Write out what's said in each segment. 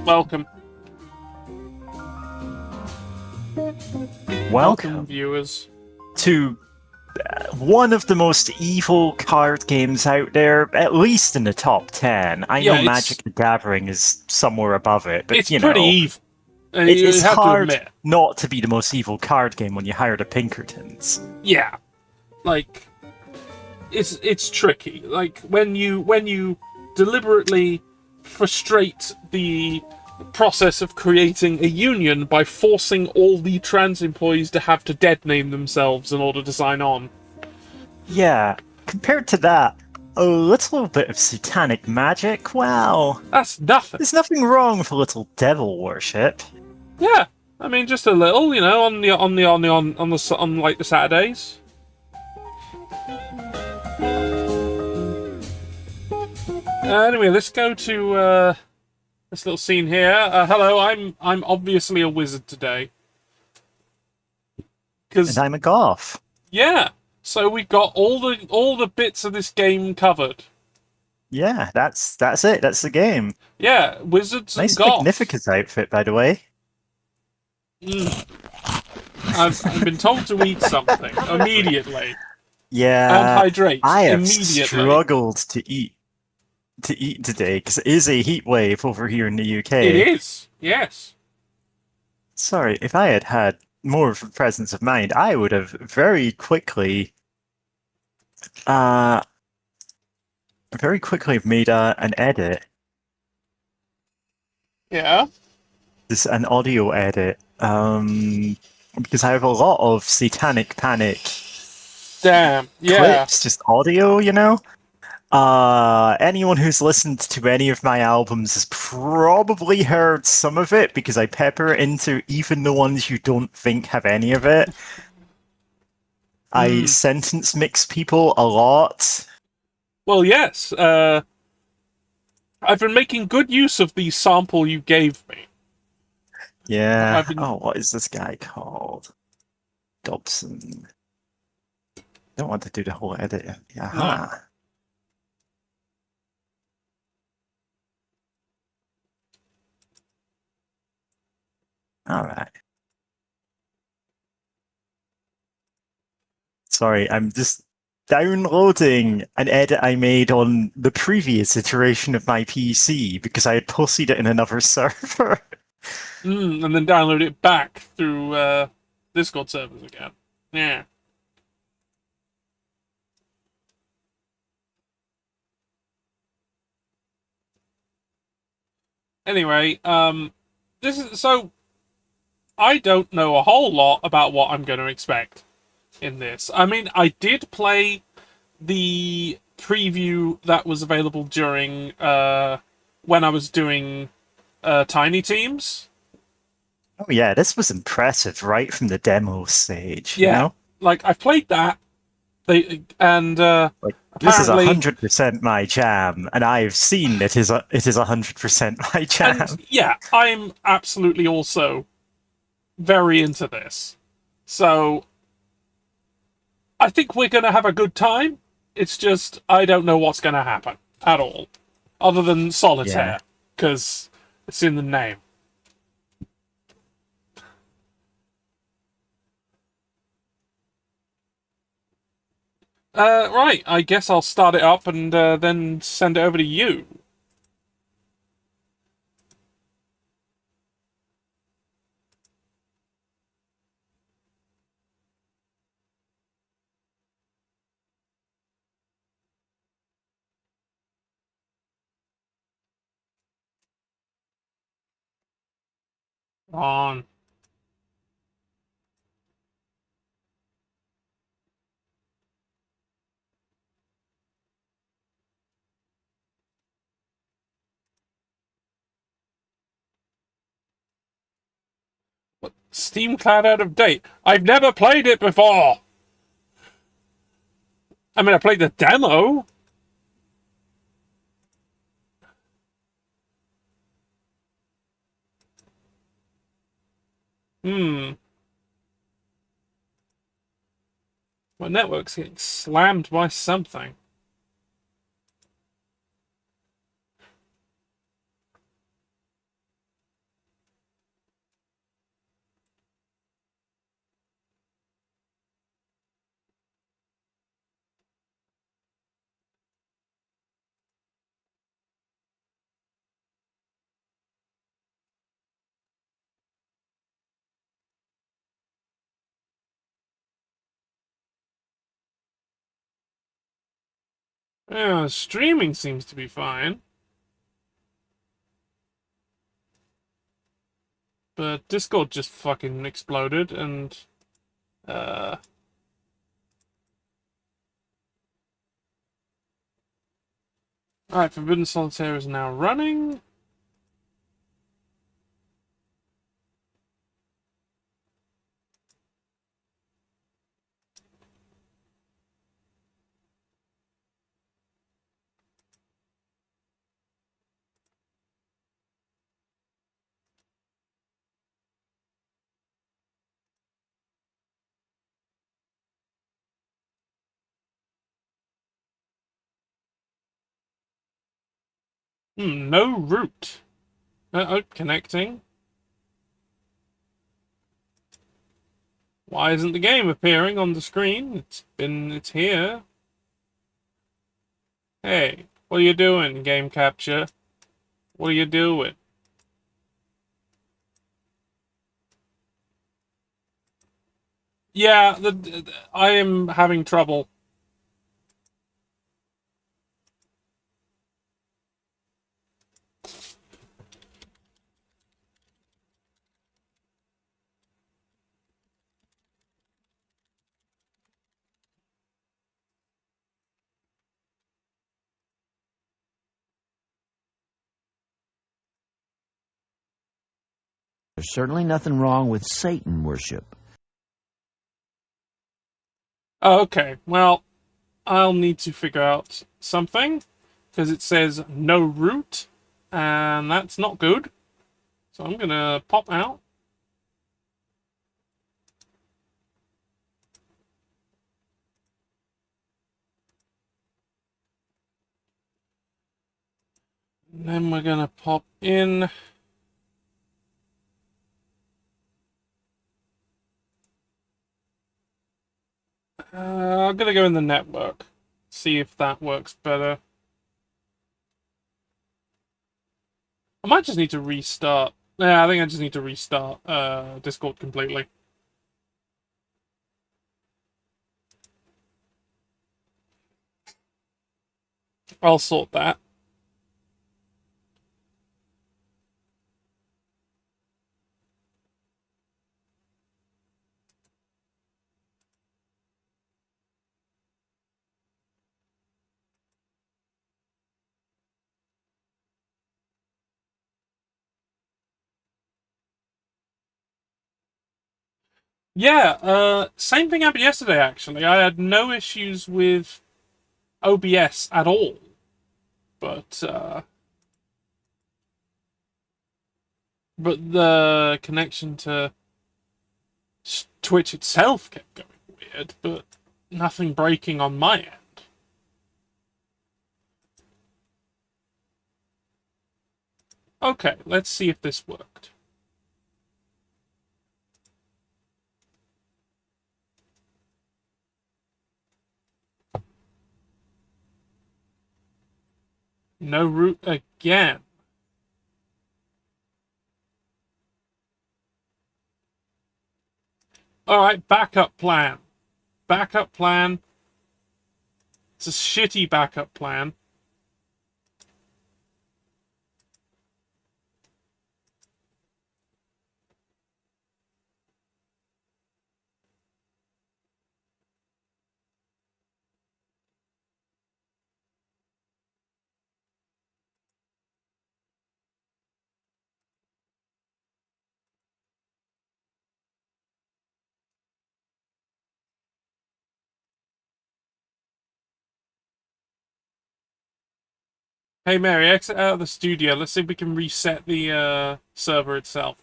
Welcome. Welcome viewers. to one of the most evil card games out there, at least in the top 10. I Yeah, know Magic the Gathering is somewhere above it, but it's pretty evil. it's You have to hard admit. not to be the most evil card game when you hire the Pinkertons. Yeah, like it's tricky. Like when you deliberately frustrate the process of creating a union by forcing all the trans employees to have to dead name themselves in order to sign on. Yeah, compared to that, a little bit of satanic magic, well, That's nothing. there's nothing wrong with a little devil worship. Yeah, I mean just a little, on like the Saturdays. Anyway, let's go to this little scene here. Hello, I'm obviously a wizard today. And I'm a goth. Yeah, so we got all the bits of this game covered. Yeah, that's it. That's the game. Yeah, wizards Nice and goth. Magnificus outfit, by the way. I've been told to eat something immediately. Yeah, And hydrate I have immediately. struggled to eat today because it is a heat wave over here in the UK. It is, yes. Sorry, if I had had more of a presence of mind, I would have very quickly have made an edit. Yeah. An audio edit. Because I have a lot of Satanic Panic Damn. Yeah. clips, just audio, anyone who's listened to any of my albums has probably heard some of it because I pepper it into even the ones you don't think have any of it. I sentence mix people a lot. Well, yes. I've been making good use of the sample you gave me. Yeah. Oh, what is this guy called? Dobson. Don't want to do the whole edit. Aha. No. All right. Sorry, I'm just downloading an edit I made on the previous iteration of my PC because I had posted it in another server. And then download it back through Discord servers again. Yeah. Anyway, this is so. I don't know a whole lot about what I'm going to expect in this. I mean, I did play the preview that was available during when I was doing Tiny Teams. Oh yeah, this was impressive right from the demo stage. Yeah, you know? Like I played that. This is 100% my jam, and I've seen it is 100% my jam. And yeah, I'm absolutely also very into this. So I think we're going to have a good time. It's just I don't know what's going to happen at all, other than solitaire, because it's in the name. Right, I guess I'll start it up and then send it over to you. On. Steam Cloud out of date. I've never played it before. I mean, I played the demo. My network's getting slammed by something. Yeah, streaming seems to be fine. But Discord just fucking exploded and alright, Forbidden Solitaire is now running. No root. Connecting. Why isn't the game appearing on the screen? It's here. Hey, what are you doing, game capture? What are you doing? Yeah, I am having trouble. There's certainly nothing wrong with Satan worship. Oh, okay, well, I'll need to figure out something, because it says no root, and that's not good. So I'm gonna pop out. And then we're gonna pop in. I'm gonna go in the network. See if that works better. I might just need to restart. Yeah, I think I just need to restart Discord completely. I'll sort that. Yeah, same thing happened yesterday, actually. I had no issues with OBS at all. But the connection to Twitch itself kept going weird, but nothing breaking on my end. Okay, let's see if this worked. No root again. Alright, backup plan. Backup plan. It's a shitty backup plan. Hey Mary, exit out of the studio. Let's see if we can reset the server itself.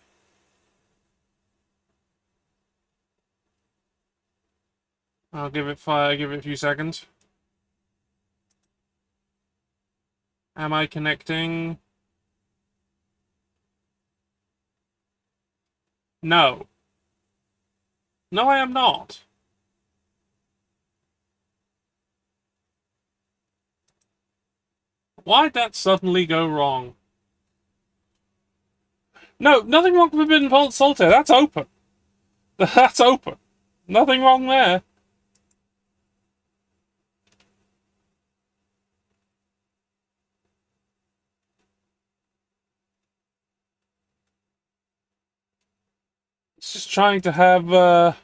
I'll give it a few seconds. Am I connecting? No. No, I am not. Why'd that suddenly go wrong? No, nothing wrong with Forbidden Solitaire. That's open. That's open. Nothing wrong there. just trying to have,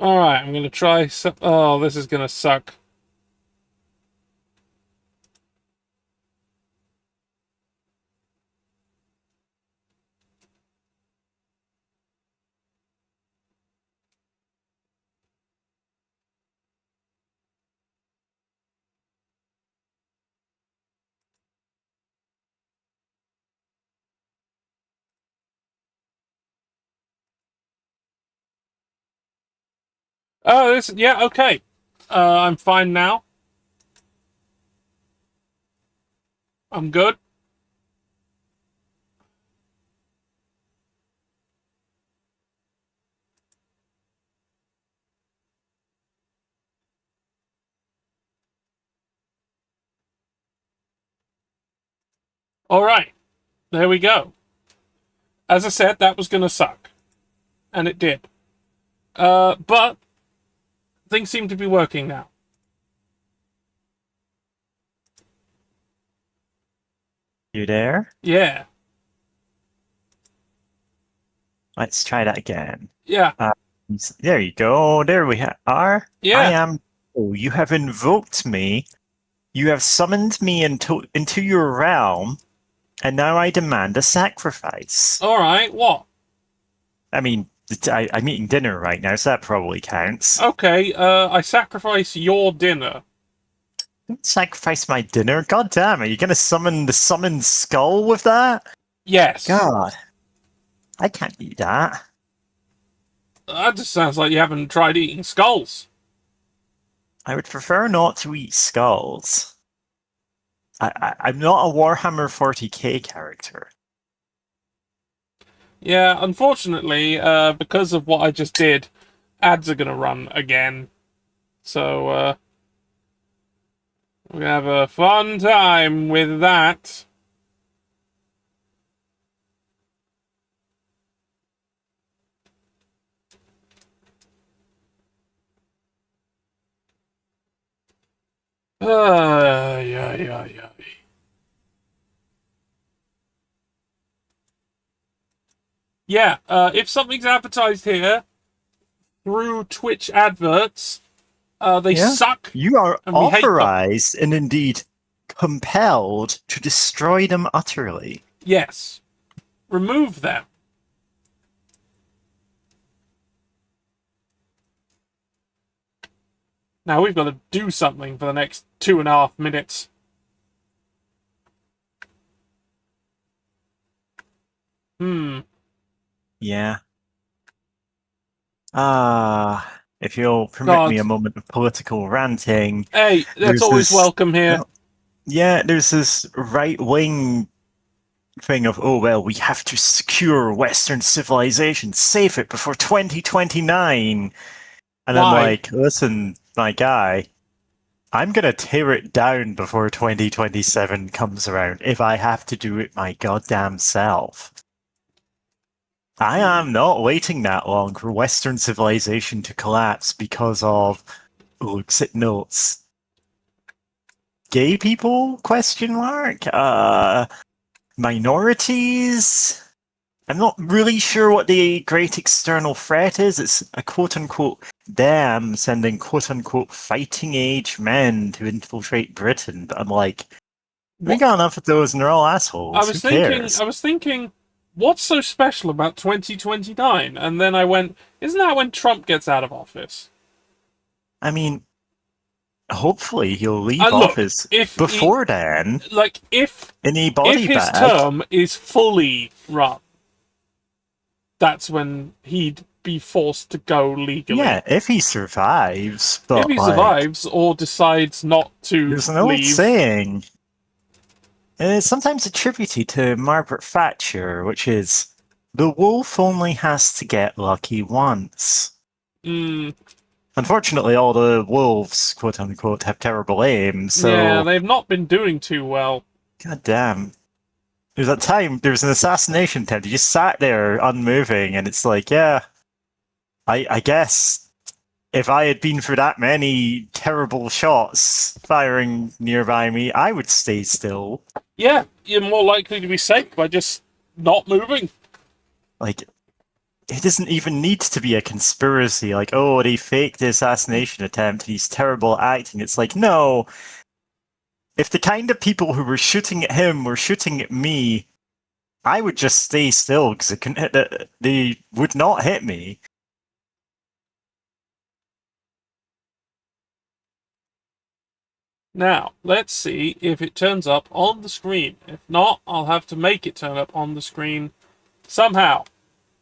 Alright, I'm gonna try some... Oh, this is gonna suck. Oh, this... Yeah, okay. I'm fine now. I'm good. Alright. There we go. As I said, that was gonna suck. And it did. But things seem to be working now. You there? Yeah. Let's try that again. Yeah. There you go. There we are. Yeah. I am. Oh, you have invoked me. You have summoned me into your realm, and now I demand a sacrifice. Alright, what? I mean, I'm eating dinner right now, so that probably counts. Okay, I sacrifice your dinner. Don't sacrifice my dinner? God damn, are you gonna summon the summoned skull with that? Yes. God. I can't eat that. That just sounds like you haven't tried eating skulls. I would prefer not to eat skulls. I'm not a Warhammer 40k character. Yeah, unfortunately, because of what I just did, ads are gonna run again. So, we're gonna have a fun time with that. Yeah. Yeah, if something's advertised here through Twitch adverts, they suck. You are and we hate them. authorized and indeed compelled to destroy them utterly. Yes. Remove them. Now we've got to do something for the next 2.5 minutes. Yeah. If you'll permit God. me a moment of political ranting. Hey, that's There's always this- welcome here. Yeah, there's this right-wing thing of, oh, well, we have to secure Western civilization, save it before 2029. And Why? I'm like, listen, my guy, I'm going to tear it down before 2027 comes around if I have to do it my goddamn self. I am not waiting that long for Western civilization to collapse because of, exit notes. Gay people? Question mark? Minorities? I'm not really sure what the great external threat is. It's a quote-unquote them sending quote-unquote fighting age men to infiltrate Britain. But I'm like, we got enough of those and they're all assholes. Who cares? I was thinking, what's so special about 2029? And then I went, isn't that when Trump gets out of office? I mean, hopefully he'll leave Look, office if before then. Like, if In a body his bag. term is fully run, that's when he'd be forced to go legally. Yeah, if he survives. But if he survives or decides not to there's an old leave. saying, and it's sometimes attributed to Margaret Thatcher, which is, the wolf only has to get lucky once. Unfortunately, all the wolves, quote-unquote, have terrible aim, so... Yeah, they've not been doing too well. God damn. There was an assassination attempt. He just sat there, unmoving, and it's like, yeah, I guess if I had been for that many terrible shots firing nearby me, I would stay still. Yeah, you're more likely to be safe by just not moving. Like, it doesn't even need to be a conspiracy. Like, oh, they faked the assassination attempt. He's terrible at acting. It's like, no. If the kind of people who were shooting at him were shooting at me, I would just stay still because they would not hit me. Now, let's see if it turns up on the screen. If not, I'll have to make it turn up on the screen somehow.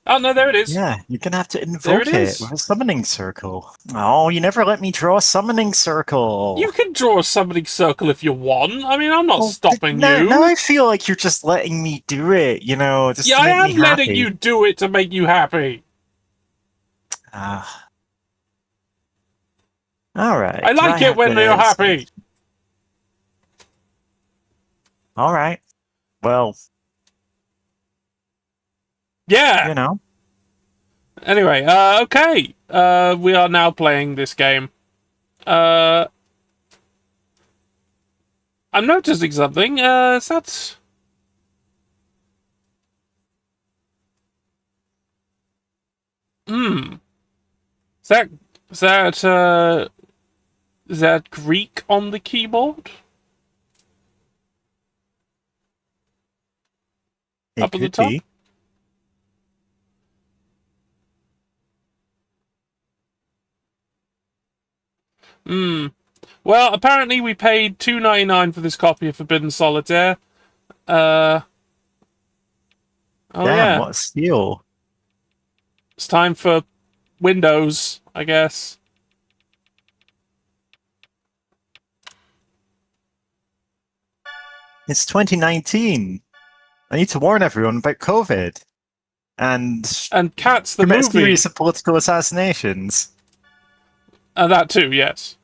Oh, no, there it is. Yeah, you're gonna have to There invoke it it is. with a summoning circle. Oh, you never let me draw a summoning circle. You can draw a summoning circle if you want. I mean, I'm not Oh, stopping now, you. now I feel like you're just letting me do it, just Yeah, to I make am me letting happy. you do it to make you happy. All right. I like it when you're happy. All right. Well, Yeah. Anyway, okay. We are now playing this game. I'm noticing something. Is that... Hmm. Is that... Is that, is that Greek on the keyboard? it Up at the could top? be. Hmm. Well, apparently we paid $2.99 for this copy of Forbidden Solitaire. Oh Damn, yeah. what a steal. It's time for Windows, I guess. It's 2019. I need to warn everyone about COVID and And Cats the commit a movie. series of political assassinations. And that too, yes.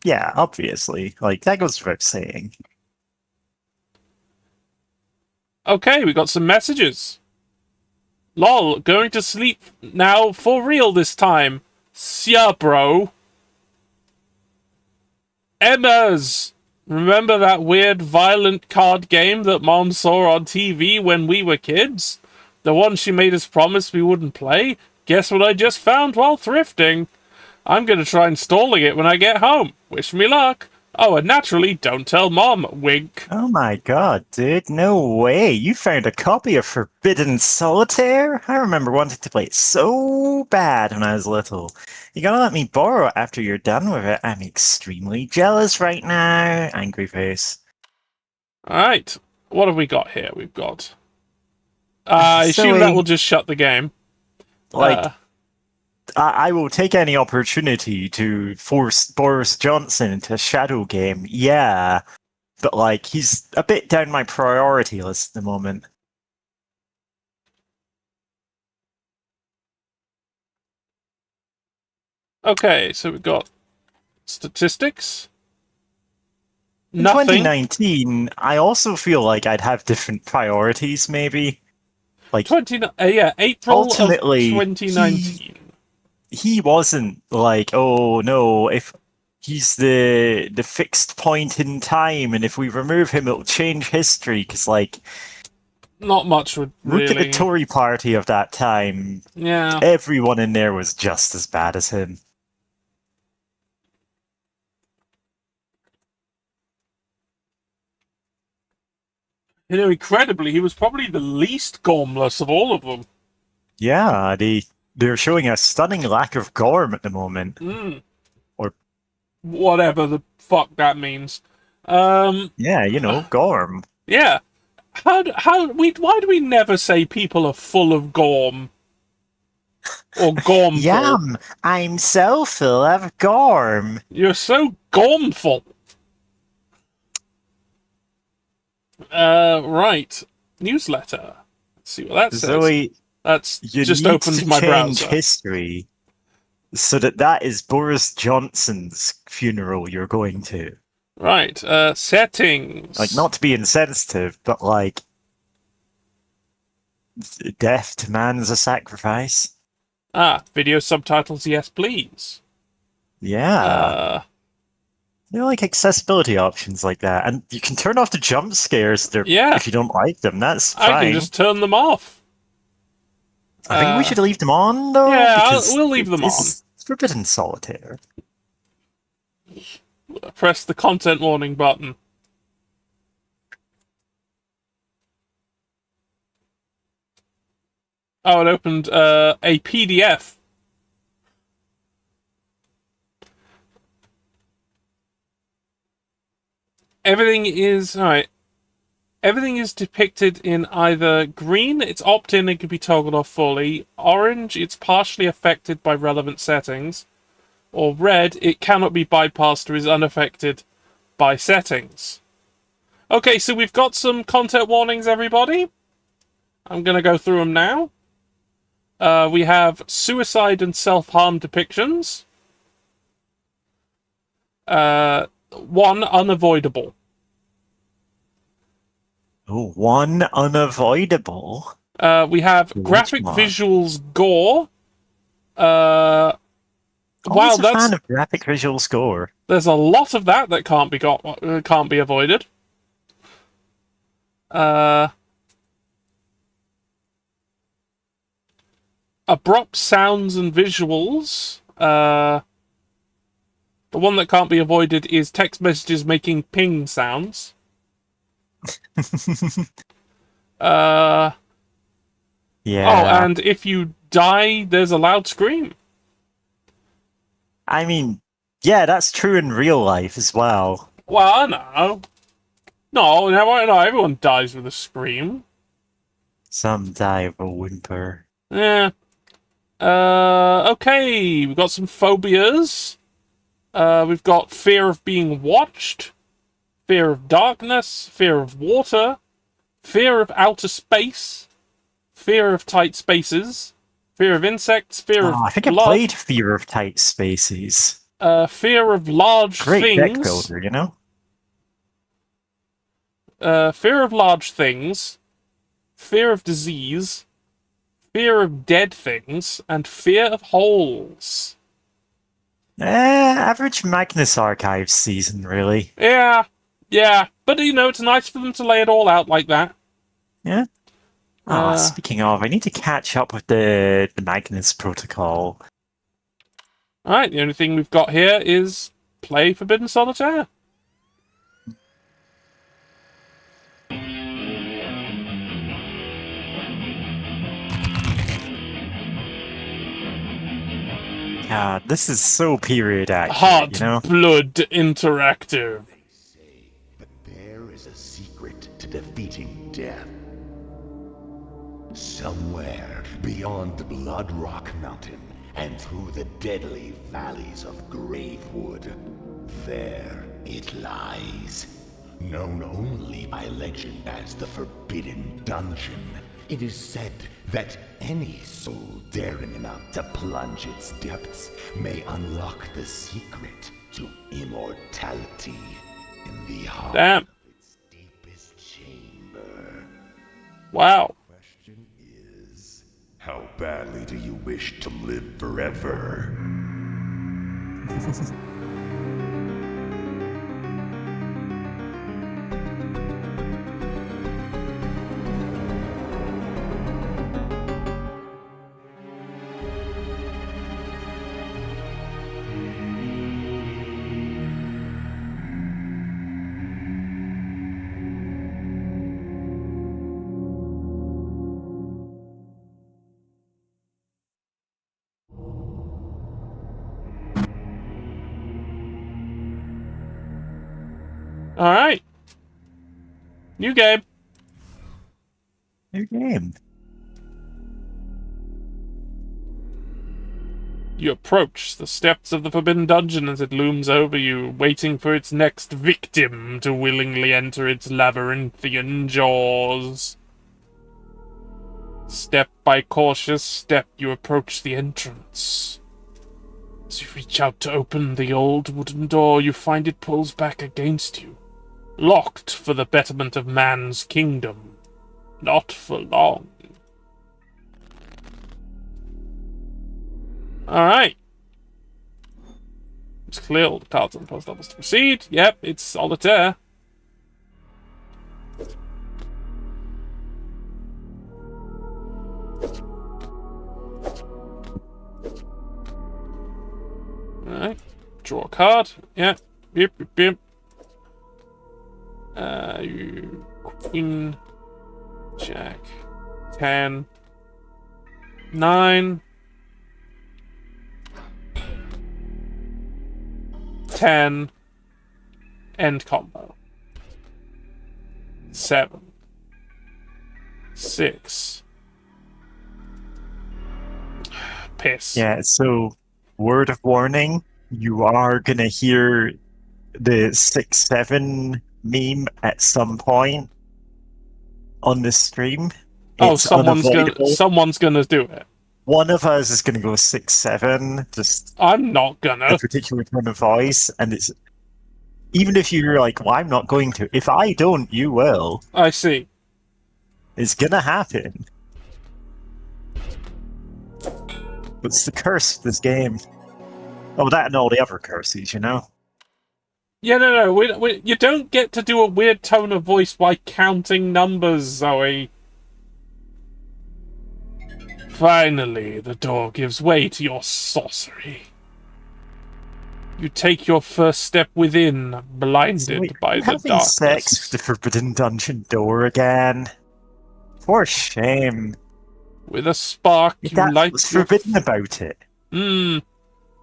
Yeah, obviously. Like, that goes without saying. Okay, we got some messages. Lol, going to sleep now for real this time. Sia, bro. Emma's. Remember that weird violent card game that Mom saw on TV when we were kids? The one she made us promise we wouldn't play? Guess what I just found while thrifting? I'm gonna try installing it when I get home. Wish me luck. Oh, and naturally, don't tell Mom. Wink. Oh my god, dude, no way. You found a copy of Forbidden Solitaire? I remember wanting to play it so bad when I was little. You gotta let me borrow it after you're done with it. I'm extremely jealous right now. Angry face. Alright, what have we got here? We've got... I assume Silly. that will just shut the game. Like, I will take any opportunity to force Boris Johnson into a shadow game, yeah. But, like, he's a bit down my priority list at the moment. Okay, so we've got statistics. In Nothing. 2019, I also feel like I'd have different priorities, maybe. Like, April ultimately, of 2019. he wasn't like, oh no, if he's the fixed point in time, and if we remove him, it'll change history. Because, like, Not much would look really... at the Tory party of that time. Yeah. Everyone in there was just as bad as him. Incredibly, he was probably the least gormless of all of them. Yeah, they're showing a stunning lack of Gorm at the moment. Mm. Or whatever the fuck that means. Yeah, Gorm. Yeah. Why do we never say people are full of gorm? Or gormful? Yum! I'm so full of Gorm. You're so gormful. Right. Newsletter. Let's see what that says. Zoe, That's you just need opened to my change browser. history so that is Boris Johnson's funeral you're going to. Right. Settings. Like, not to be insensitive, but like, death to man's a sacrifice. Video subtitles, yes, please. Yeah. They're like accessibility options like that. And you can turn off the jump scares Yeah. if you don't like them. That's I fine. can just turn them off. I think we should leave them on, though. Yeah, because we'll leave them it's Forbidden Solitaire. Press the content warning button. Oh, it opened a PDF. Everything is alright. Everything is depicted in either green, it's opt-in, it can be toggled off fully. Orange, it's partially affected by relevant settings. Or red, it cannot be bypassed or is unaffected by settings. Okay, so we've got some content warnings, everybody. I'm going to go through them now. We have suicide and self-harm depictions. 1, unavoidable. Oh, 1, unavoidable. We have Which graphic one? visuals gore. Wow, Always a fan of graphic visual score. there's a lot of that can't be avoided. Abrupt sounds and visuals. The one that can't be avoided is text messages making ping sounds. Yeah. Oh, and if you die, there's a loud scream. I mean, yeah, that's true in real life as well. Well, no. No, everyone dies with a scream. Some die of a whimper. Yeah. Okay, we've got some phobias. We've got fear of being watched, fear of darkness, fear of water, fear of outer space, fear of tight spaces, fear of insects, fear of I think blood, I played Fear of Tight Spaces. fear of large Great deck things, builder, you know? fear of large things, fear of disease, fear of dead things, and fear of holes. Average Magnus Archives season, really. Yeah, but it's nice for them to lay it all out like that. Yeah. Speaking of, I need to catch up with the Magnus protocol. Alright, the only thing we've got here is play Forbidden Solitaire. God, this is so period accurate, Hot you know? Blood Interactive. But there is a secret to defeating death. Somewhere beyond Blood Rock Mountain and through the deadly valleys of Gravewood, there it lies. Known only by legend as the Forbidden Dungeon, it is said that any soul daring enough to plunge its depths may unlock the secret to immortality in the heart Damn. of its deepest chamber. Wow. Question is, how badly do you wish to live forever? Alright. New game. New game. You approach the steps of the Forbidden Dungeon as it looms over you, waiting for its next victim to willingly enter its labyrinthian jaws. Step by cautious step, you approach the entrance. As you reach out to open the old wooden door, you find it pulls back against you. Locked for the betterment of man's kingdom. Not for long. Alright. It's clear all the cards on the post levels to proceed. Yep, it's solitaire. Alright. Draw a card. Yeah. Beep, beep, beep. You Queen, Jack, 10, 9, 10, end combo. 7, 6. Piss. Yeah, so word of warning, you are gonna hear the 6-7 meme at some point on the stream. Oh, It's someone's unavoidable. gonna do it. One of us is gonna go 6-7, just I'm not a gonna. particular tone of voice, and it's even if you're like, well, I'm not going to. If I don't, you will. I see. It's gonna happen. It's the curse of this game. Oh, that and all the other curses, you know? Yeah, no. You don't get to do a weird tone of voice by counting numbers, Zoe. Finally, the door gives way to your sorcery. You take your first step within, blinded by the Having darkness. sex with the Forbidden Dungeon door again. For shame. With a spark, you That's light what's your... forbidden about it.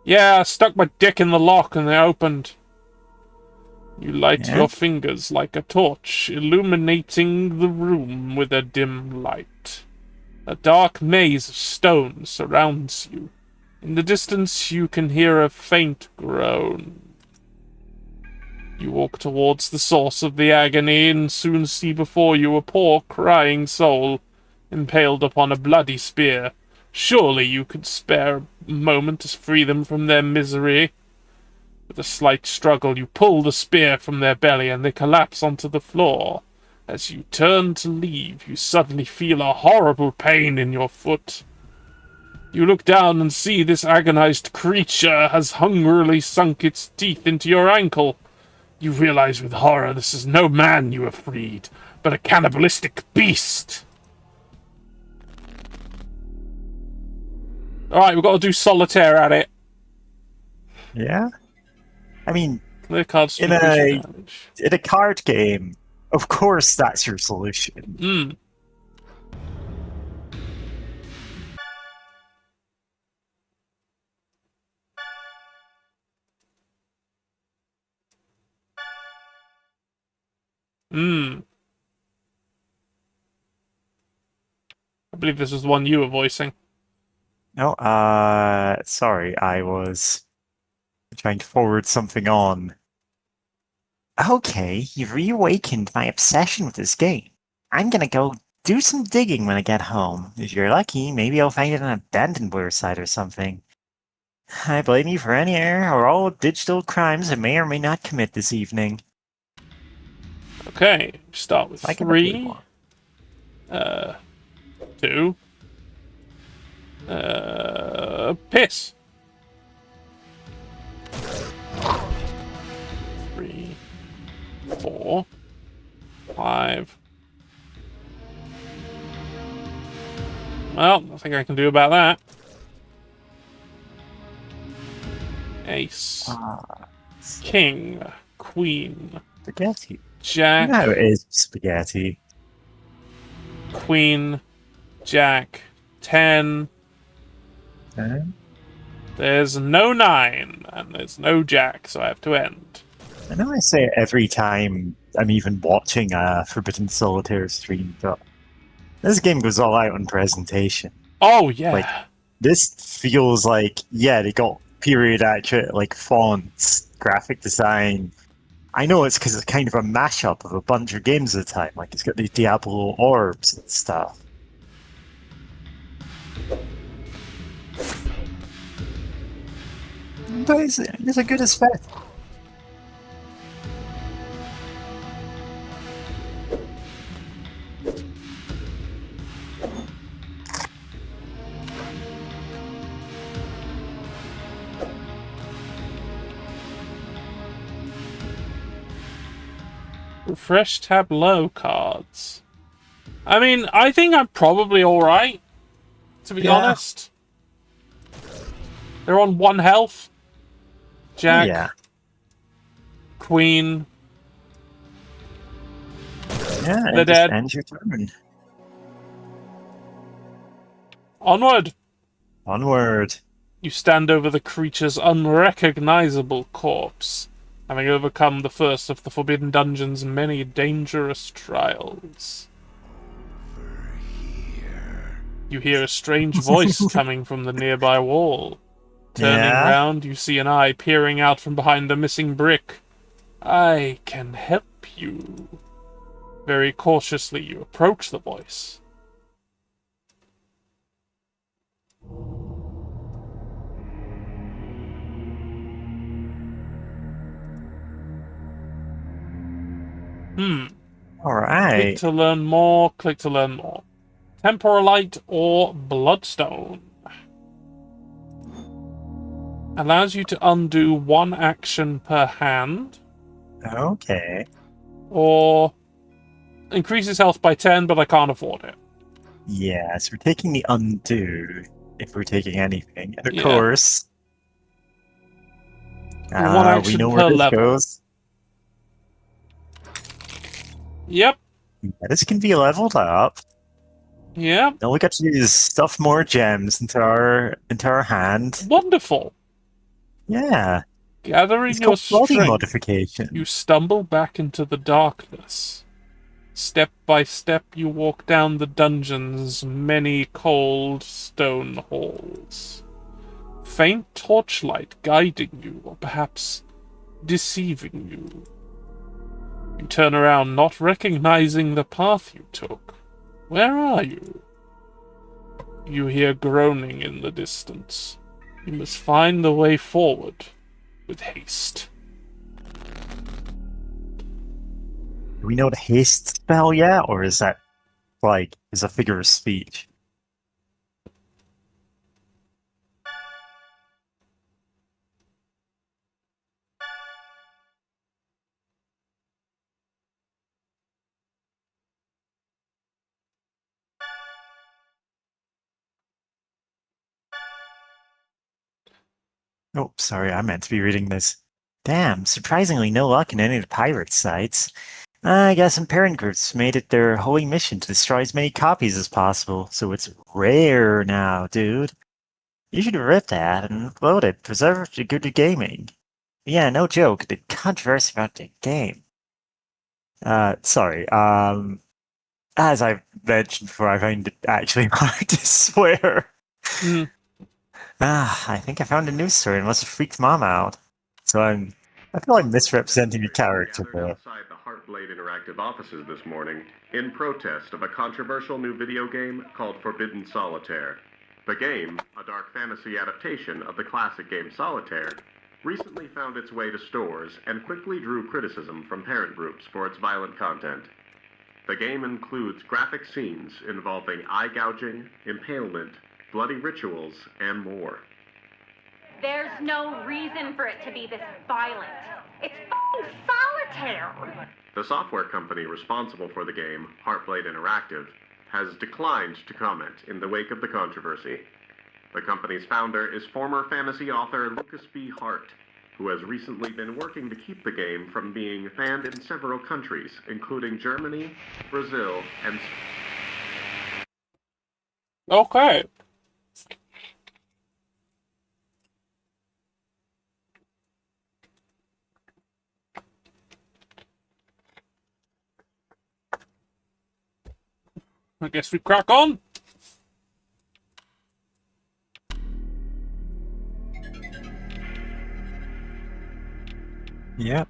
Yeah, I stuck my dick in the lock and they opened. You light your fingers like a torch, illuminating the room with a dim light. A dark maze of stone surrounds you. In the distance, you can hear a faint groan. You walk towards the source of the agony and soon see before you a poor, crying soul, impaled upon a bloody spear. Surely you could spare a moment to free them from their misery. With a slight struggle, you pull the spear from their belly and they collapse onto the floor. As you turn to leave, you suddenly feel a horrible pain in your foot. You look down and see this agonized creature has hungrily sunk its teeth into your ankle. You realize with horror this is no man you have freed, but a cannibalistic beast. Alright, we've got to do solitaire at it. Yeah? I mean, Clear cards to in increase your damage. a card game, of course that's your solution. I believe this was the one you were voicing. No, sorry, I was trying to forward something on. Okay, you've reawakened my obsession with this game. I'm gonna go do some digging when I get home. If you're lucky, maybe I'll find an abandoned website or something. I blame you for any error or all digital crimes I may or may not commit this evening. Okay, start with Like a blue 3. one. 2. Piss. 3, 4, 5. Well, nothing I can do about that. Ace. King. Queen. Spaghetti. Jack. No, it is spaghetti. Queen. Jack. 10. There's no 9, and there's no Jack, so I have to end. I know I say it every time I'm even watching a Forbidden Solitaire stream, but this game goes all out on presentation. Oh, yeah. Like, this feels like, yeah, they got period accurate, like, fonts, graphic design. I know it's because it's kind of a mashup of a bunch of games at the time. Like, it's got the Diablo orbs and stuff. But it's a good aspect. Fresh tableau cards. I mean, I think I'm probably alright, to be honest. They're on 1 health. Jack. Yeah. Queen. Yeah, They're and just dead. end your turn. Onward! Onward. You stand over the creature's unrecognizable corpse, having overcome the first of the Forbidden Dungeon's many dangerous trials. You hear a strange voice coming from the nearby wall. Turning round, you see an eye peering out from behind the missing brick. I can help you. Very cautiously, you approach the voice. Alright. Click to learn more, click to learn more. Temporalite or Bloodstone. Allows you to undo 1 action per hand, Okay. or increases health by 10, but I can't afford it. Yeah, so we're taking the undo if we're taking anything. And of Yeah. course, 1 action we know per where this level. goes. Yep, Yeah, this can be leveled up. yep. Now we got to use stuff more gems into our hand. Wonderful. Yeah. Gathering It's your called body strength, modification. you stumble back into the darkness. Step by step, you walk down the dungeon's many cold stone halls. Faint torchlight guiding you, or perhaps deceiving you. You turn around, not recognizing the path you took. Where are you? You hear groaning in the distance. You must find the way forward with haste. Do we know the haste spell yet, or is that is a figure of speech? Oh, sorry, I meant to be reading this. Damn, surprisingly no luck in any of the pirate sites. I guess some parent groups made it their holy mission to destroy as many copies as possible, so it's rare now, dude. You should rip that and upload it, preserve it for good gaming. Yeah, no joke, the controversy about the game. Sorry, as I've mentioned before, I find it actually hard to swear. I think I found a news story and must have freaked Mom out. So I feel I'm misrepresenting the character there. Outside the Heartblade Interactive offices this morning, in protest of a controversial new video game called Forbidden Solitaire. The game, a dark fantasy adaptation of the classic game Solitaire, recently found its way to stores and quickly drew criticism from parent groups for its violent content. The game includes graphic scenes involving eye gouging, impalement, bloody rituals, and more. There's no reason for it to be this violent. It's fucking Solitaire! The software company responsible for the game, Heartblade Interactive, has declined to comment in the wake of the controversy. The company's founder is former fantasy author Lucas B. Hart, who has recently been working to keep the game from being banned in several countries, including Germany, Brazil, and... Okay. I guess we crack on. Yep.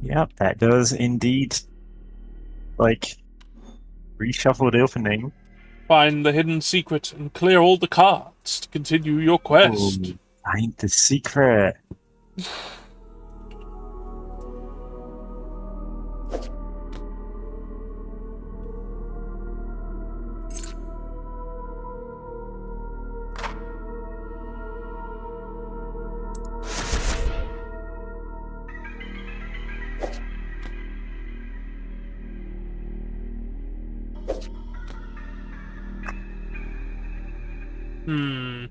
Yep, that does indeed, reshuffle the opening. Find the hidden secret and clear all the cards to continue your quest. Ooh, find the secret. Hmm.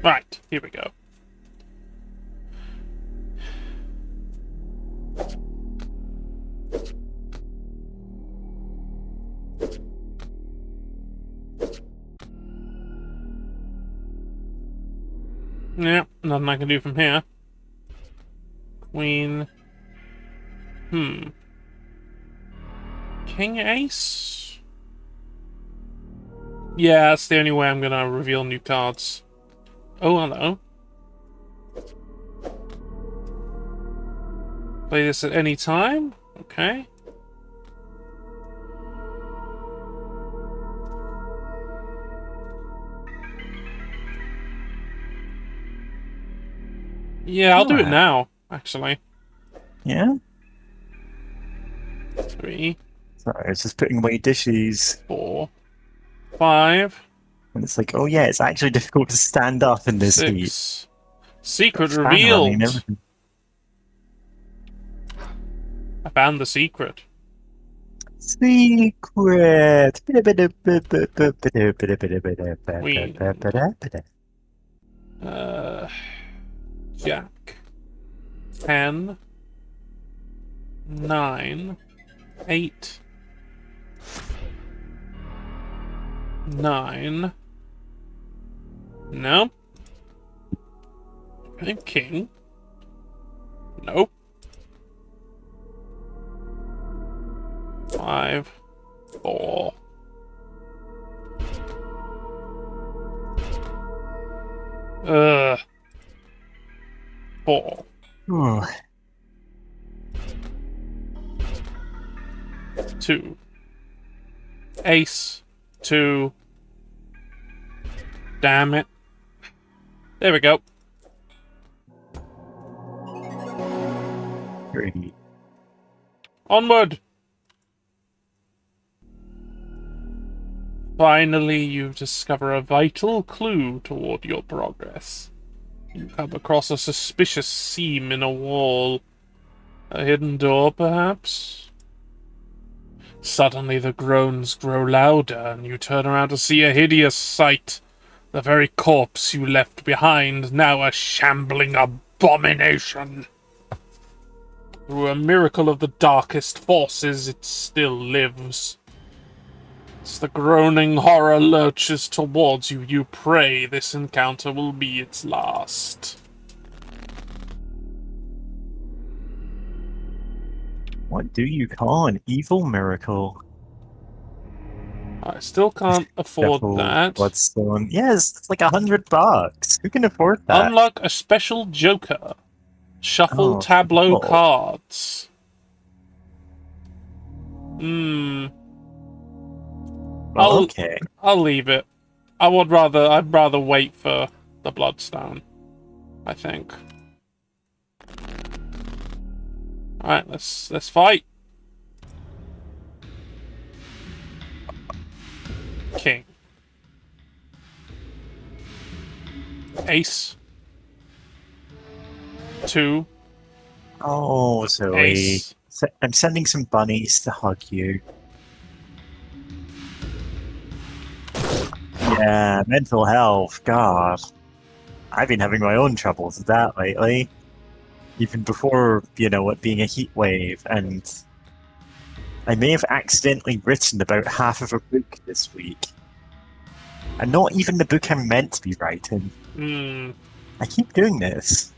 Right, here we go. Yeah, nothing I can do from here. Queen. King Ace? Yeah, that's the only way I'm gonna reveal new cards. Oh, hello. Play this at any time? Okay. Yeah, I'll do it Alright. now, actually. Yeah? 3, Sorry, I was just putting away dishes. 4, 5, And it's like, oh yeah, it's actually difficult to stand up in this heat. 6. Secret Fan running and revealed! everything. I found the secret. Secret! Jack. 10. 9. 8. 9. No. And king. Nope. 5. 4. Ugh. 4. Oh, 2. Ace. 2. Damn it. There we go. great. Onward! Finally, you discover a vital clue toward your progress. You come across a suspicious seam in a wall. A hidden door, perhaps? Suddenly the groans grow louder, and you turn around to see a hideous sight. The very corpse you left behind, now a shambling abomination. Through a miracle of the darkest forces, it still lives. As the groaning horror lurches towards you, you pray this encounter will be its last. What do you call an evil miracle? I still can't afford Devil that. Bloodstone. Yes, it's like $100. Who can afford that? Unlock a special joker. Shuffle Oh, tableau cool. cards. Well, I'll- okay. I'll leave it. I'd rather wait for the Bloodstone, I think. Alright, let's fight. King. Ace. 2. Oh, Zoe. Ace. I'm sending some bunnies to hug you. Yeah, mental health. God. I've been having my own troubles with that lately. Even before, it being a heat wave, and I may have accidentally written about half of a book this week. And not even the book I'm meant to be writing. I keep doing this.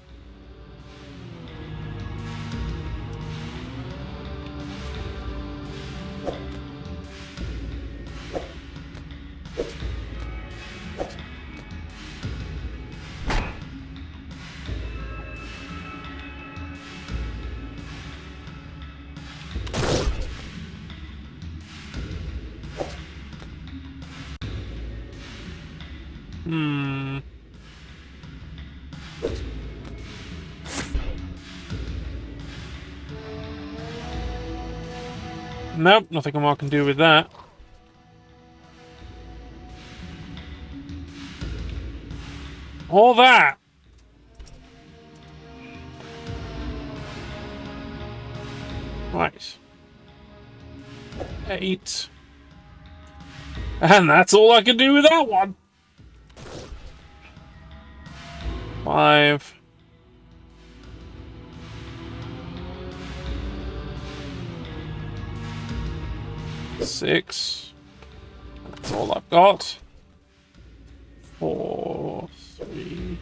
Nope, nothing more I can do with that. All that! Right. 8. And that's all I can do with that one. 5. 6. That's all I've got. 4, 3.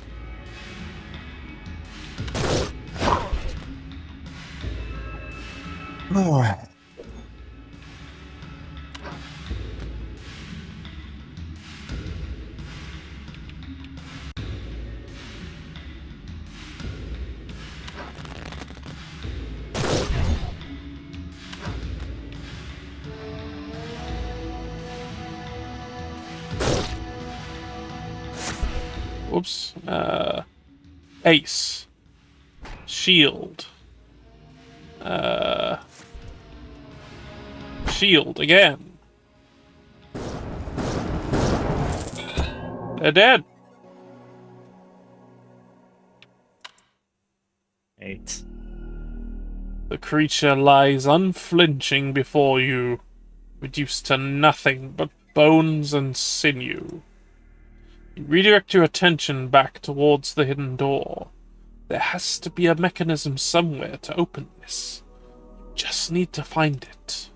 Oh. Oops. Ace. Shield. Shield again. They're dead. 8. The creature lies unflinching before you, reduced to nothing but bones and sinew. You redirect your attention back towards the hidden door. There has to be a mechanism somewhere to open this. You just need to find it.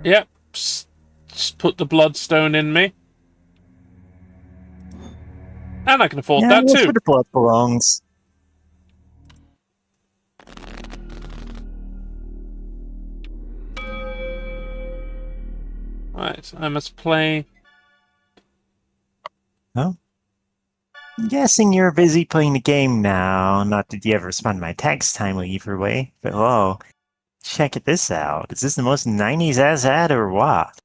Yep, just put the bloodstone in me. And I can afford that that's too. where the blood belongs. Right, I must play. Oh. I'm guessing you're busy playing the game now. Not that you ever spend my text time either way, but whoa. Check this out. Is this the most 90s ass ad or what?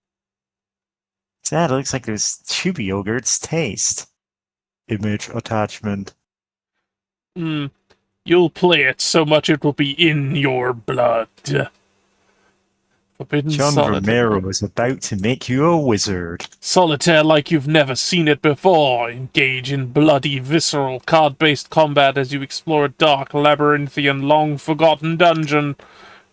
That looks like there's Chewy Yogurt's taste. Image attachment. You'll play it so much it will be in your blood. Forbidden John Solitaire. Romero is about to make you a wizard. Solitaire like you've never seen it before. Engage in bloody, visceral, card-based combat as you explore a dark, labyrinthian, long-forgotten dungeon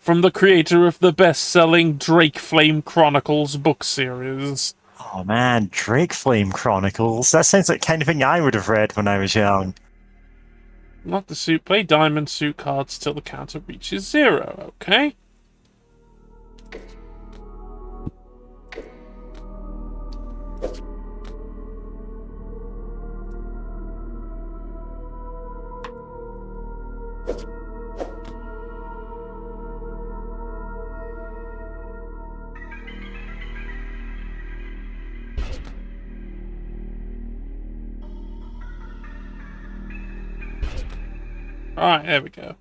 from the creator of the best-selling Drake Flame Chronicles book series. Oh man, Drake Flame Chronicles. That sounds like the kind of thing I would have read when I was young. Not the suit. Play diamond suit cards till the counter reaches 0, okay? Alright, there we go.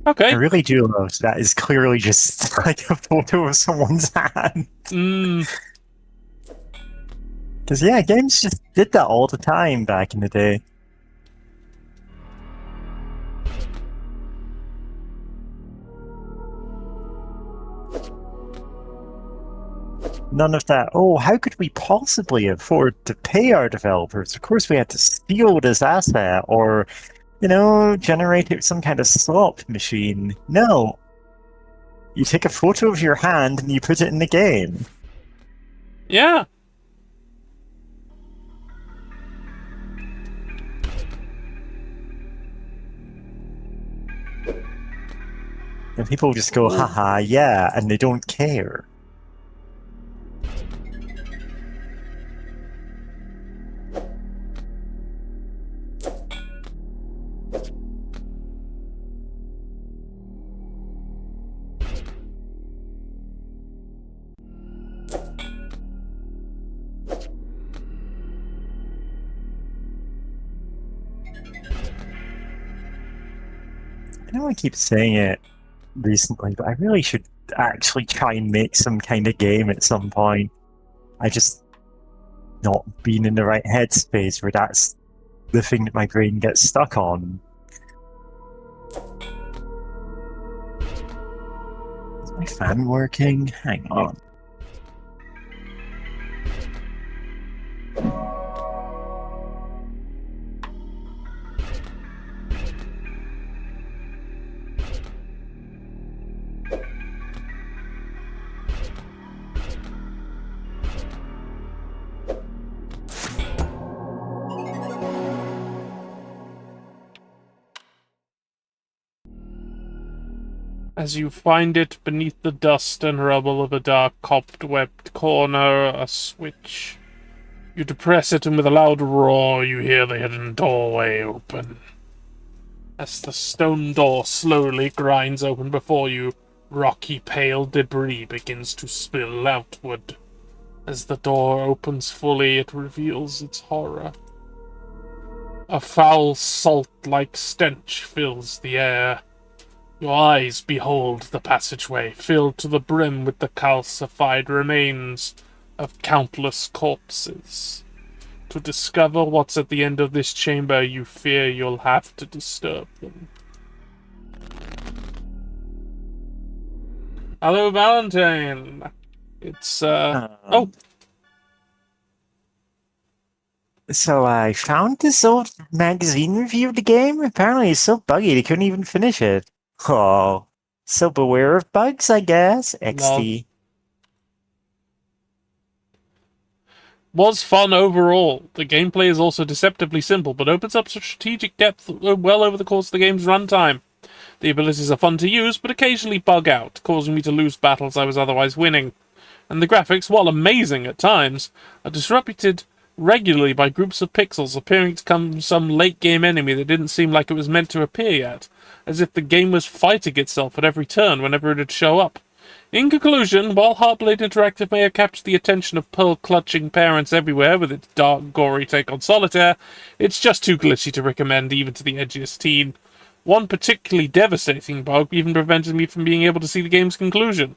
Okay. I really do love that. Is clearly just like a photo of someone's hand. Because, yeah, games just did that all the time back in the day. None of that, oh, how could we possibly afford to pay our developers? Of course we had to steal this asset or, you know, generate it some kind of slot machine. No. You take a photo of your hand and you put it in the game. Yeah. And people just go, haha, yeah, and they don't care. I know I keep saying it, recently, but I really should actually try and make some kind of game at some point. I just not been in the right headspace where that's the thing that my brain gets stuck on. Is my fan working? Hang on. As you find it beneath the dust and rubble of a dark, cobwebbed corner, a switch. You depress it, and with a loud roar, you hear the hidden doorway open. As the stone door slowly grinds open before you, rocky, pale debris begins to spill outward. As the door opens fully, it reveals its horror. A foul, salt-like stench fills the air. Your eyes behold the passageway, filled to the brim with the calcified remains of countless corpses. To discover what's at the end of this chamber, you fear you'll have to disturb them. Hello, Valentine. It's, oh. So I found this old magazine review of the game. Apparently it's so buggy they couldn't even finish it. Oh, so beware of bugs, I guess. XD. Was fun overall. The gameplay is also deceptively simple, but opens up strategic depth well over the course of the game's runtime. The abilities are fun to use, but occasionally bug out, causing me to lose battles I was otherwise winning. And the graphics, while amazing at times, are disrupted regularly by groups of pixels appearing to come from some late-game enemy that didn't seem like it was meant to appear yet, as if the game was fighting itself at every turn whenever it'd show up. In conclusion, while Heartblade Interactive may have captured the attention of pearl-clutching parents everywhere with its dark, gory take on Solitaire, it's just too glitchy to recommend even to the edgiest teen. One particularly devastating bug even prevented me from being able to see the game's conclusion.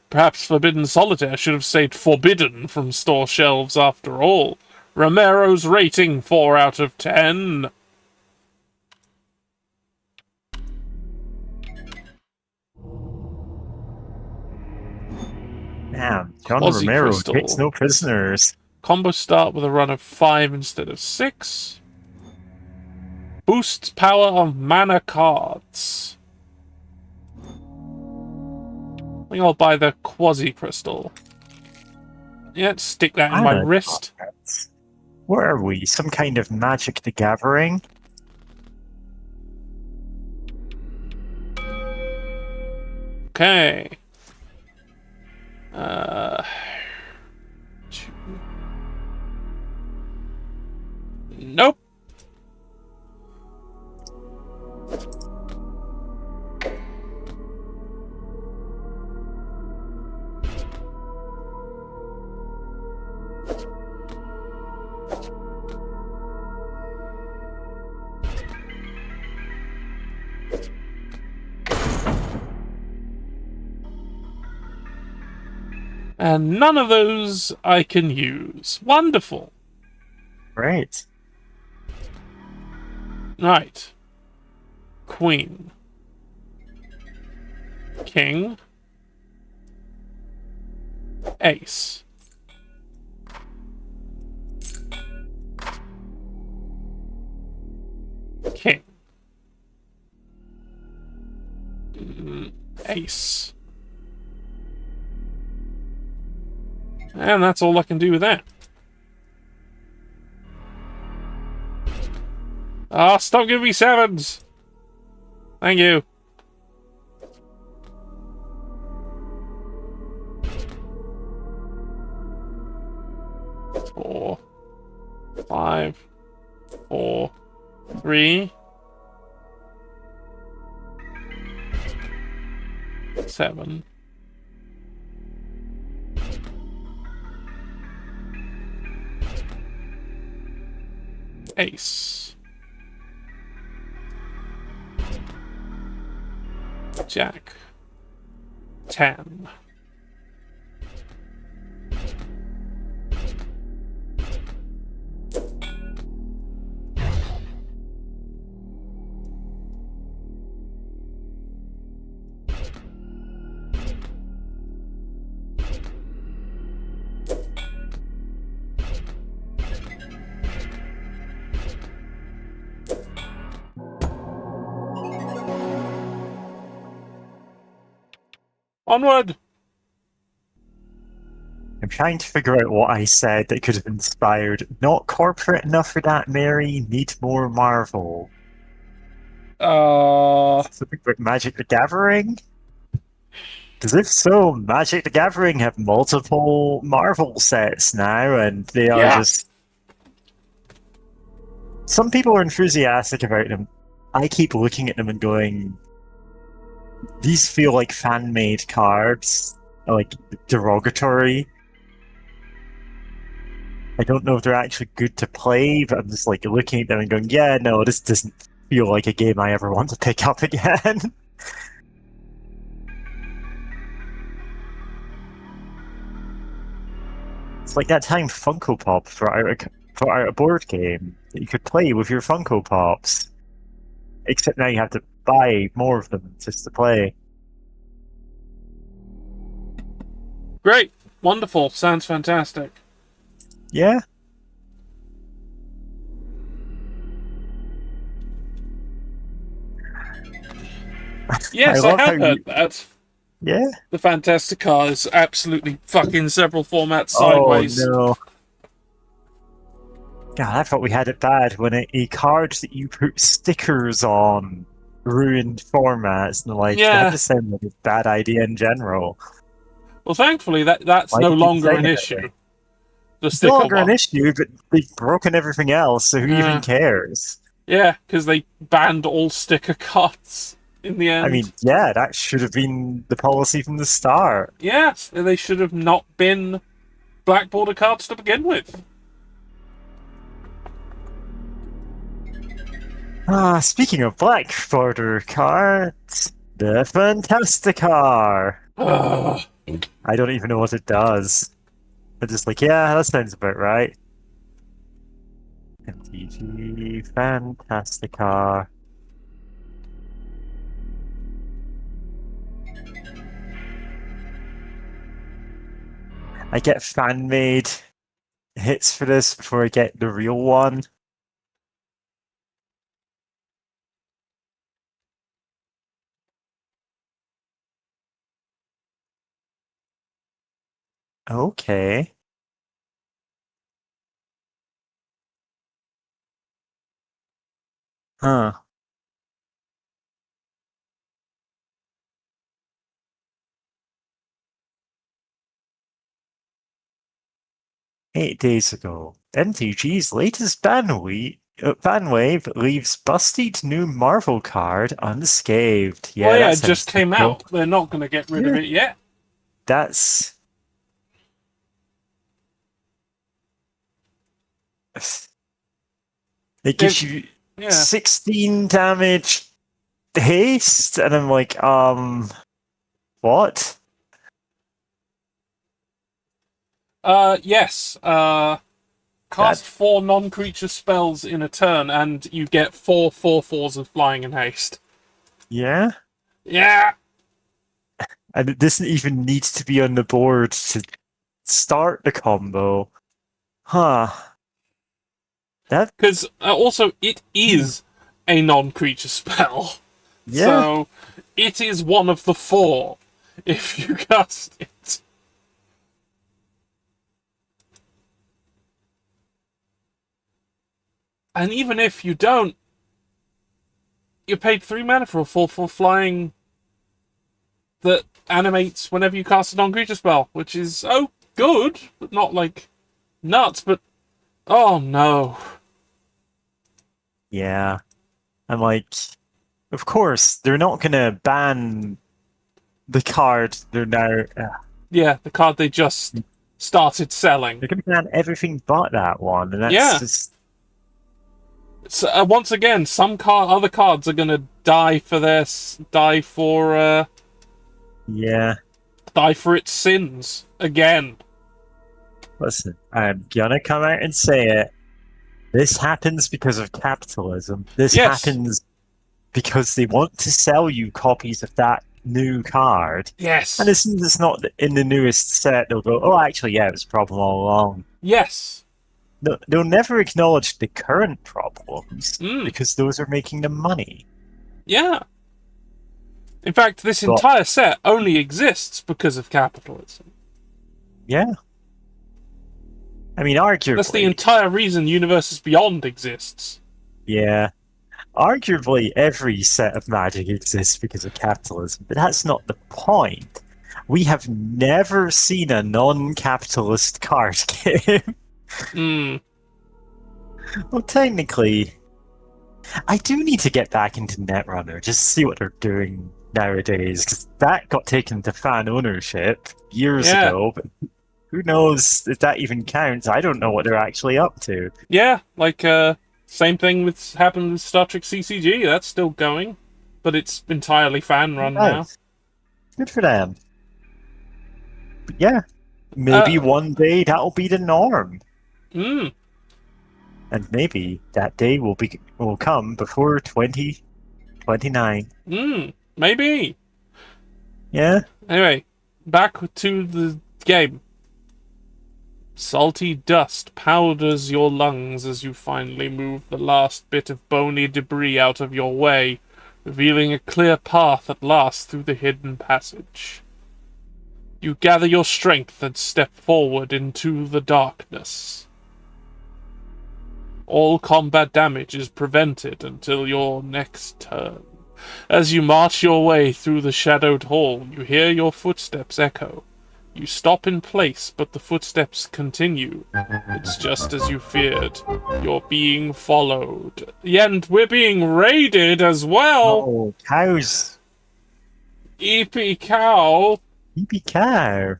Perhaps Forbidden Solitaire should have stayed forbidden from store shelves after all. Romero's rating 4 out of 10. Damn, John Quasi Romero Crystal. takes no prisoners. Combos start with a run of 5 instead of 6. Boosts power of mana cards. I think I'll buy the Quasi Crystal. Yeah, stick that in my wrist. Cards. Where are we? Some kind of Magic the Gathering? Okay. Nope. And none of those I can use. Wonderful. Right. Right. Queen. King. Ace. King. Ace. And that's all I can do with that. Ah, stop giving me 7s! Thank you. Four, 5, 4, 3, 7. Ace. Jack. 10. Onward! I'm trying to figure out what I said that could have inspired. Not corporate enough for that, Mary. Need more Marvel. Something about Magic the Gathering? Because if so, Magic the Gathering have multiple Marvel sets now, and they are Yeah. just. Some people are enthusiastic about them. I keep looking at them and going, these feel like fan made cards, like derogatory. I don't know if they're actually good to play, but I'm just like looking at them and going, yeah, no, this doesn't feel like a game I ever want to pick up again. It's like that time Funko Pop brought out a board game that you could play with your Funko Pops. Except now you have to buy more of them just to play. Great. Wonderful. Sounds fantastic. Yeah? Yes, I I love have how heard you- that. Yeah? The Fantastic Car is absolutely fucking several formats sideways. Oh no. God, I thought we had it bad when a card that you put stickers on ruined formats and like Yeah. that just sounded like a bad idea in general. Well, thankfully, that's Why no did you longer say an it that issue. way? The It's sticker no longer one. an issue, but they've broken everything else, so who Yeah. even cares? Yeah, because they banned all sticker cards in the end. I mean, yeah, that should have been the policy from the start. yeah, they should have not been black border cards to begin with. Speaking of black border cards, the Fantasticar. Ugh. I don't even know what it does. I'm just like, yeah, that sounds about right. MTG Fantasticar. I get fan made hits for this before I get the real one. Okay. Huh. Eight days ago, MTG's latest ban wave leaves busted new Marvel card unscathed. Yeah, Well, yeah, that it sounds just came typical. out. They're not going to get rid of it yet. That's. It gives you Yeah. 16 damage haste, and I'm like, what? Yes. Cast 4 non-creature spells in a turn, and you get 4 4/4s of flying and haste. Yeah? Yeah. And it doesn't even need to be on the board to start the combo. Huh. That, Because also it is a non-creature spell, yeah. so it is one of the 4 if you cast it. And even if you don't, you paid 3 mana for a 4/4 flying that animates whenever you cast a non-creature spell, which is, oh, good, but not, like, nuts, but, oh, no. Yeah. I'm like, of course, they're not gonna ban the card they're now. Yeah, the card they just started selling. They're gonna ban everything but that one, and that's Yeah. just. So, once again, some other cards are gonna die for Yeah. die for its sins again. Listen, I'm gonna come out and say it. This happens because of capitalism. This Yes. happens because they want to sell you copies of that new card. Yes. And as soon as it's not in the newest set, they'll go, oh, actually, yeah, it was a problem all along. Yes. No, they'll never acknowledge the current problems Mm. because those are making them money. Yeah. In fact, this But- entire set only exists because of capitalism. Yeah. I mean, arguably... That's the entire reason Universes Beyond exists. Yeah. Arguably, every set of Magic exists because of capitalism, but that's not the point. We have never seen a non-capitalist card game. Hmm. Well, technically, I do need to get back into Netrunner just to see what they're doing nowadays, because that got taken to fan ownership years Yeah. ago, but who knows if that even counts? I don't know what they're actually up to. Yeah, like, same thing with happened with Star Trek CCG. That's still going, but it's entirely fan-run now. Nice. Good for them. But yeah, maybe one day that'll be the norm. Hmm. And maybe that day will come before 2029. Hmm. Maybe. Yeah? Anyway, back to the game. Salty dust powders your lungs as you finally move the last bit of bony debris out of your way, revealing a clear path at last through the hidden passage. You gather your strength and step forward into the darkness. All combat damage is prevented until your next turn. As you march your way through the shadowed hall, you hear your footsteps echo. You stop in place, but the footsteps continue. It's just as you feared. You're being followed. And we're being raided as well! Oh, cows. Eepy cow. Eepy cow.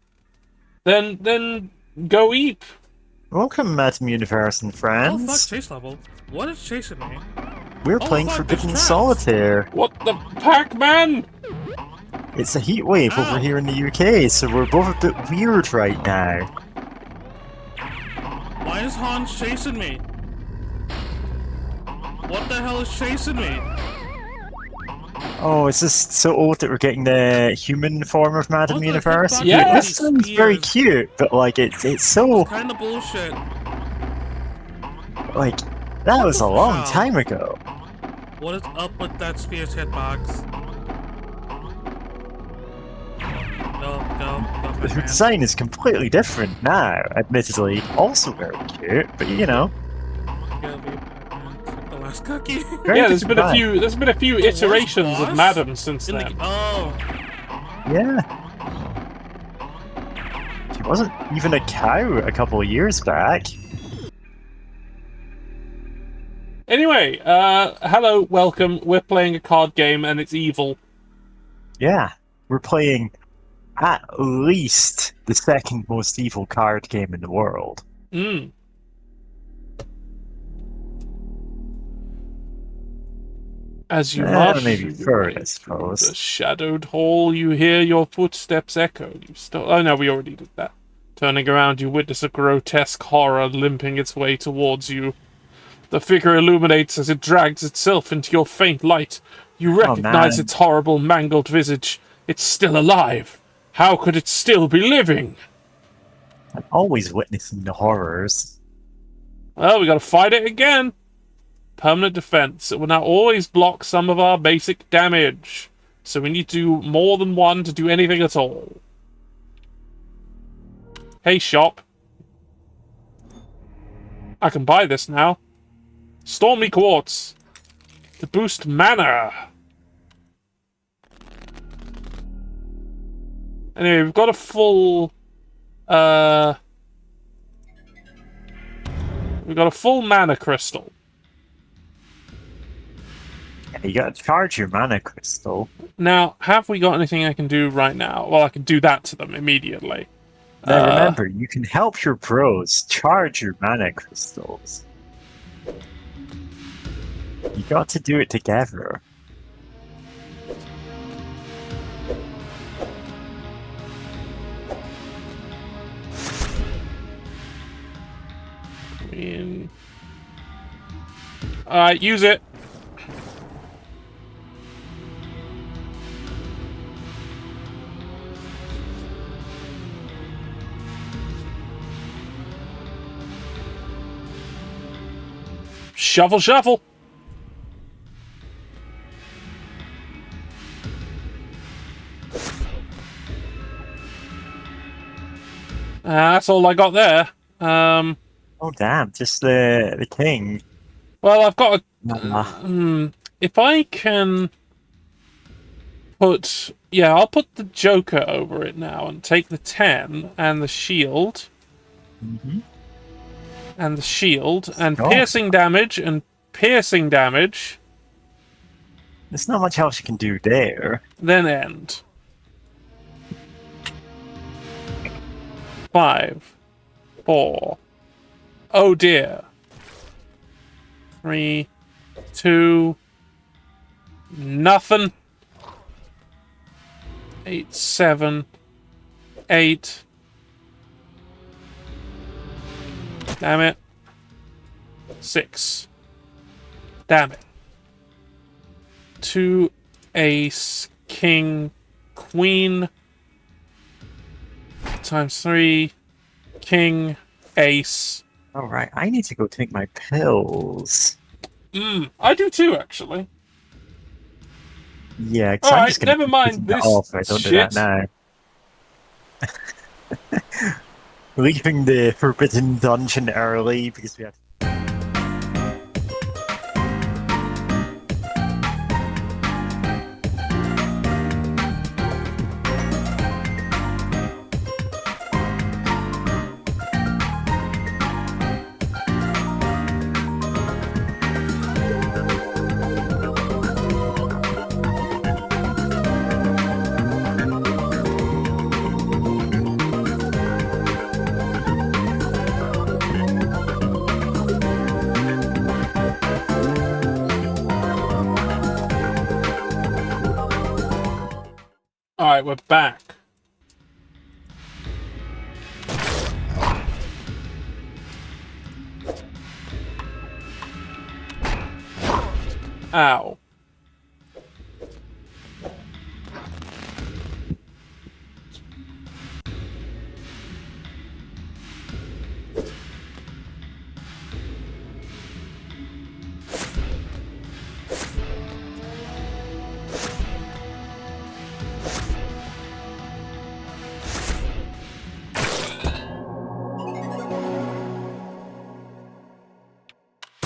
Then go eep. Welcome, Madam Universe and Oh fuck, friends. chase level. What is chasing me? We're Oh, playing fuck, Forbidden there's traps. Solitaire. What the Pac-Man? It's a heat wave over Ow. here in the UK, so we're both a bit weird right now. Why is Hans chasing me? What the hell is chasing me? Oh, is this so old that we're getting the human form of Madam What the Universe? fuck? Yeah. This sounds very Spears. cute, but like it's so Kinda bullshit. like that was a long hell? time ago. What is up with that Spears hitbox? Go, The Batman. design is completely different now, admittedly. Also very cute, but you know. Go, Batman. The last cookie. very Yeah, there's been a different few The worst iterations of boss? Madam since In the, then. oh, vibe. Yeah. She wasn't even a cow a couple of years back. Anyway, hello, welcome. We're playing a card game and it's evil. Yeah. We're playing at least the second most evil card game in the world. Mm. As you march maybe your third, way I through suppose. the shadowed hall, you hear your footsteps echo. Oh no, we already did that. Turning around, you witness a grotesque horror limping its way towards you. The figure illuminates as it drags itself into your faint light. You recognize man. its horrible, mangled visage. It's still alive. How could it still be living? I'm always witnessing the horrors. Well, we gotta fight it again. Permanent defense. It will now always block some of our basic damage. So we need to do more than one to do anything at all. Hey, shop. I can buy this now. Stormy Quartz. To boost mana. Anyway, we've got a full... We've got a full mana crystal. Yeah, you gotta charge your mana crystal. Now, have we got anything I can do right now? Well, I can do that to them immediately. Now remember, you can help your bros charge your mana crystals. You got to do it together. mean... Alright, use it. Shuffle, shuffle. That's all I got there. Oh damn! Just the king. Well, I've got a... Nah. if I can put... Yeah, I'll put the Joker over it now and take the 10 and the shield. And the shield and Oh. piercing damage and piercing damage. There's not much else you can do there. Then end. 5, 4. Oh dear. 3, 2. Nothing. 8, 7, 8. Damn it. 6. Damn it. 2, ace, king, queen. Times 3. King, ace. Alright, I need to go take my pills. I do too, actually. Yeah, because I'm Alright, just gonna never mind keep this it off. I don't do that shit. now. Leaving the forbidden dungeon early because we have. Alright, we're back. Ow.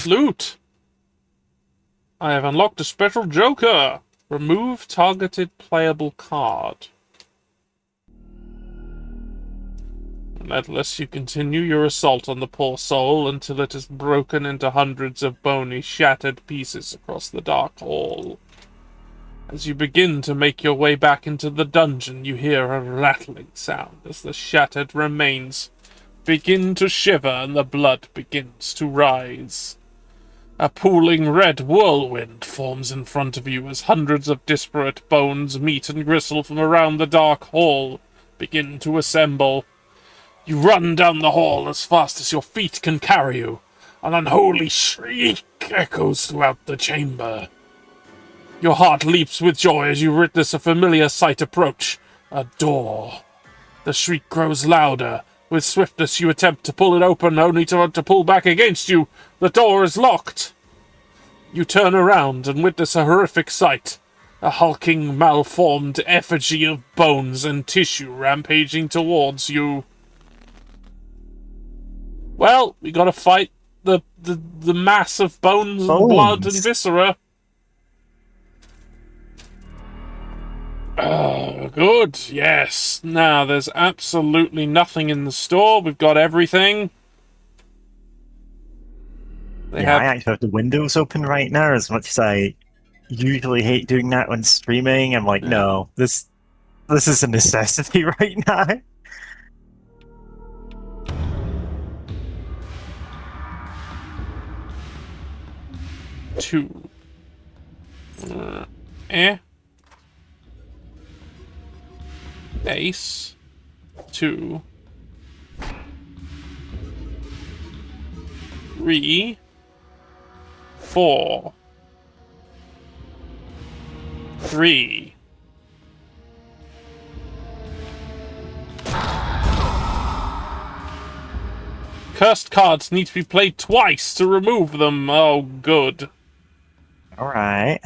Loot! I have unlocked a special Joker! Remove targeted playable card. And that lets you continue your assault on the poor soul until it is broken into hundreds of bony, shattered pieces across the dark hall. As you begin to make your way back into the dungeon, you hear a rattling sound as the shattered remains begin to shiver and the blood begins to rise. A pooling red whirlwind forms in front of you as hundreds of disparate bones, meat, and gristle from around the dark hall begin to assemble. You run down the hall as fast as your feet can carry you. An unholy shriek echoes throughout the chamber. Your heart leaps with joy as you witness a familiar sight approach. A door. The shriek grows louder. With swiftness you attempt to pull it open, only to pull back against you. The door is locked. You turn around and witness a horrific sight. A hulking, malformed effigy of bones and tissue rampaging towards you. Well, we gotta fight the mass of bones and blood and viscera. Good, yes. Now, there's absolutely nothing in the store. We've got everything. I actually have the windows open right now, as much as I usually hate doing that when streaming. I'm like, no, this is a necessity right now. Two. Ace. 2. 3, 4, 3. Cursed cards need to be played twice to remove them. Oh, good. Alright.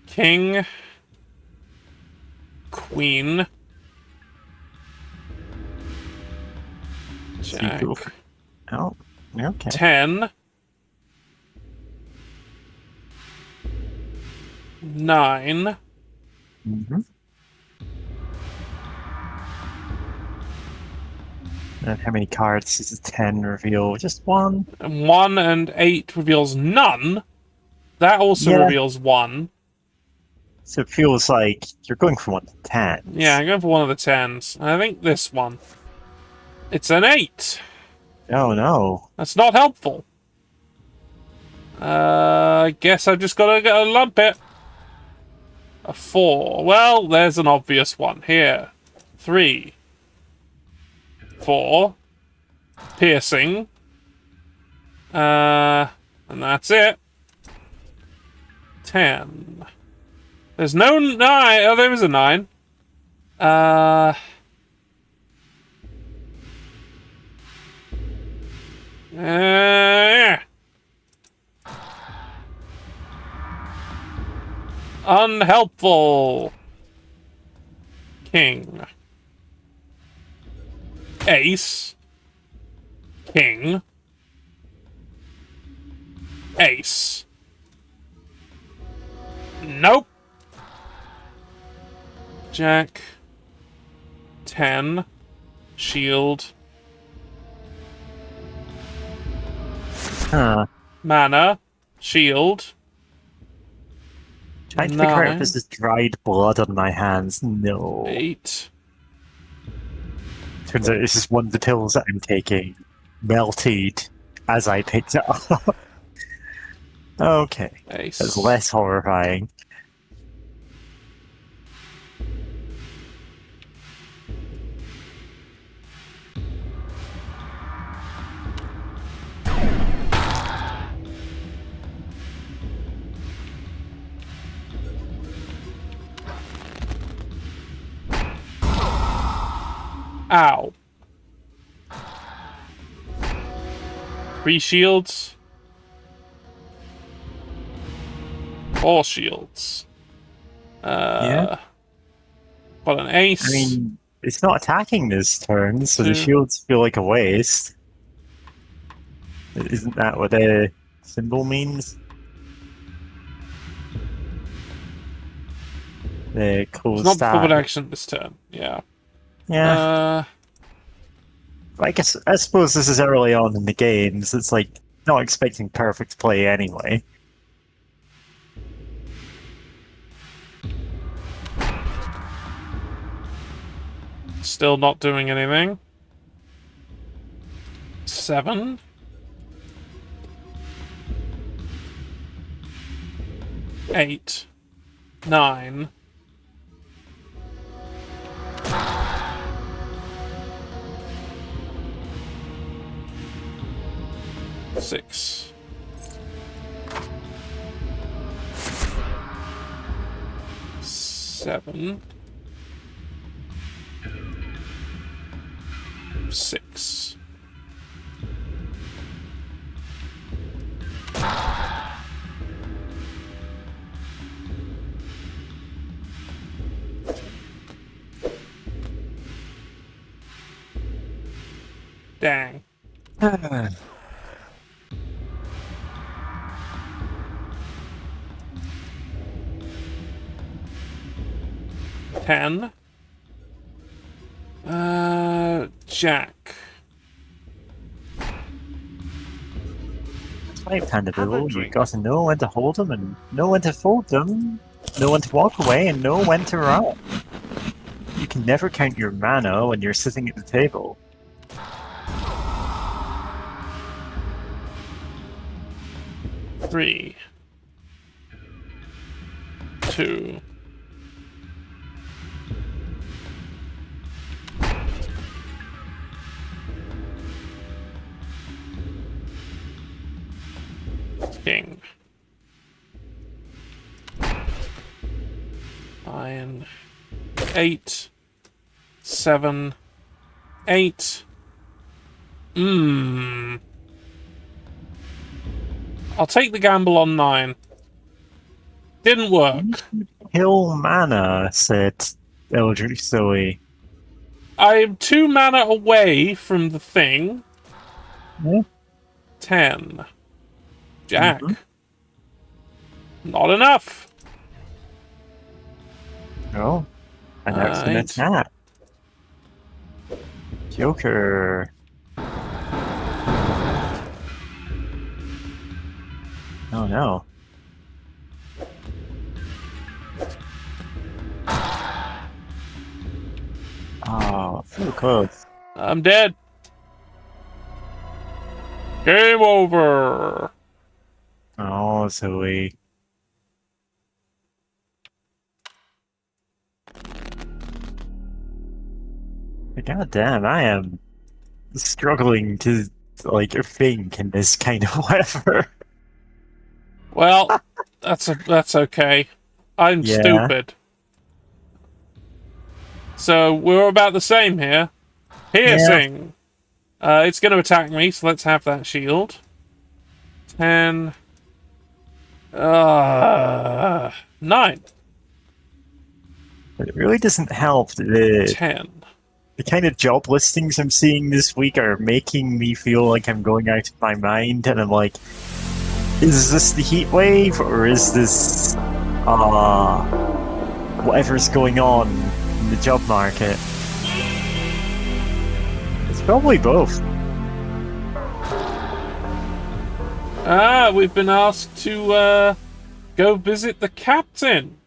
King. Queen. Jack. Oh, okay. 10. 9. Mm-hmm. And how many cards does a 10 reveal? Just one? And 1 and 8 reveals none. That also Yeah. reveals 1. So it feels like you're going for one to 10. Yeah, I'm going for one of the 10s. I think this one. It's an 8. Oh no. That's not helpful. I guess I've just got to lump it. A 4. Well, there's an obvious one. Here. 3. 4. Piercing. And that's it. 10. There's no 9. Oh, there is a 9. Yeah. Unhelpful. King. Ace. King. Ace. Nope. Jack. 10. Shield. Huh. Mana. Shield. Trying to figure out 9. if this is dried blood on my hands. No. 8. Turns out this is one of the pills that I'm taking. Melted as I picked it up. Okay. Ace. That's less horrifying. Ow. 3 shields. 4 shields. Yeah. Got an ace. I mean, it's not attacking this turn, so the Two. shields feel like a waste. Isn't that what a symbol means? The cool it's not stat. forward action this turn. Yeah. Yeah. I suppose this is early on in the games. It's like not expecting perfect play anyway. Still not doing anything. 7. 8. 9. 6. 7. 6. Dang. 10. Jack. Five-handed rule, you gotta know when to hold them and know when to fold them, know when to walk away and know when to run. You can never count your mana when you're sitting at the table. Three. 2. 9, 8, 7, 8. I'll take the gamble on 9. Didn't work. Hill mana, said Eldritch Zoe. I'm 2 mana away from the thing. Yeah. 10. Jack. Not enough. Oh. And that's an Right. attack. Joker. Oh no. Oh, so close. I'm dead. Game over. Oh, Zoe. God damn, I am struggling to like think in this kind of weather. Well, that's okay. I'm Yeah. stupid. So we're about the same here. Piercing. It's going to attack me, so let's have that shield. 10. 9. But it really doesn't help that 10. the kind of job listings I'm seeing this week are making me feel like I'm going out of my mind, and I'm like, is this the heat wave, or is this whatever's going on in the job market? It's probably both. We've been asked to go visit the captain.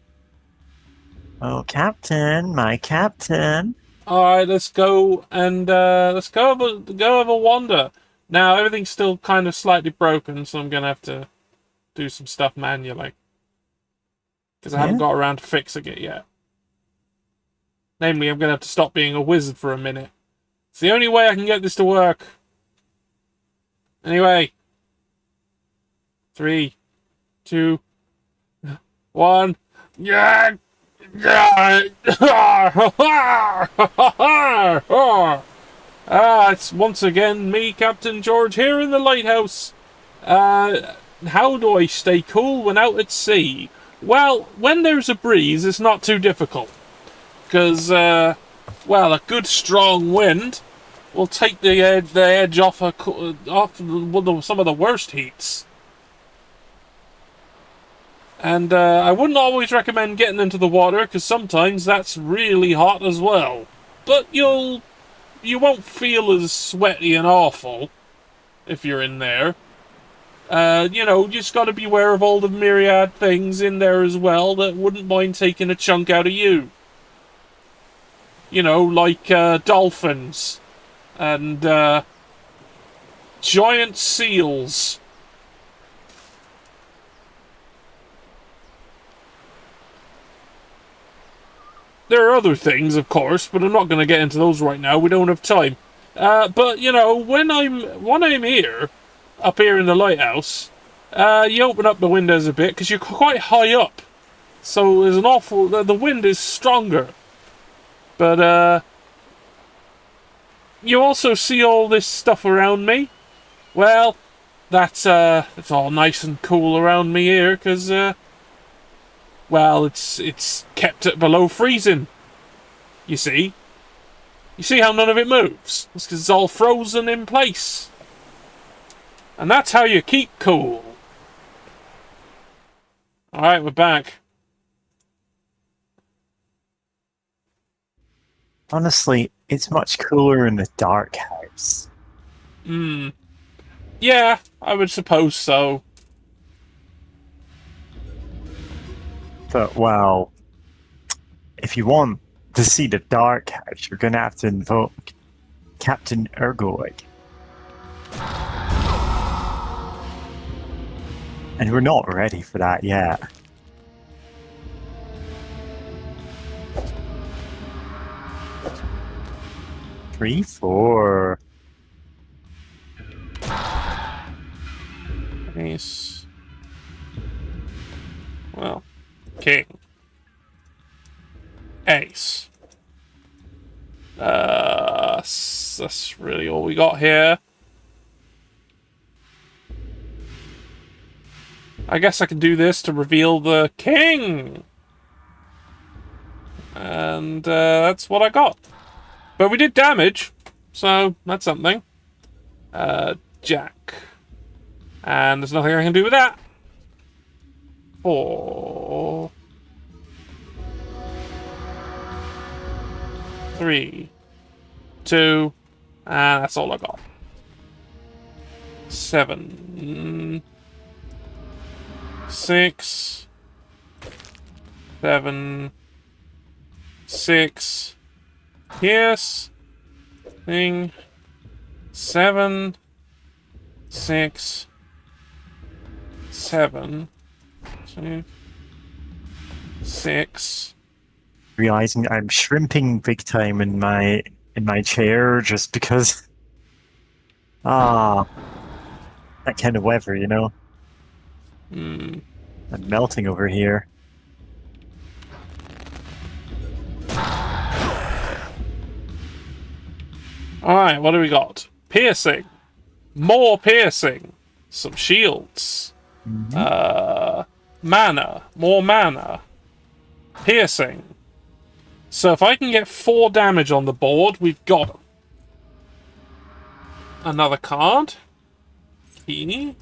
Oh, Captain, my Captain. Alright, let's go and let's go have a wander. Now everything's still kind of slightly broken, so I'm gonna have to do some stuff manually. Because I haven't got around to fixing it yet. Namely, I'm gonna have to stop being a wizard for a minute. It's the only way I can get this to work. Anyway. 3, 2, 1. Yeah! It's once again me, Captain George, here in the lighthouse. How do I stay cool when out at sea? Well, when there's a breeze, it's not too difficult. Because, well, a good strong wind will take the edge off some of the worst heats. And I wouldn't always recommend getting into the water, because sometimes that's really hot as well. But you won't feel as sweaty and awful if you're in there. You just got to be aware of all the myriad things in there as well that wouldn't mind taking a chunk out of you. Like dolphins and giant seals. There are other things, of course, but I'm not going to get into those right now. We don't have time. But when I'm here, up here in the lighthouse, you open up the windows a bit because you're quite high up, so there's the wind is stronger. But you also see all this stuff around me. Well, it's all nice and cool around me here because well, it's kept at below freezing. You see how none of it moves? It's because it's all frozen in place. And that's how you keep cool. Alright, we're back. Honestly, it's much cooler in the dark house. Yeah, I would suppose so. But, well, if you want to see the dark house, you're going to have to invoke Captain Ergoid. And we're not ready for that yet. Three, 4. Nice. Well, king. Ace. That's really all we got here. I guess I can do this to reveal the king. And that's what I got. But we did damage, so that's something. Jack. And there's nothing I can do with that. 4. 3. 2. And that's all I got. 7. 6. 7. 6. Pierce. Thing. 7. 6. 7. 2. 6. Realizing I'm shrimping big time in my chair just because that kind of weather, you know. I'm melting over here. Alright, what do we got? Piercing. More piercing. Some shields. Mana. More mana. Piercing. So if I can get 4 damage on the board, we've got them. Another card. Key.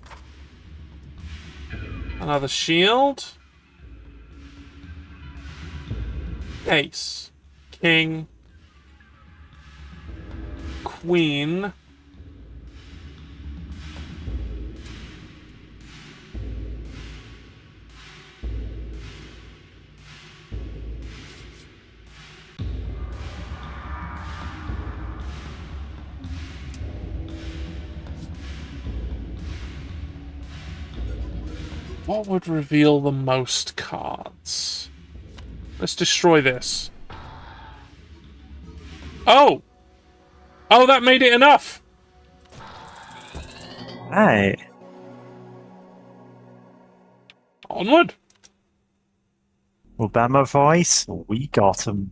Another shield. Ace. King. Queen. What would reveal the most cards? Let's destroy this. Oh! Oh, that made it enough! Right. Onward! Obama voice, we got him.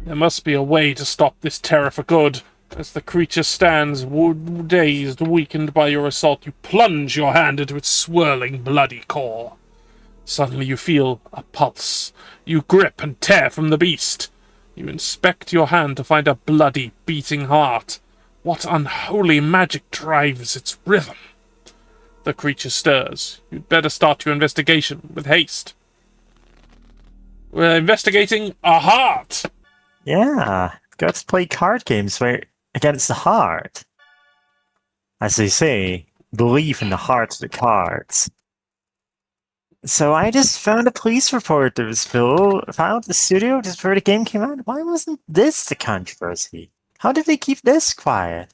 There must be a way to stop this terror for good. As the creature stands, dazed, weakened by your assault, you plunge your hand into its swirling, bloody core. Suddenly you feel a pulse. You grip and tear from the beast. You inspect your hand to find a bloody, beating heart. What unholy magic drives its rhythm? The creature stirs. You'd better start your investigation with haste. We're investigating a heart! Yeah, got to play card games against the heart. As they say, believe in the heart of the cards. So I just found a police report that was found at the studio just before the game came out. Why wasn't this the controversy? How did they keep this quiet?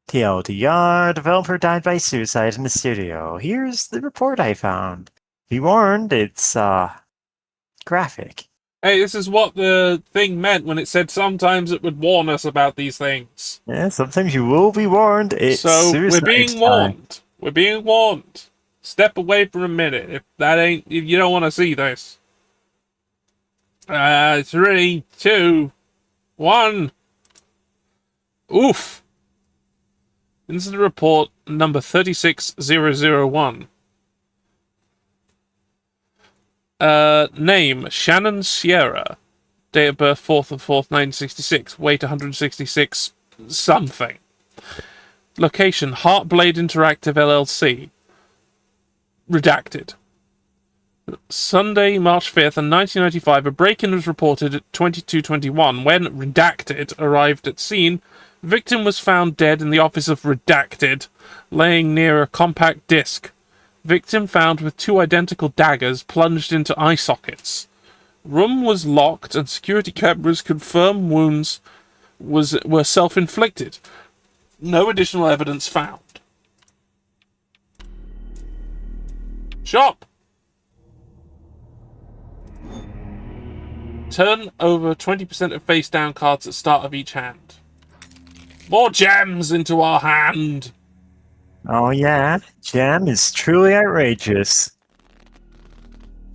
TLDR, developer died by suicide in the studio. Here's the report I found. Be warned, it's graphic. Hey, this is what the thing meant when it said sometimes it would warn us about these things. Yeah, sometimes you will be warned. It's So, we're suicide being time. warned. We're being warned. Step away for a minute if you don't want to see this. 3, 2, 1. Oof. Incident report number 36001. Name, Shannon Sierra. Date of birth, 4th of 4th, 1966. Weight, 166 something. Location, Heartblade Interactive LLC. Redacted. Sunday, March 5th, 1995, a break-in was reported at 22:21. When Redacted arrived at scene, victim was found dead in the office of Redacted, laying near a compact disc. Victim found with 2 identical daggers plunged into eye sockets. Room was locked and security cameras confirm wounds were self-inflicted. No additional evidence found. Shop! Turn over 20% of face-down cards at start of each hand. More gems into our hand! Oh yeah, Jam is truly outrageous.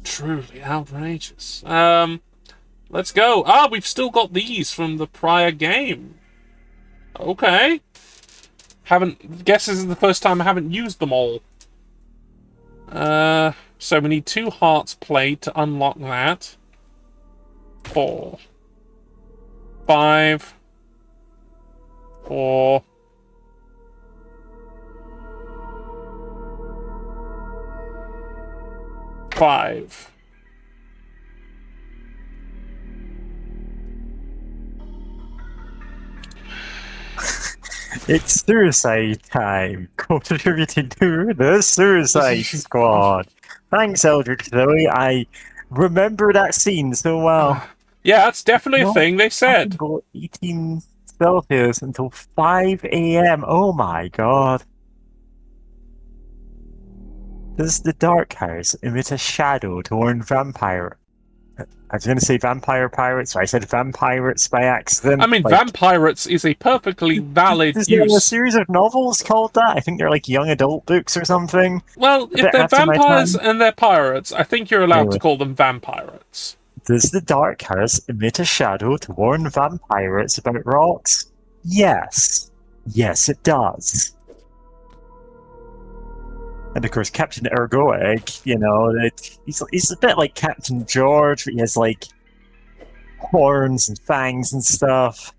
Truly outrageous. Let's go. We've still got these from the prior game. Okay. Guess this is the first time I haven't used them all. So we need 2 hearts played to unlock that. 4. 5. 4. 5. It's suicide time. Contributing to the Suicide Squad. Thanks, Eldritch Zoe. I remember that scene so well. Yeah, that's definitely a No, thing they said. 18 Celsius until 5 a.m. Oh my god. Does the Dark House emit a shadow to warn vampire? I was going to say vampire pirates, so I said vampirates by accident. I mean, vampirates is a perfectly valid Is there a use. series of novels called that? I think they're like young adult books or something. Well, if bit they're after my vampires time. and they're pirates, I think you're allowed Anyway. to call them vampirates. Does the Dark House emit a shadow to warn vampirates about rocks? Yes. Yes, it does. And of course, Captain Ergoeg, you know, he's a bit like Captain George, but he has like horns and fangs and stuff.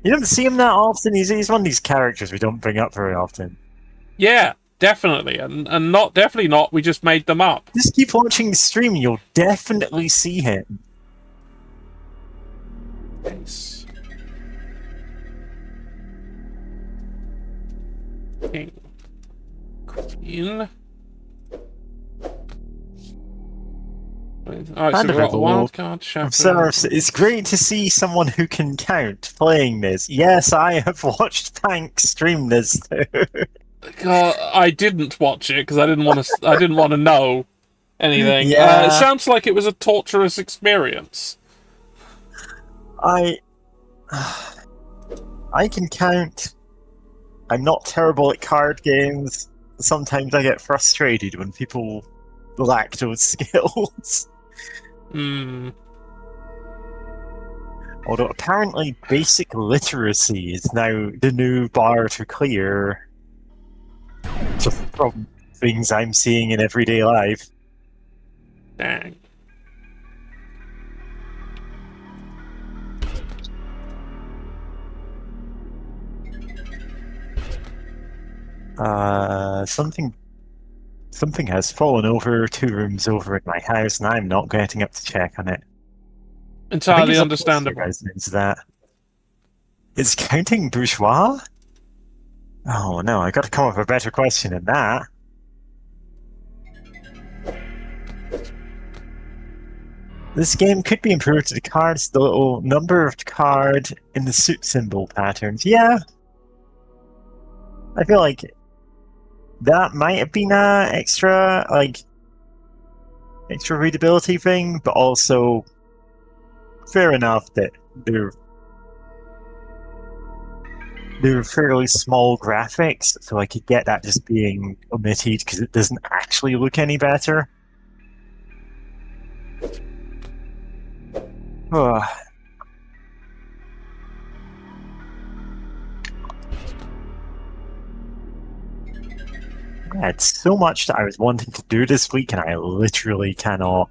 You don't see him that often. He's one of these characters we don't bring up very often. Yeah, definitely, and definitely not. We just made them up. Just keep watching the stream, you'll definitely see him. Nice. King. Queen. Alright, so we've got Wildcard, Shepherd. Observe, it's great to see someone who can count playing this. Yes, I have watched Pank stream this too. God, I didn't watch it because I didn't want to. I didn't want to know anything. Yeah. It sounds like it was a torturous experience. I can count. I'm not terrible at card games. Sometimes I get frustrated when people lack those skills. Hmm. Although apparently basic literacy is now the new bar to clear. Just from things I'm seeing in everyday life. Dang. Something has fallen over 2 rooms over in my house, and I'm not getting up to check on it. I think Entirely it's understandable. Is that? Is counting bourgeois? Oh no, I got to come up with a better question than that. This game could be improved to the cards, the little number of card in the suit symbol patterns. Yeah. I feel like that might have been a extra readability thing, but also fair enough that they're fairly small graphics, so I could get that just being omitted because it doesn't actually look any better. Ugh. I had so much that I was wanting to do this week, and I literally cannot.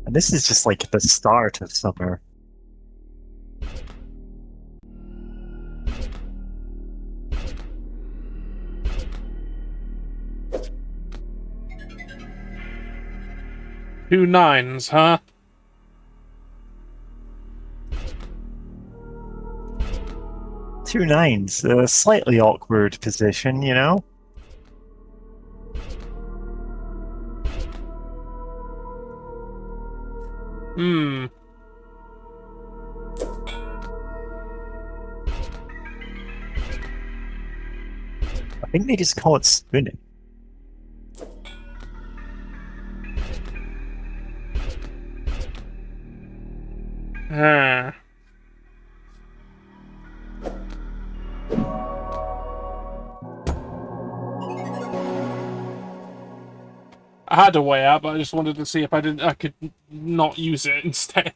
And this is just like the start of summer. Two nines, huh? Two nines, a slightly awkward position, you know? Hmm. I think they just call it spinning. Ah. I had a way out, but I just wanted to see if I could not use it instead.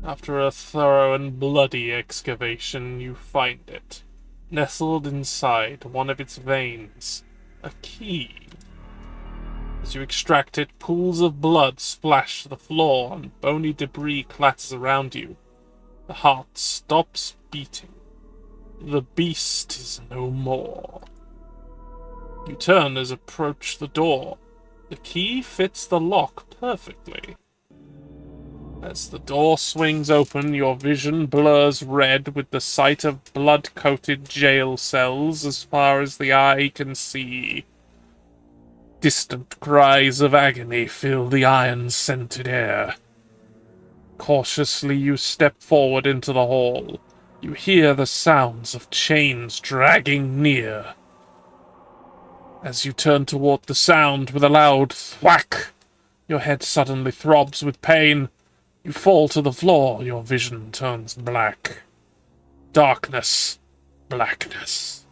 After a thorough and bloody excavation, you find it. Nestled inside one of its veins. A key. As you extract it, pools of blood splash to the floor and bony debris clatters around you. The heart stops beating. The beast is no more. You turn as approach the door. The key fits the lock perfectly. As the door swings open, your vision blurs red with the sight of blood-coated jail cells as far as the eye can see. Distant cries of agony fill the iron-scented air. Cautiously you step forward into the hall. You hear the sounds of chains dragging near. As you turn toward the sound with a loud thwack, your head suddenly throbs with pain. You fall to the floor, your vision turns black. Darkness, blackness.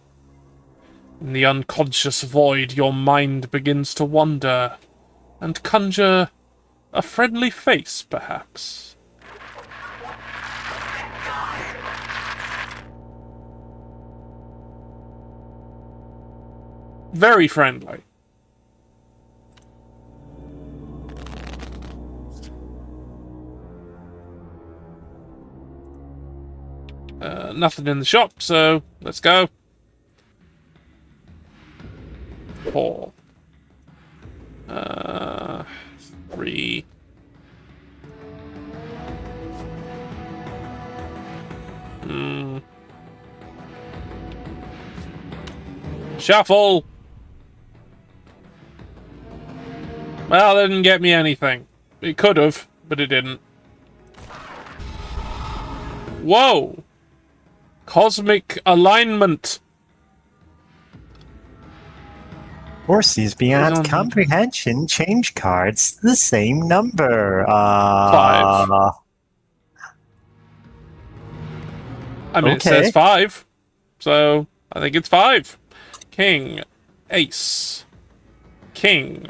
In the unconscious void, your mind begins to wander and conjure a friendly face, perhaps. Very friendly. Nothing in the shop, so let's go. 4. 3. Shuffle. Well, that didn't get me anything. It could have, but it didn't. Whoa! Cosmic alignment. Forces beyond comprehension change cards to the same number. 5. I mean, okay. It says 5. So, I think it's 5. King. Ace. King.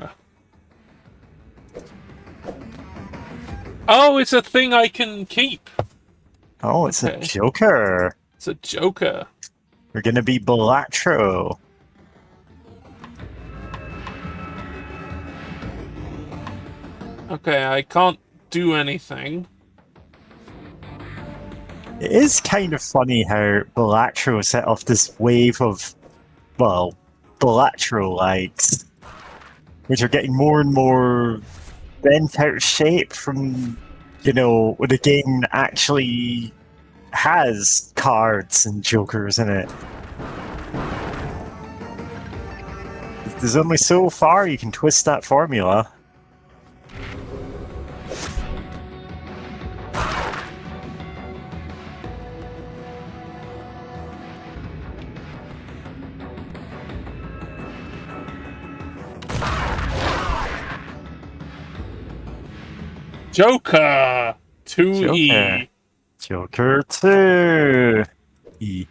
Oh, it's a thing I can keep. Oh, it's a joker. It's a joker. We're gonna be Balatro. Okay, I can't do anything. It is kind of funny how Balatro set off this wave of, well, Balatro-likes, which are getting more and more bent out of shape from, you know, when the game actually has cards and jokers in it. There's only so far you can twist that formula. Joker! 2E. Joker 2. E.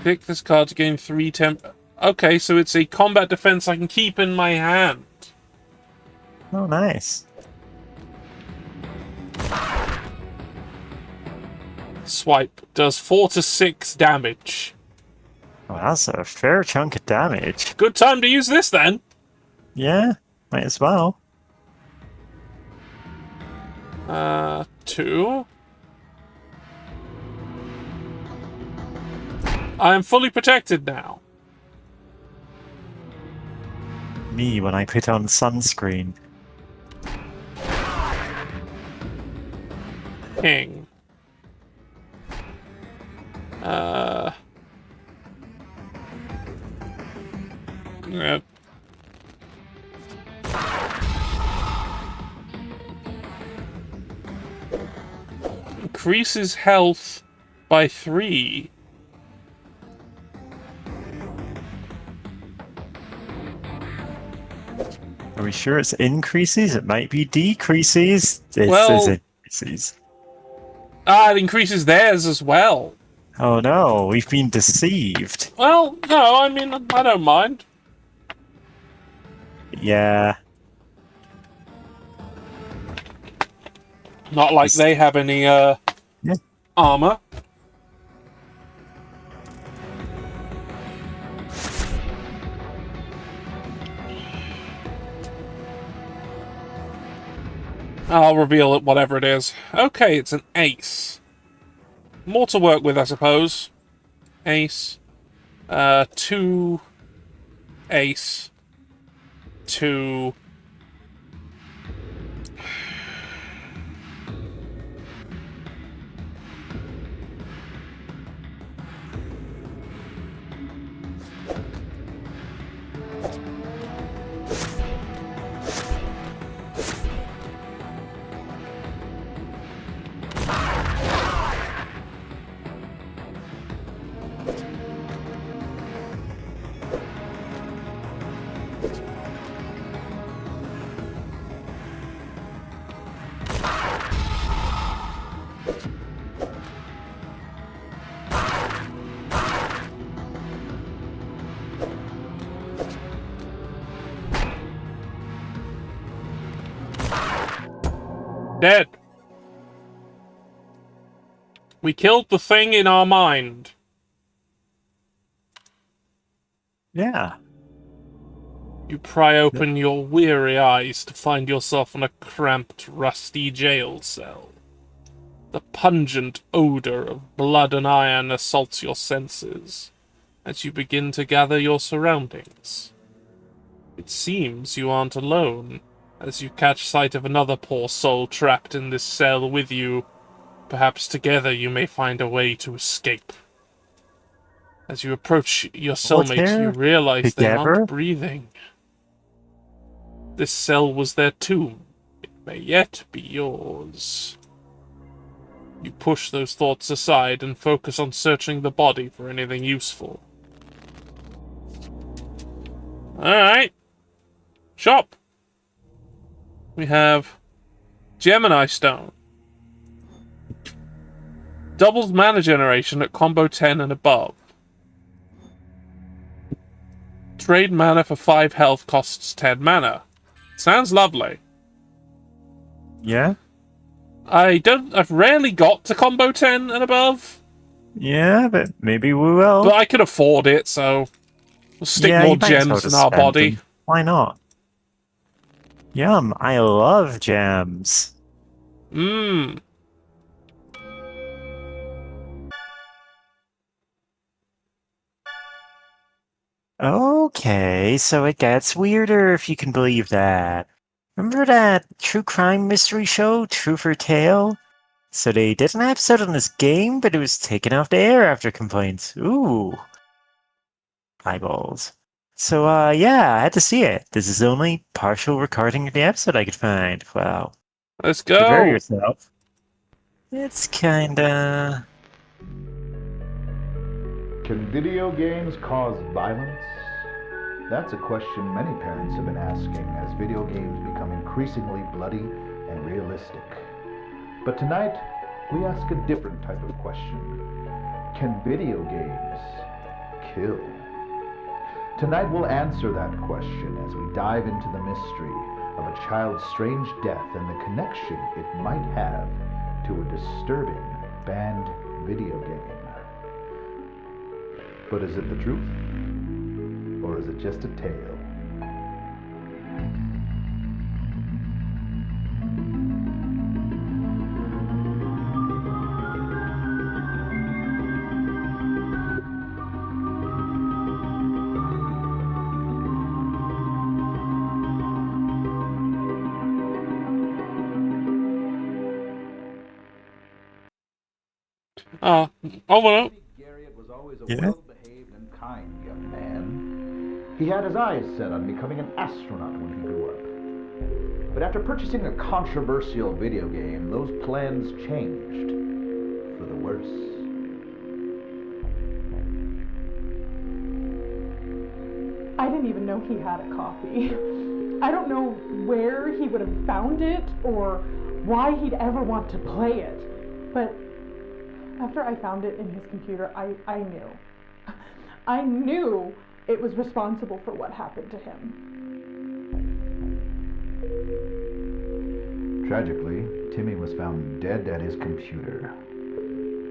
Pick this card to gain 3 temp. Okay, so it's a combat defense I can keep in my hand. Oh, nice. Swipe does 4 to 6 damage. Well, that's a fair chunk of damage. Good time to use this then. Yeah, might as well. 2. I am fully protected now. Me when I put on sunscreen. King. Yep. Increases health by 3. Are we sure it's increases? It might be decreases. It Well- says increases. Ah, it increases theirs as well. Oh no, we've been deceived. Well, no, I mean, I don't mind. Yeah. Not like they have any, armor. I'll reveal it, whatever it is. Okay, it's an ace. More to work with, I suppose. Ace. 2. Ace. 2. Dead. We killed the thing in our mind. Yeah. You pry open your weary eyes to find yourself in a cramped, rusty jail cell. The pungent odor of blood and iron assaults your senses as you begin to gather your surroundings. It seems you aren't alone, as you catch sight of another poor soul trapped in this cell with you. Perhaps together you may find a way to escape. As you approach your cellmate, you realize they together? aren't breathing. This cell was their tomb. It may yet be yours. You push those thoughts aside and focus on searching the body for anything useful. Alright. Shop. We have Gemini Stone. Doubles mana generation at combo 10 and above. Trade mana for 5 health costs 10 mana. Sounds lovely. Yeah? I've rarely got to combo 10 and above, Yeah, but maybe we will. but I can afford it, so we'll stick Yeah, more you might as well gems just in our spend body. them. Why not? Yum, I love gems. Mmm. Okay, so it gets weirder if you can believe that. Remember that true crime mystery show, Truth or Tale? So they did an episode on this game, but it was taken off the air after complaints. Ooh. Eyeballs. So, yeah, I had to see it. This is the only partial recording of the episode I could find. Wow. Let's Prepare go. yourself. It's kinda... Can video games cause violence? That's a question many parents have been asking as video games become increasingly bloody and realistic. But tonight, we ask a different type of question. Can video games kill? Tonight we'll answer that question as we dive into the mystery of a child's strange death and the connection it might have to a disturbing banned video game. But is it the truth? Or is it just a tale? Oh well. Garriott was always a Yeah? well-behaved and kind young man. He had his eyes set on becoming an astronaut when he grew up. But after purchasing a controversial video game, those plans changed for the worse. I didn't even know he had a copy. I don't know where he would have found it or why he'd ever want to play it, but after I found it in his computer, I knew. I knew it was responsible for what happened to him. Tragically, Timmy was found dead at his computer.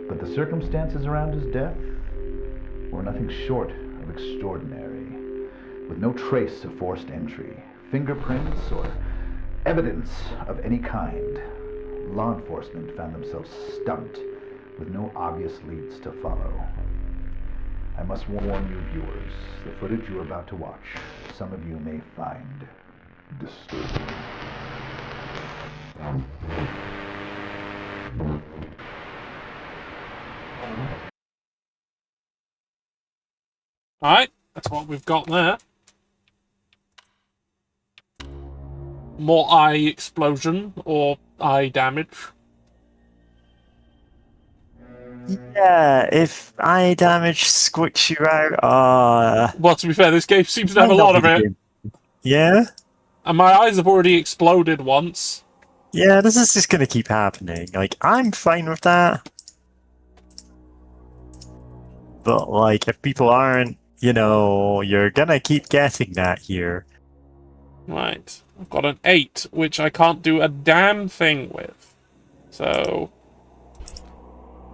But the circumstances around his death were nothing short of extraordinary, with no trace of forced entry, fingerprints, or evidence of any kind. Law enforcement found themselves stumped, with no obvious leads to follow. I must warn you viewers, the footage you are about to watch, some of you may find disturbing. Alright, that's what we've got there. More eye explosion or eye damage. Yeah, if eye damage squicks you out, Well, to be fair, this game seems to have a lot of it. Yeah? And my eyes have already exploded once. Yeah, this is just gonna keep happening. Like, I'm fine with that. But, like, if people aren't, you know, you're gonna keep getting that here. Right. I've got an 8, which I can't do a damn thing with. So...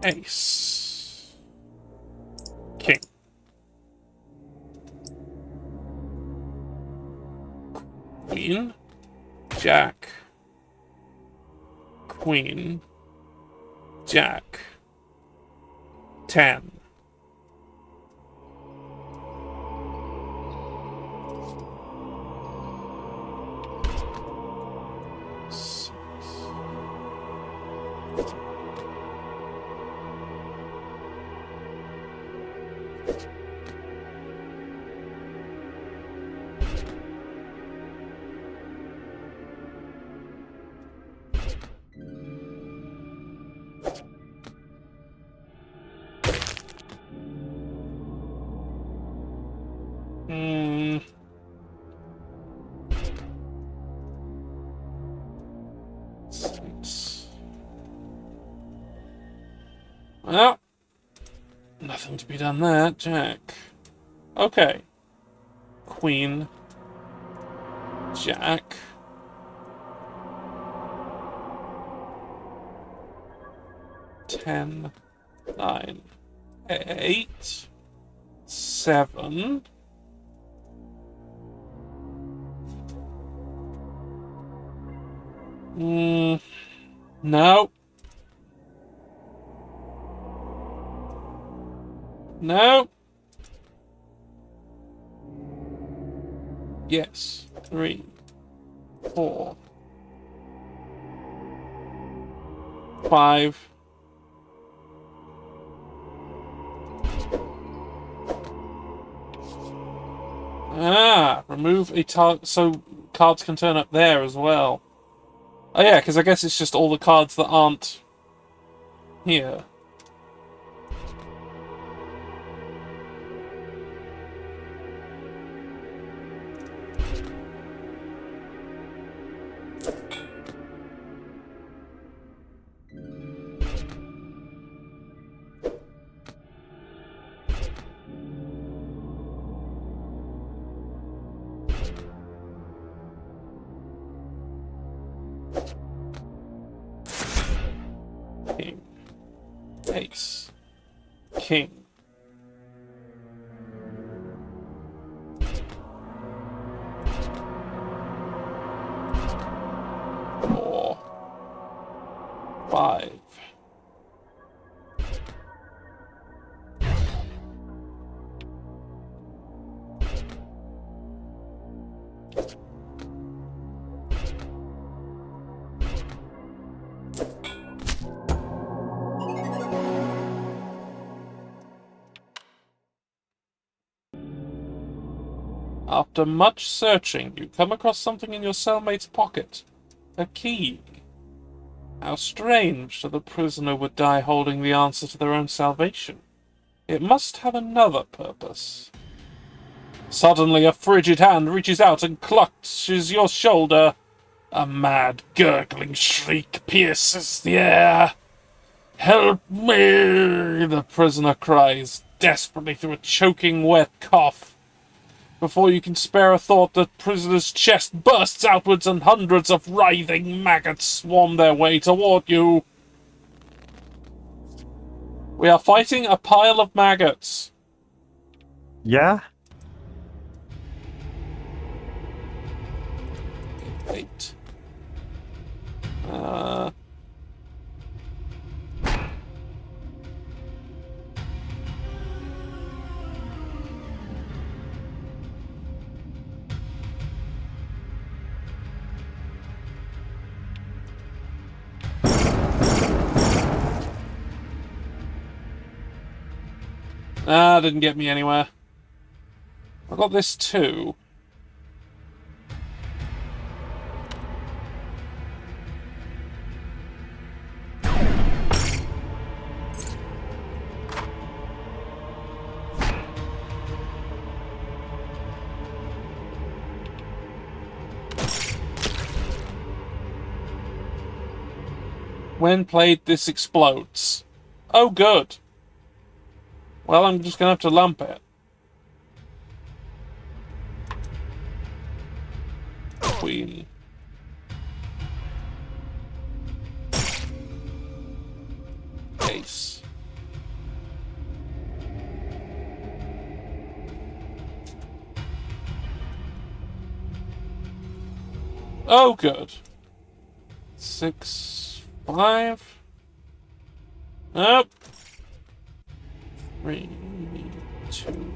Ace. King. Queen. Jack. Queen. Jack. 10. Well, nothing to be done there. Jack. Okay. Queen. Jack. Ten. 9. 8. 7. No. No. Yes. 3. 4. 5. Remove a target, so cards can turn up there as well. Oh yeah, because I guess it's just all the cards that aren't here. King. Ace. King. Four. 5. After much searching, you come across something in your cellmate's pocket. A key. How strange that the prisoner would die holding the answer to their own salvation. It must have another purpose. Suddenly, a frigid hand reaches out and clutches your shoulder. A mad, gurgling shriek pierces the air. "Help me!" the prisoner cries, desperately through a choking, wet cough. Before you can spare a thought, the prisoner's chest bursts outwards and hundreds of writhing maggots swarm their way toward you. We are fighting a pile of maggots. Yeah? Wait. Didn't get me anywhere. I got this too. When played, this explodes. Oh, good. Well, I'm just gonna have to lump it. Queen. Ace. Oh, good. 6, 5. Up. 3, 2,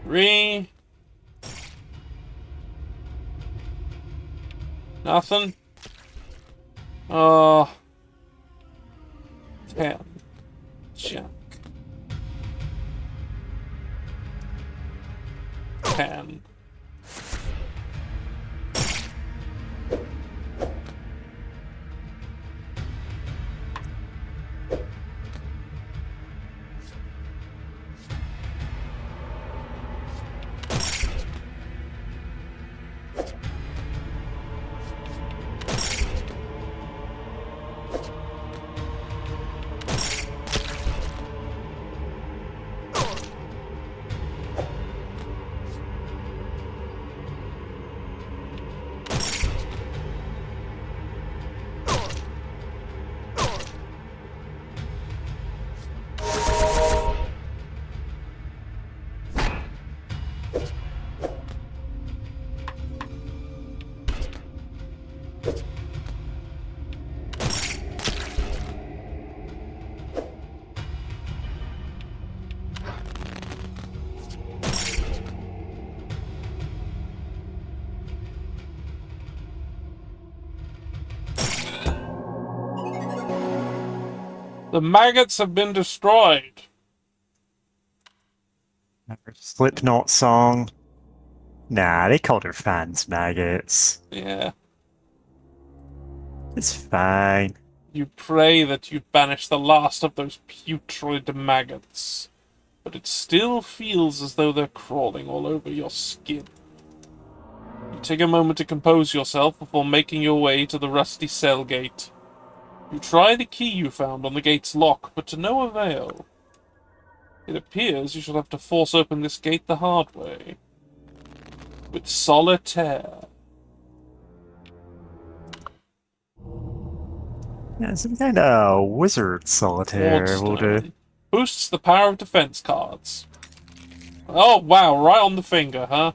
3. Nothing. 10. Jack. 10. The maggots have been destroyed. Slipknot song. Nah, they called their fans maggots. Yeah. It's fine. You pray that you banish the last of those putrid maggots, but it still feels as though they're crawling all over your skin. You take a moment to compose yourself before making your way to the rusty cell gate. You try the key you found on the gate's lock, but to no avail. It appears you shall have to force open this gate the hard way. With solitaire. Yeah, some kind of wizard solitaire will do. Wardstone. Boosts the power of defense cards. Oh, wow, right on the finger, huh?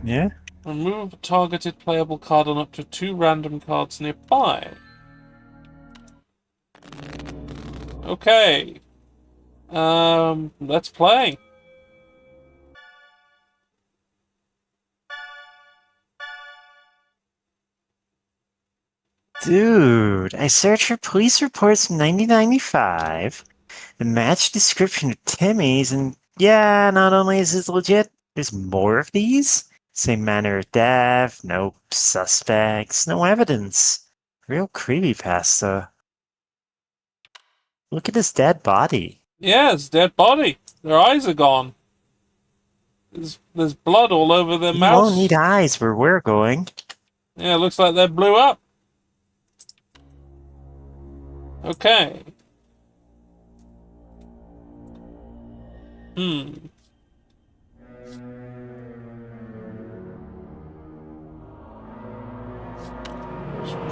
Yeah? Remove a targeted playable card on up to 2 random cards nearby. Okay. Let's play. Dude, I searched for police reports from 1995, the match description of Timmy's, and yeah, not only is this legit, there's more of these. Same manner of death, no suspects, no evidence. Real creepypasta. Look at this dead body. Yeah, it's a dead body. Their eyes are gone. There's blood all over their You mouths. won't need eyes where we're going. Yeah, it looks like they blew up. Okay.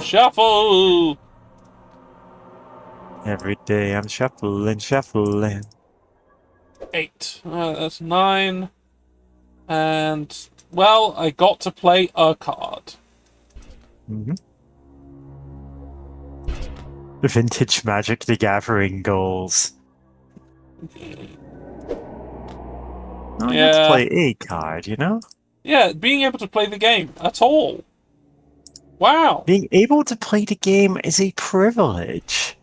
Shuffle! Every day I'm shuffling. 8. That's 9. And, well, I got to play a card. Mm-hmm. The vintage Magic the Gathering goals. Oh, Yeah. let's play a card, you know? Yeah, being able to play the game at all. Wow. Being able to play the game is a privilege.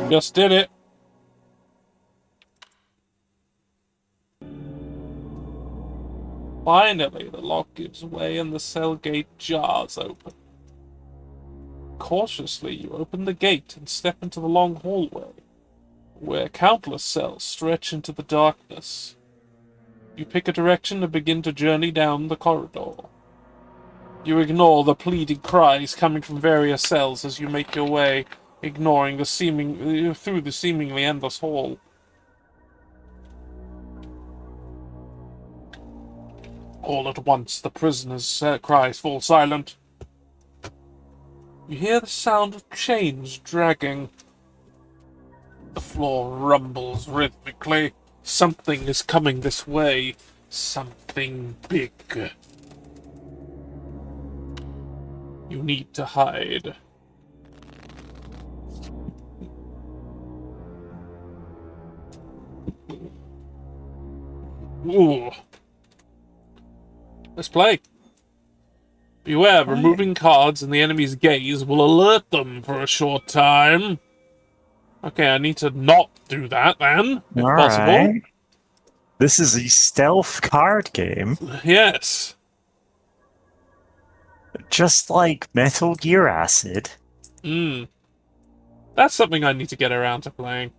Just did it. Finally, the lock gives way and the cell gate jars open. Cautiously, you open the gate and step into the long hallway, where countless cells stretch into the darkness. You pick a direction and begin to journey down the corridor. You ignore the pleading cries coming from various cells as you make your way, ignoring the through the seemingly endless hall. All at once, the prisoner's cries fall silent. You hear the sound of chains dragging. The floor rumbles rhythmically. Something is coming this way. Something big. You need to hide. Ooh. Let's play. Beware, removing cards in the enemy's gaze will alert them for a short time. Okay, I need to not do that then, if possible. Alright. This is a stealth card game, Yes. just like Metal Gear Acid. That's something I need to get around to playing.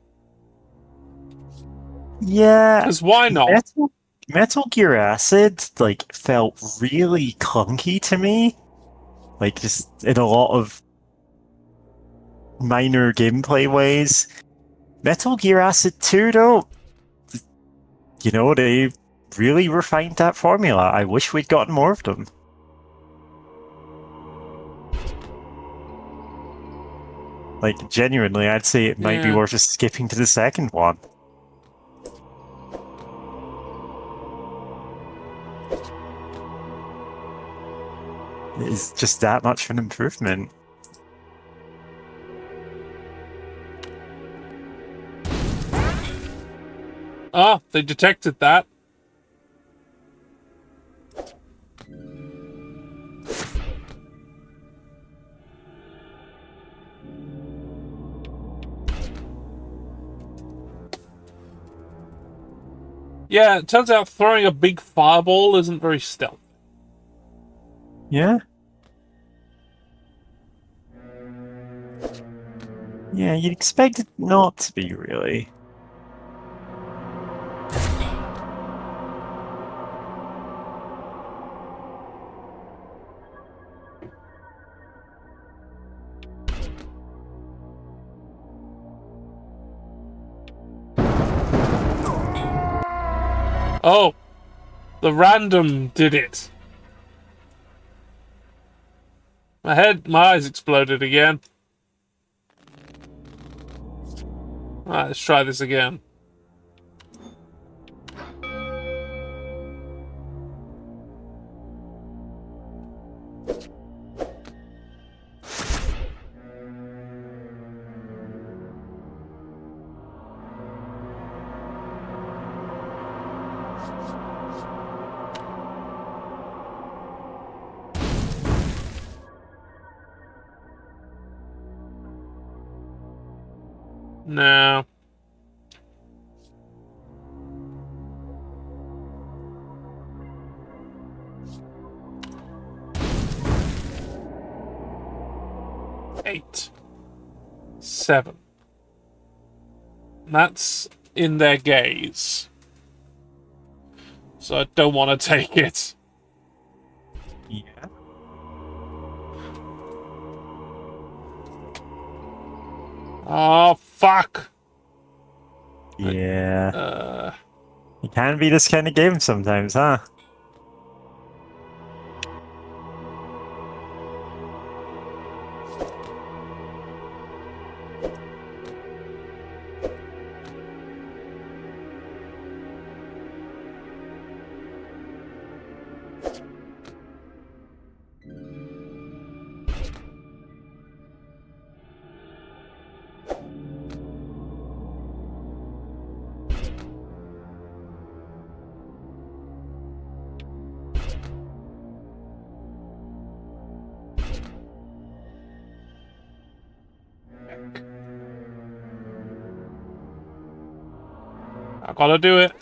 Yeah. Because why not? Metal Gear Acid, like, felt really clunky to me. Like, just in a lot of minor gameplay ways. Metal Gear Acid 2, though, you know, they really refined that formula. I wish we'd gotten more of them. Like, genuinely, I'd say it might be Yeah. worth just skipping to the second one. It's just that much of an improvement. Oh, they detected that. Yeah, it turns out throwing a big fireball isn't very stealthy. Yeah? Yeah, you'd expect it not to be, really. Oh, the random did it. My eyes exploded again. Alright, let's try this again. No. Eight. 7. That's in their gaze. So I don't want to take it. Yeah. Oh, fuck. Yeah. It can be this kind of game sometimes, huh? I gotta do it.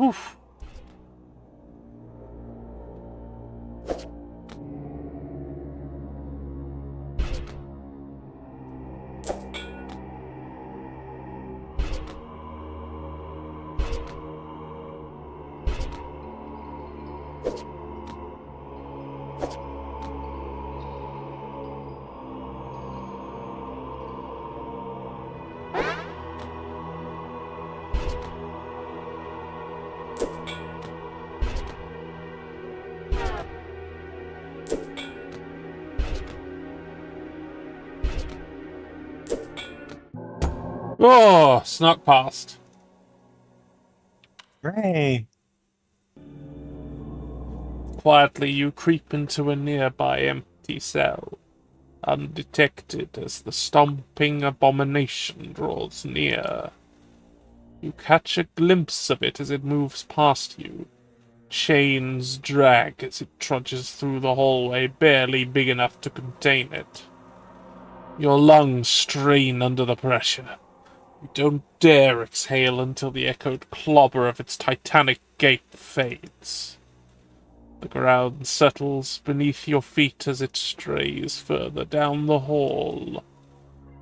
Oof. Oh, snuck past. Hooray! Quietly, you creep into a nearby empty cell, undetected as the stomping abomination draws near. You catch a glimpse of it as it moves past you. Chains drag as it trudges through the hallway, barely big enough to contain it. Your lungs strain under the pressure. You don't dare exhale until the echoed clobber of its titanic gape fades. The ground settles beneath your feet as it strays further down the hall.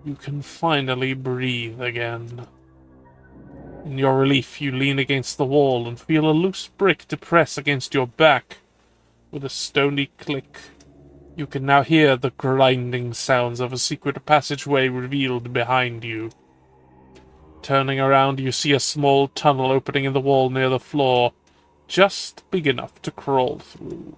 You can finally breathe again. In your relief, you lean against the wall and feel a loose brick depress against your back. With a stony click, you can now hear the grinding sounds of a secret passageway revealed behind you. Turning around, you see a small tunnel opening in the wall near the floor, just big enough to crawl through.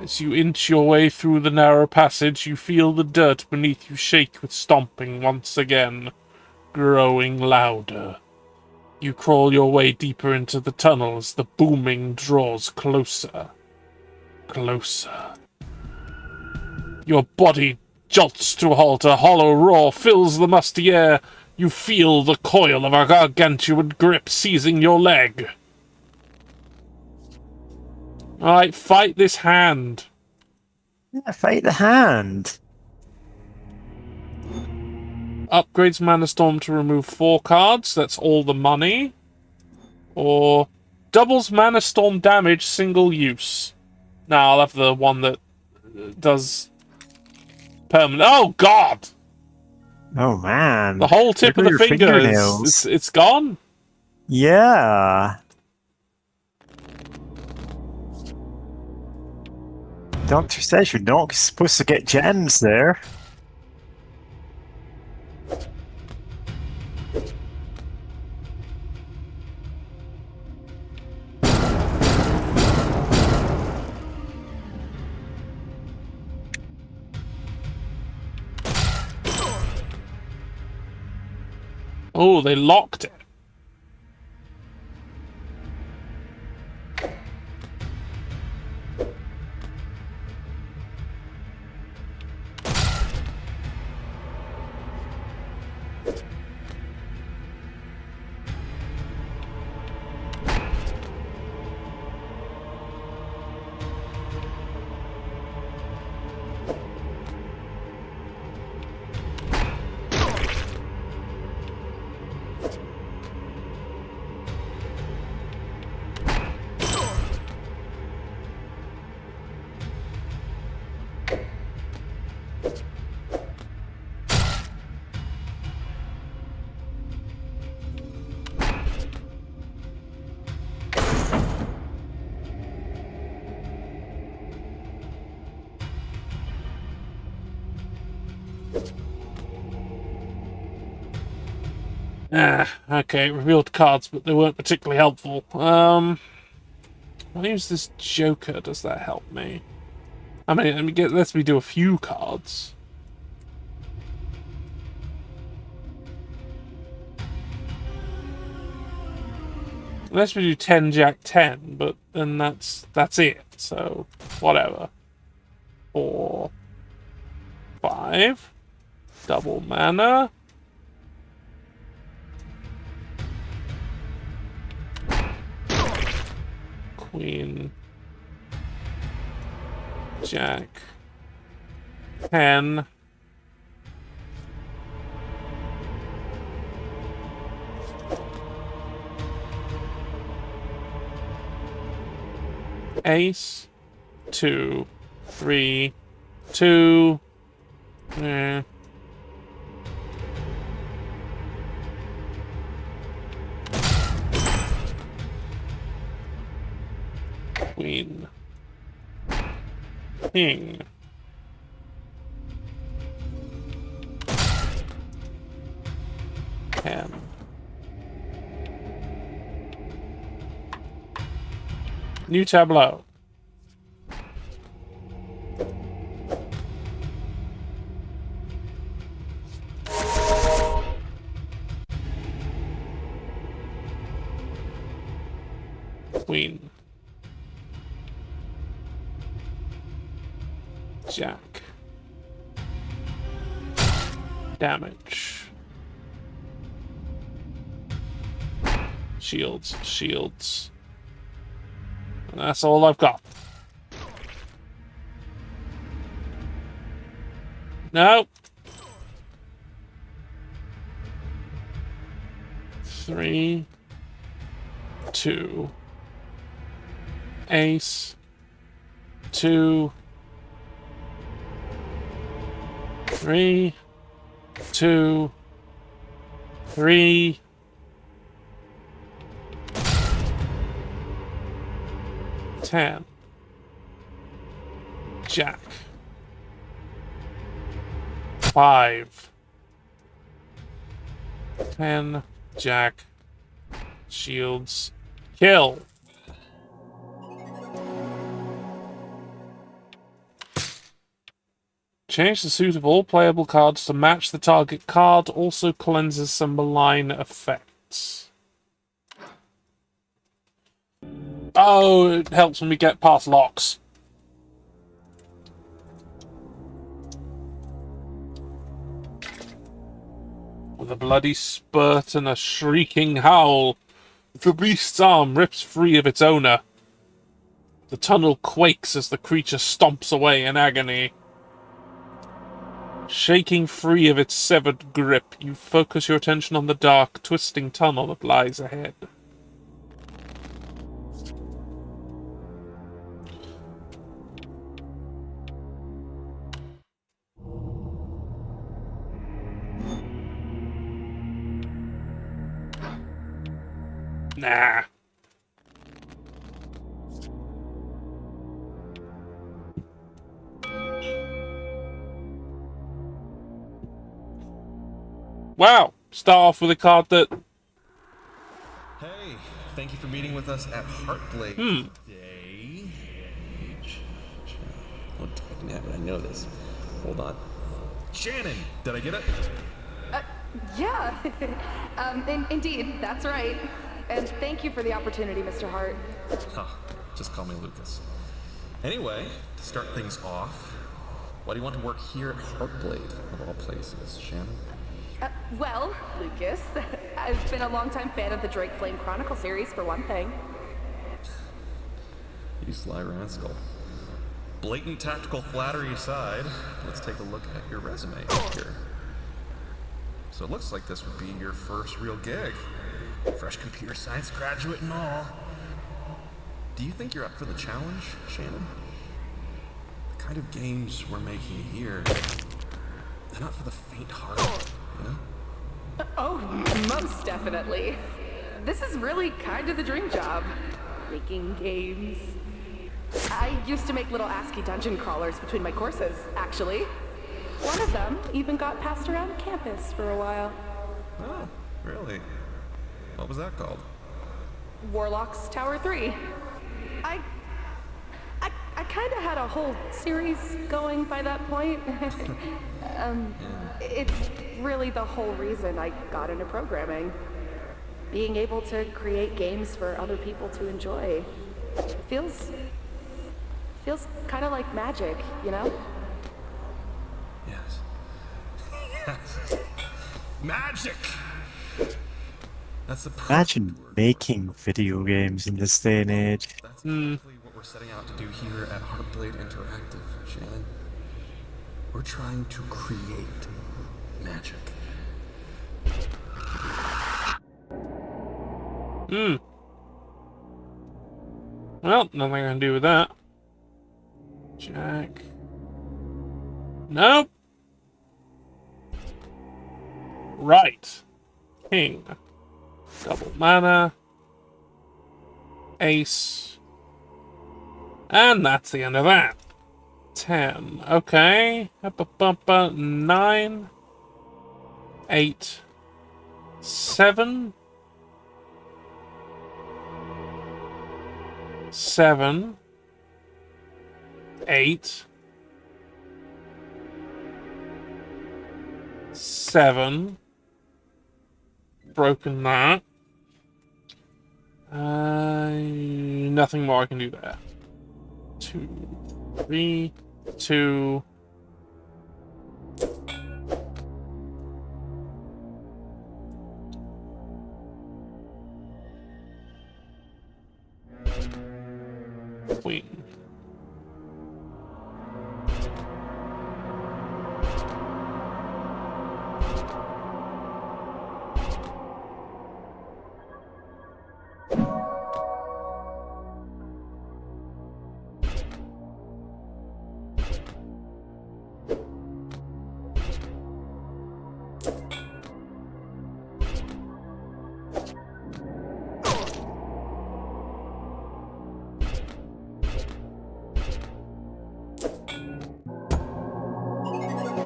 As you inch your way through the narrow passage, you feel the dirt beneath you shake with stomping once again, growing louder. You crawl your way deeper into the tunnel as the booming draws closer. Closer. Your body jolts to a halt. A hollow roar fills the musty air. You feel the coil of a gargantuan grip seizing your leg. Alright, fight this hand. Yeah, fight the hand. Upgrades Mana Storm to remove 4 cards. That's all the money. Or doubles Mana Storm damage, single use. Now I'll have the one that does permanent. Oh, God! Oh, man. The whole tip of the Your finger fingernails. it's gone. Yeah. Doctor says you're not supposed to get gems there. Oh, they locked it. Okay, revealed cards, but they weren't particularly helpful. I'll use this Joker. Does that help me? I mean, let me do a few cards. Unless we do 10 Jack 10, but then that's it. So whatever. 4, 5, double mana. Queen, Jack, 10, Ace, 2, 3, 2, Queen, King, Ten, new tableau. Queen, Jack, damage, shields, shields, and that's all I've got. No. 3, 2, Ace, 2, 3, 2, 3, 10. Jack. 5. 10. Jack. Shields. Kill. Change the suit of all playable cards to match the target card. Also cleanses some malign effects. Oh, it helps when we get past locks. With a bloody spurt and a shrieking howl, the beast's arm rips free of its owner. The tunnel quakes as the creature stomps away in agony. Shaking free of its severed grip, you focus your attention on the dark, twisting tunnel that lies ahead. Nah. Wow. Start off with a card that... Hey, thank you for meeting with us at Heartblade today. Oh, damn it, I know this. Hold on. Shannon, did I get it? Yeah. Indeed, that's right. And thank you for the opportunity, Mr. Hart. Oh, just call me Lucas. Anyway, to start things off, why do you want to work here at Heartblade, of all places, Shannon? Well, Lucas, I've been a longtime fan of the Drake Flame Chronicle series, for one thing. You sly rascal. Blatant tactical flattery aside, let's take a look at your resume here. So it looks like this would be your first real gig. Fresh computer science graduate and all. Do you think you're up for the challenge, Shannon? The kind of games we're making here, they're not for the faint-hearted, you know? Oh, most definitely. This is really kind of the dream job. Making games. I used to make little ASCII dungeon crawlers between my courses, actually. One of them even got passed around campus for a while. Oh, really? What was that called? Warlock's Tower 3. I kind of had a whole series going by that point. It's really the whole reason I got into programming. Being able to create games for other people to enjoy. Feels kind of like magic, you know? Yes. Yes. Magic! That's the Imagine making video games in this day and age. That's exactly what we're setting out to do here at Heartblade Interactive, Shannon. We're trying to create magic. Well, nothing I can do with that. Jack. Nope. Right. King. Double mana. Ace. And that's the end of that. 10. Okay. 9. 8. 7. 7. 8. 7. Broken that. Nothing more I can do there. 2, 3, 2. Queen.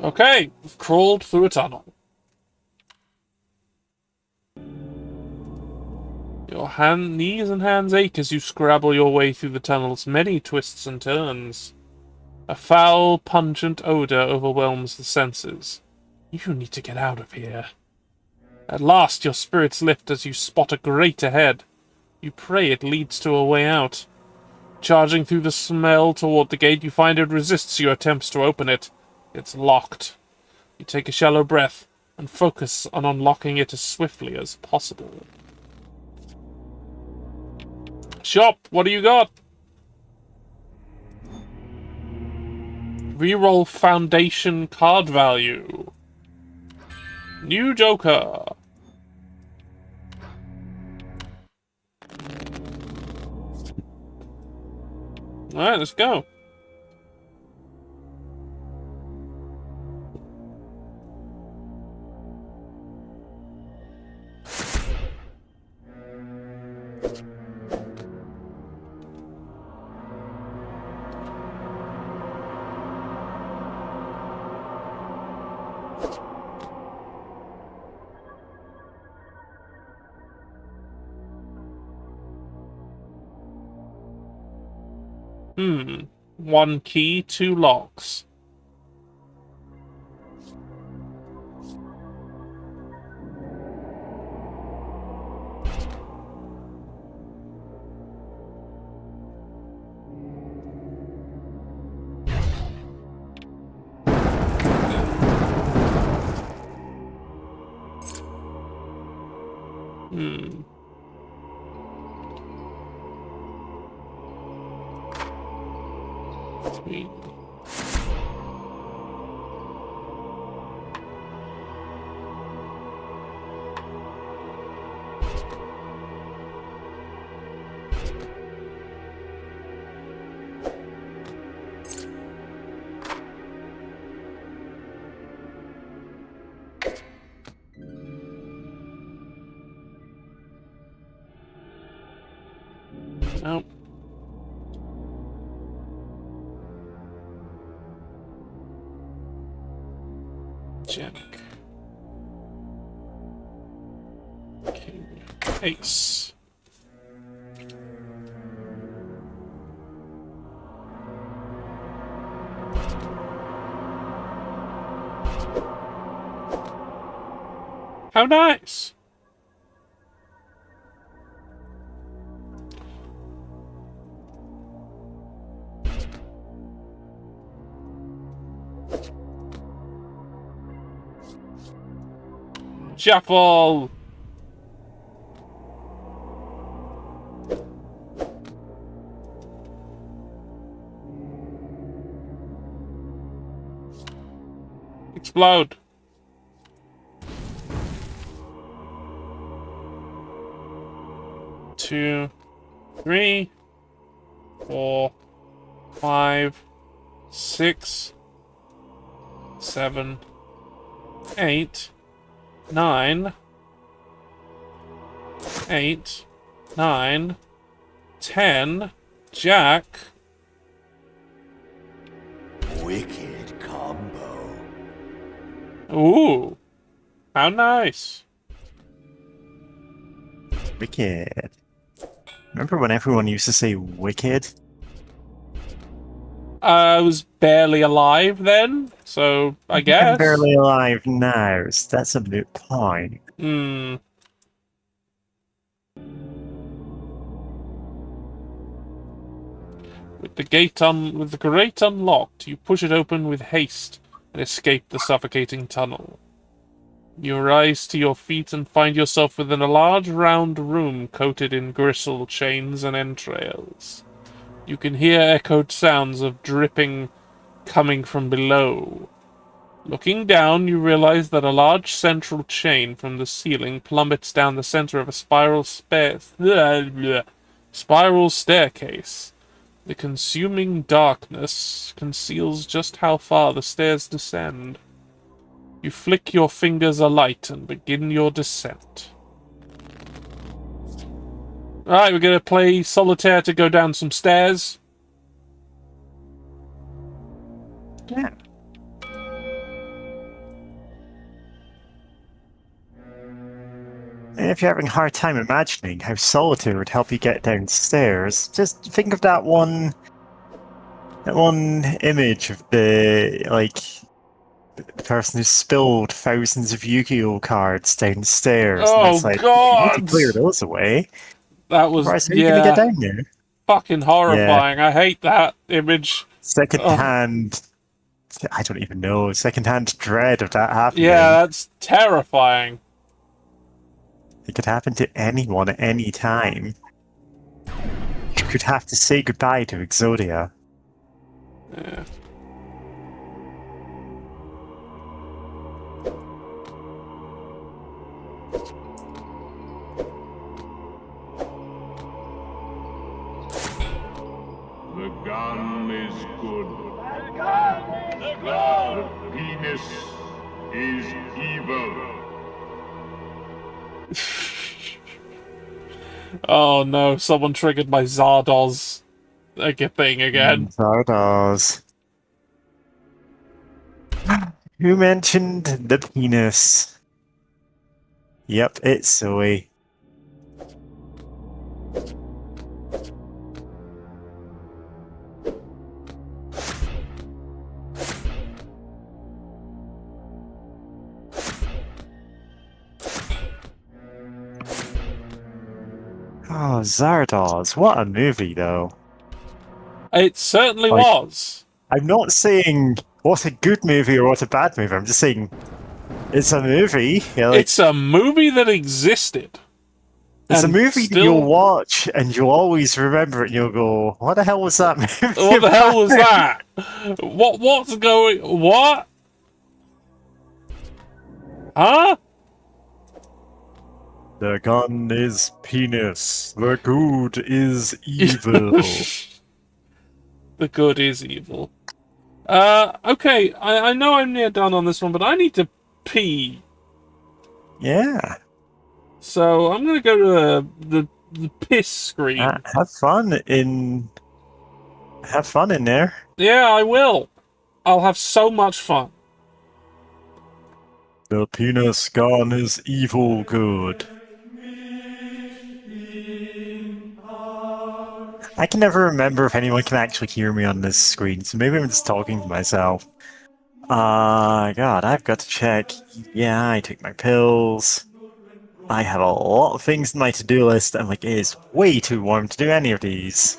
Okay, we've crawled through a tunnel. Your knees and hands ache as you scrabble your way through the tunnel's many twists and turns. A foul, pungent odor overwhelms the senses. You need to get out of here. At last, your spirits lift as you spot a grate ahead. You pray it leads to a way out. Charging through the smell toward the gate, you find it resists your attempts to open it. It's locked. You take a shallow breath and focus on unlocking it as swiftly as possible. Shop, what do you got? Reroll foundation card value. New Joker. Alright, let's go. One key, 2 locks. Sweet. Nope. Check. King. Ace. How nice! Shuffle! Explode! Two, 3, 4, 5, 6, 7, 8, 9, 8, 9, 10, Jack. Wicked combo. Ooh, how nice. Wicked. Remember when everyone used to say wicked? I was barely alive then, so I guess. I'm barely alive now, so that's a moot point. Hmm. With the grate unlocked, you push it open with haste and escape the suffocating tunnel. You rise to your feet and find yourself within a large round room coated in gristle, chains, and entrails. You can hear echoed sounds of dripping coming from below. Looking down, you realize that a large central chain from the ceiling plummets down the center of a spiral staircase. The consuming darkness conceals just how far the stairs descend. You flick your fingers alight and begin your descent. Alright, we're gonna play solitaire to go down some stairs. Yeah. And if you're having a hard time imagining how solitaire would help you get downstairs, just think of that one image of the person who spilled thousands of Yu-Gi-Oh cards downstairs. And Oh it's like, God! you can clear those away. That was Otherwise, how are you gonna get down there? fucking horrifying. I hate that image. Secondhand, I don't even know. Secondhand dread of that happening. Yeah, that's terrifying. It could happen to anyone at any time. You could have to say goodbye to Exodia. Yeah. The gun is good. The penis is evil. Oh no, someone triggered my Zardoz thing again. Zardoz. Who mentioned the penis? Yep, it's Zoe. Oh, Zardoz. What a movie, though. It certainly Like- was. I'm not saying what a good movie or what a bad movie. I'm just saying it's a movie. Yeah, like, It's a movie that existed. it's a and movie that still- you'll watch and you'll always remember it and you'll go, what the hell was that movie? What the hell was about?" that? What's going... What? Huh? The gun is penis. The good is evil. The good is evil. Okay, I know I'm near done on this one, but I need to pee. Yeah. So I'm gonna go to the piss screen. Have fun in there. Yeah, I will. I'll have so much fun. The penis gun is evil good. I can never remember if anyone can actually hear me on this screen, so maybe I'm just talking to myself. God, I've got to check. Yeah, I took my pills. I have a lot of things in my to-do list, and like, it is way too warm to do any of these.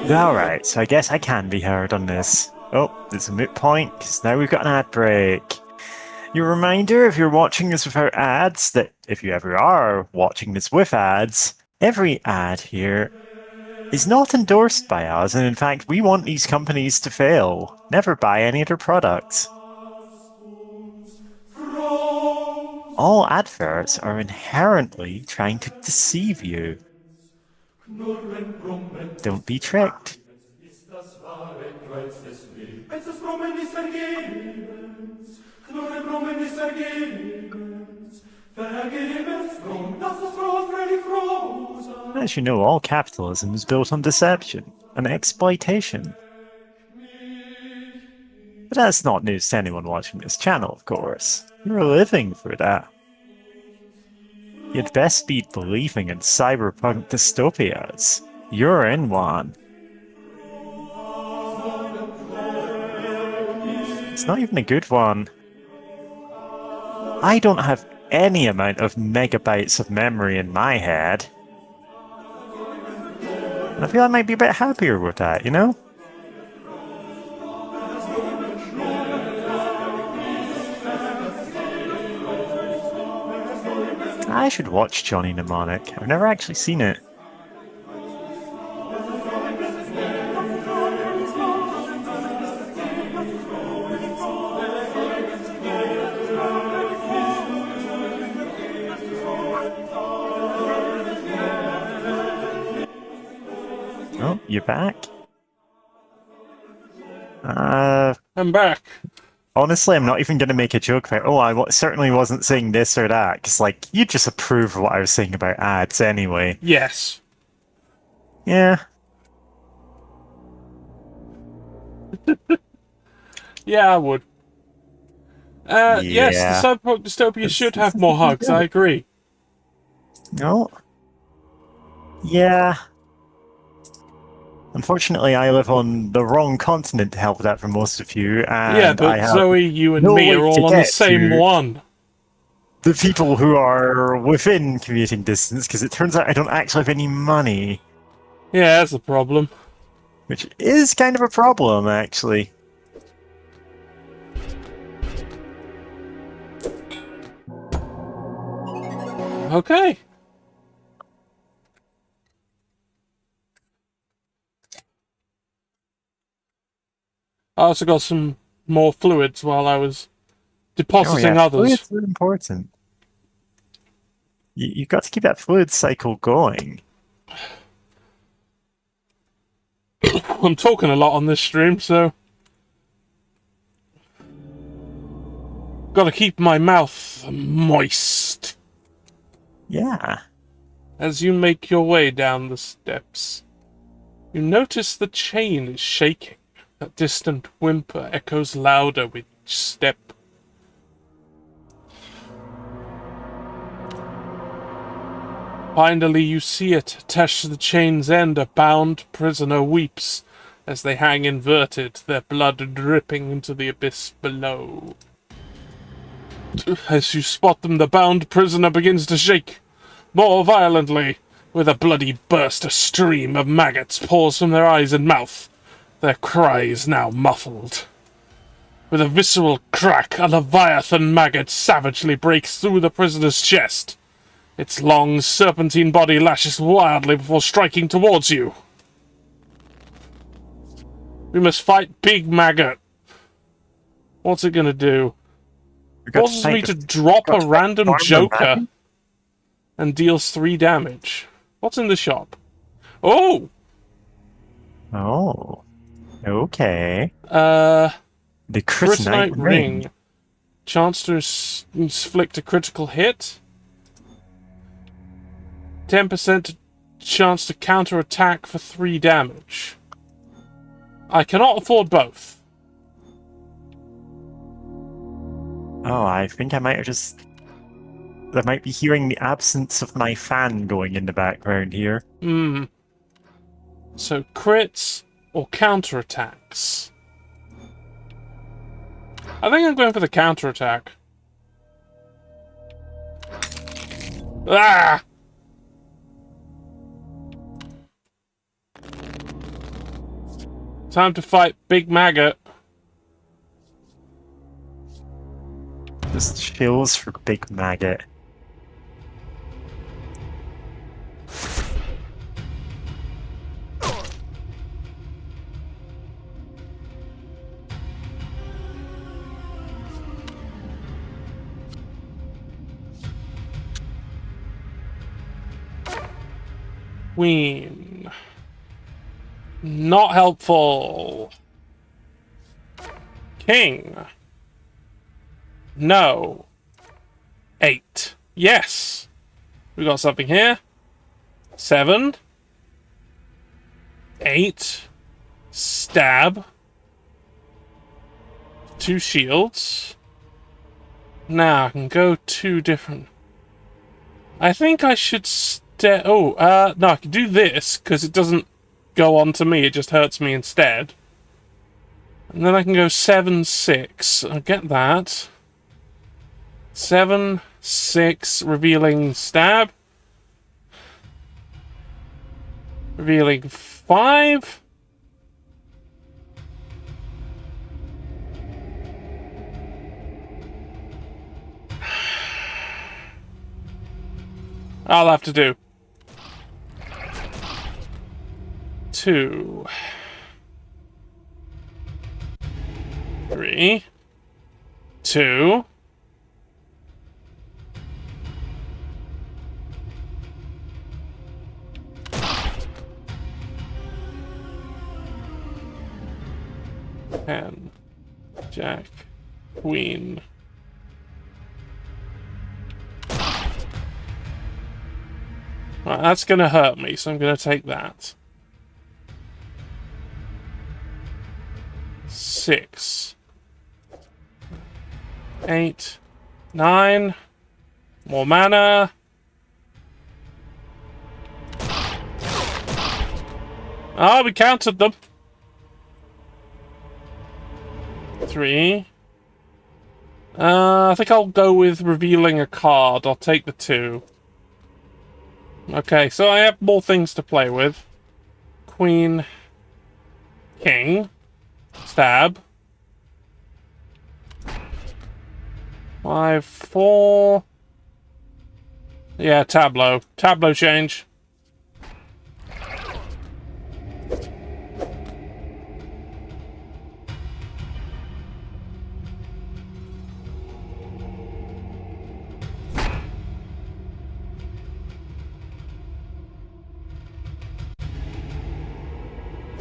Alright, so I guess I can be heard on this. Oh, there's a moot point, because now we've got an ad break. Your reminder, if you're watching this without ads, that if you ever are watching this with ads, every ad here is not endorsed by us, and in fact, we want these companies to fail. Never buy any of their products. All adverts are inherently trying to deceive you. Don't be tricked. As you know, all capitalism is built on deception and exploitation. But that's not news to anyone watching this channel, of course. You're living for that. You'd best be believing in cyberpunk dystopias. You're in one. It's not even a good one. I don't have any amount of megabytes of memory in my head. And I feel I might be a bit happier with that, you know? I should watch Johnny Mnemonic. I've never actually seen it. Oh, you're back? I'm back. Honestly, I'm not even going to make a joke about, certainly wasn't saying this or that, because, like, you just approve of what I was saying about ads anyway. Yes. Yeah. Yeah, I would. Yes, the cyberpunk dystopia should have more hugs, I agree. No. Yeah. Unfortunately, I live on the wrong continent to help that for most of you, and yeah, but I have Zoe, you and no me way are all to on the get same to one. the people who are within commuting distance, because it turns out I don't actually have any money. Yeah, that's a problem. Which is kind of a problem, actually. Okay. I also got some more fluids while I was depositing others. Fluids are important. You've got to keep that fluid cycle going. I'm talking a lot on this stream, so... Gotta keep my mouth moist. Yeah. As you make your way down the steps, you notice the chain is shaking. That distant whimper echoes louder with each step. Finally, you see it. Attached to the chain's end, a bound prisoner weeps as they hang inverted, their blood dripping into the abyss below. As you spot them, the bound prisoner begins to shake more violently. With a bloody burst, a stream of maggots pours from their eyes and mouth, their cries now muffled. With a visceral crack, a leviathan maggot savagely breaks through the prisoner's chest. Its long, serpentine body lashes wildly before striking towards you. We must fight Big Maggot. What's it gonna do? Forces me to drop a random joker and deals 3 damage. What's in the shop? Oh! Oh. Okay. The Kryptonite ring. Chance to inflict a critical hit. 10% chance to counter-attack for 3 damage. I cannot afford both. Oh, I think I might have just... I might be hearing the absence of my fan going in the background here. So, crits or counterattacks? I think I'm going for the counterattack. Ah! Time to fight Big Maggot. Just chills for Big Maggot. Queen. Not helpful. King. No. 8. Yes. We got something here. 7. 8. Stab. 2 shields. Now I can go 2 different. I think I should no, I can do this because it doesn't go on to me, it just hurts me instead. And then I can go 7, 6. I'll get that. 7, 6, revealing stab. Revealing 5. I'll have to do 2, 3, 2. Pen, Jack, Queen. Right, that's going to hurt me, so I'm going to take that. 6, 8, 9. More mana. Oh, we counted them. 3. I think I'll go with revealing a card. I'll take the 2. Okay, so I have more things to play with. Queen. King. Stab. 5, 4. Yeah, tableau. Tableau change.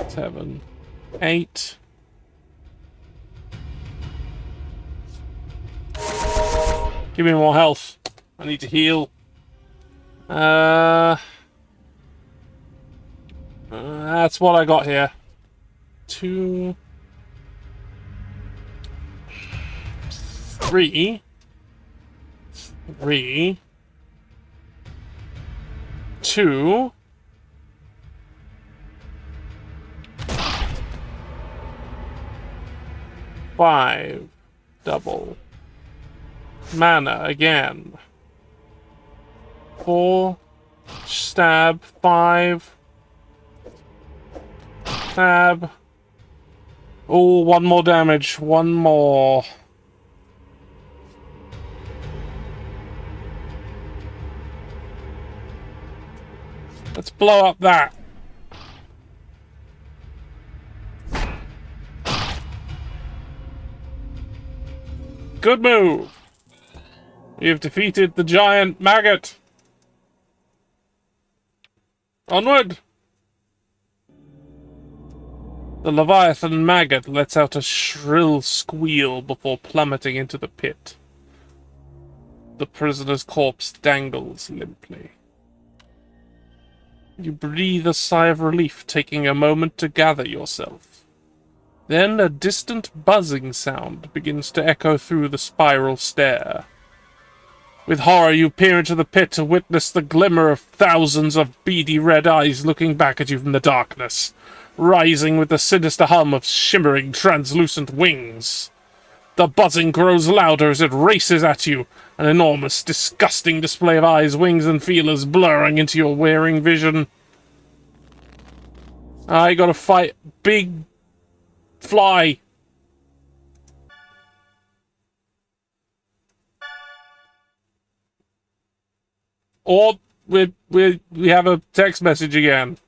Seven, 8. Give me more health. I need to heal. That's what I got here. 2, 3, 3, 2. 5. Double. Mana again. 4. Stab. 5. Stab. Oh, 1 more damage. 1 more. Let's blow up that. Good move. You've defeated the giant maggot. Onward. The Leviathan maggot lets out a shrill squeal before plummeting into the pit. The prisoner's corpse dangles limply. You breathe a sigh of relief, taking a moment to gather yourself. Then a distant buzzing sound begins to echo through the spiral stair. With horror you peer into the pit to witness the glimmer of thousands of beady red eyes looking back at you from the darkness, rising with the sinister hum of shimmering translucent wings. The buzzing grows louder as it races at you, an enormous, disgusting display of eyes, wings, and feelers blurring into your wearing vision. I gotta fight big fly. Or we have a text message again.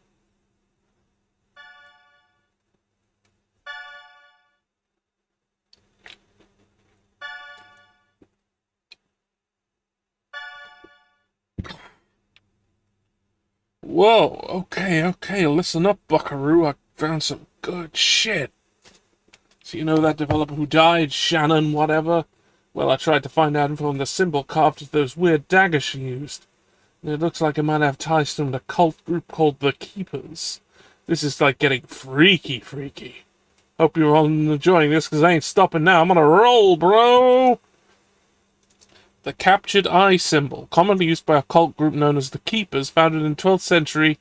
Whoa, okay, listen up, buckaroo. I found some good shit. So you know that developer who died, Shannon whatever? Well, I tried to find out info on the symbol carved with those weird daggers she used. And it looks like it might have ties to an occult group called the Keepers. This is like getting freaky. Hope you're all enjoying this, because I ain't stopping now. I'm on a roll, bro! The captured eye symbol, commonly used by a cult group known as the Keepers, founded in 12th century,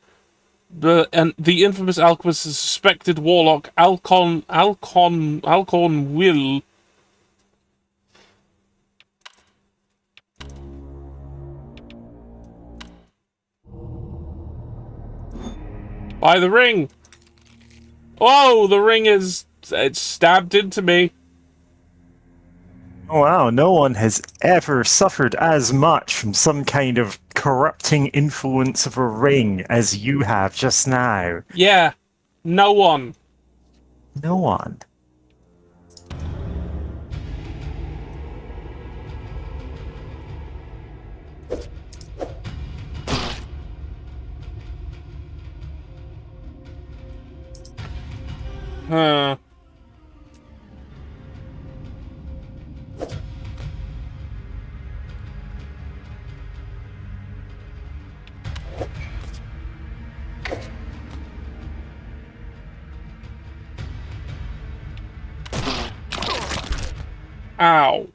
and the infamous alchemist and suspected warlock Alcon Will. By the ring! Oh, the ring it's stabbed into me. Oh, wow, no one has ever suffered as much from some kind of corrupting influence of a ring as you have just now. Yeah, no one. No one. Huh. Ow.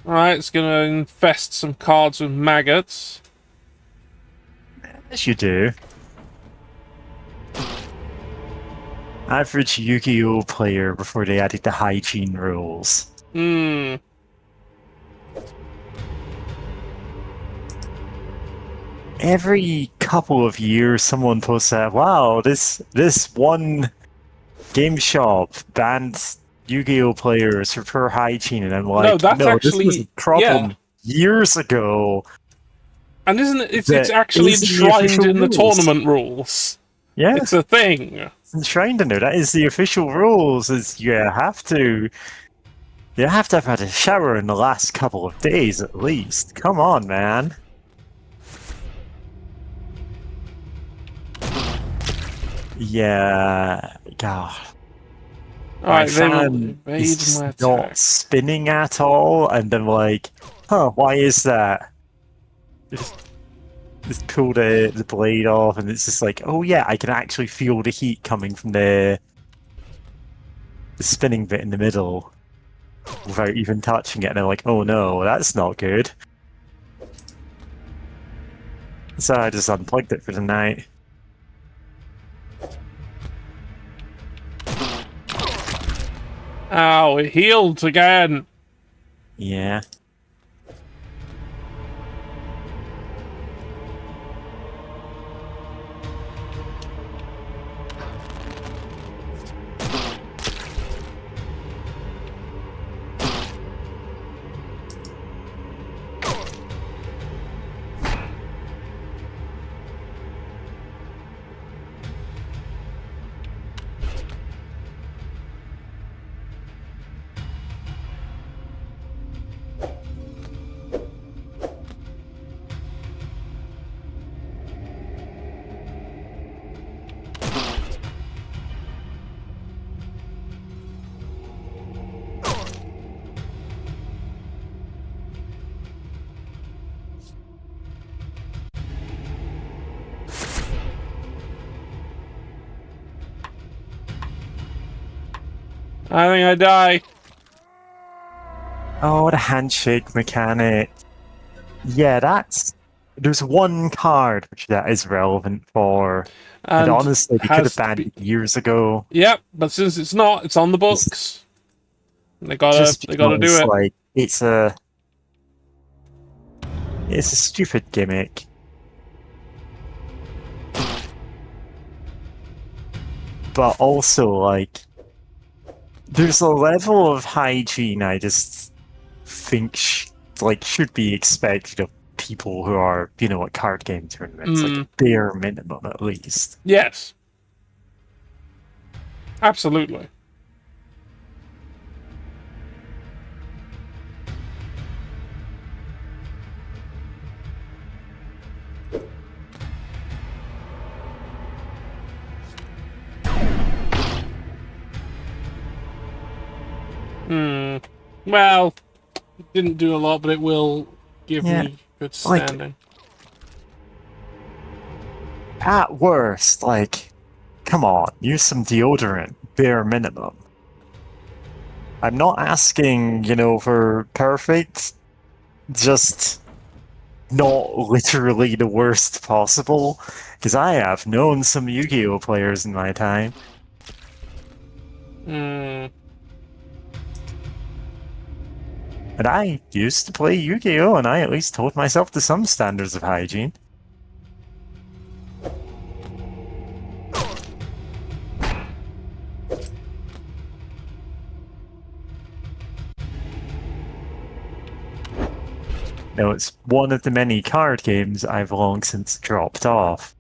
Alright, it's gonna infest some cards with maggots. Yes, you do. Average Yu-Gi-Oh player before they added the hygiene rules. Every couple of years, someone posts that, wow, this one game shop banned Yu-Gi-Oh players for poor hygiene, and I'm like, No, that's actually, this was a problem years ago. And isn't it? It's actually enshrined in the tournament rules. Yeah, it's a thing. It's enshrined in there. That is the official rules. Is you have to have had a shower in the last couple of days at least. Come on, man. Yeah, God. Alright, my fan is not spinning at all, and I'm like, huh, why is that? Just pull the blade off, and it's just like, oh yeah, I can actually feel the heat coming from the spinning bit in the middle without even touching it, and I'm like, oh no, that's not good. So I just unplugged it for the night. Ow, it healed again. Yeah. I think I die. Oh, the handshake mechanic. Yeah, there's one card which that is relevant for. And honestly, they could have banned it years ago. Yep, but since it's not, it's on the books. They gotta do it. Like, it's a stupid gimmick. But also, like, there's a level of hygiene I just think should be expected of people who are, at card game tournaments, like a bare minimum at least. Yes. Absolutely. Well, it didn't do a lot, but it will give me good standing. At worst, like, come on, use some deodorant, bare minimum. I'm not asking, for perfect, just not literally the worst possible, because I have known some Yu-Gi-Oh players in my time. Hmm. And I used to play Yu-Gi-Oh, and I at least held myself to some standards of hygiene. Now, it's one of the many card games I've long since dropped off.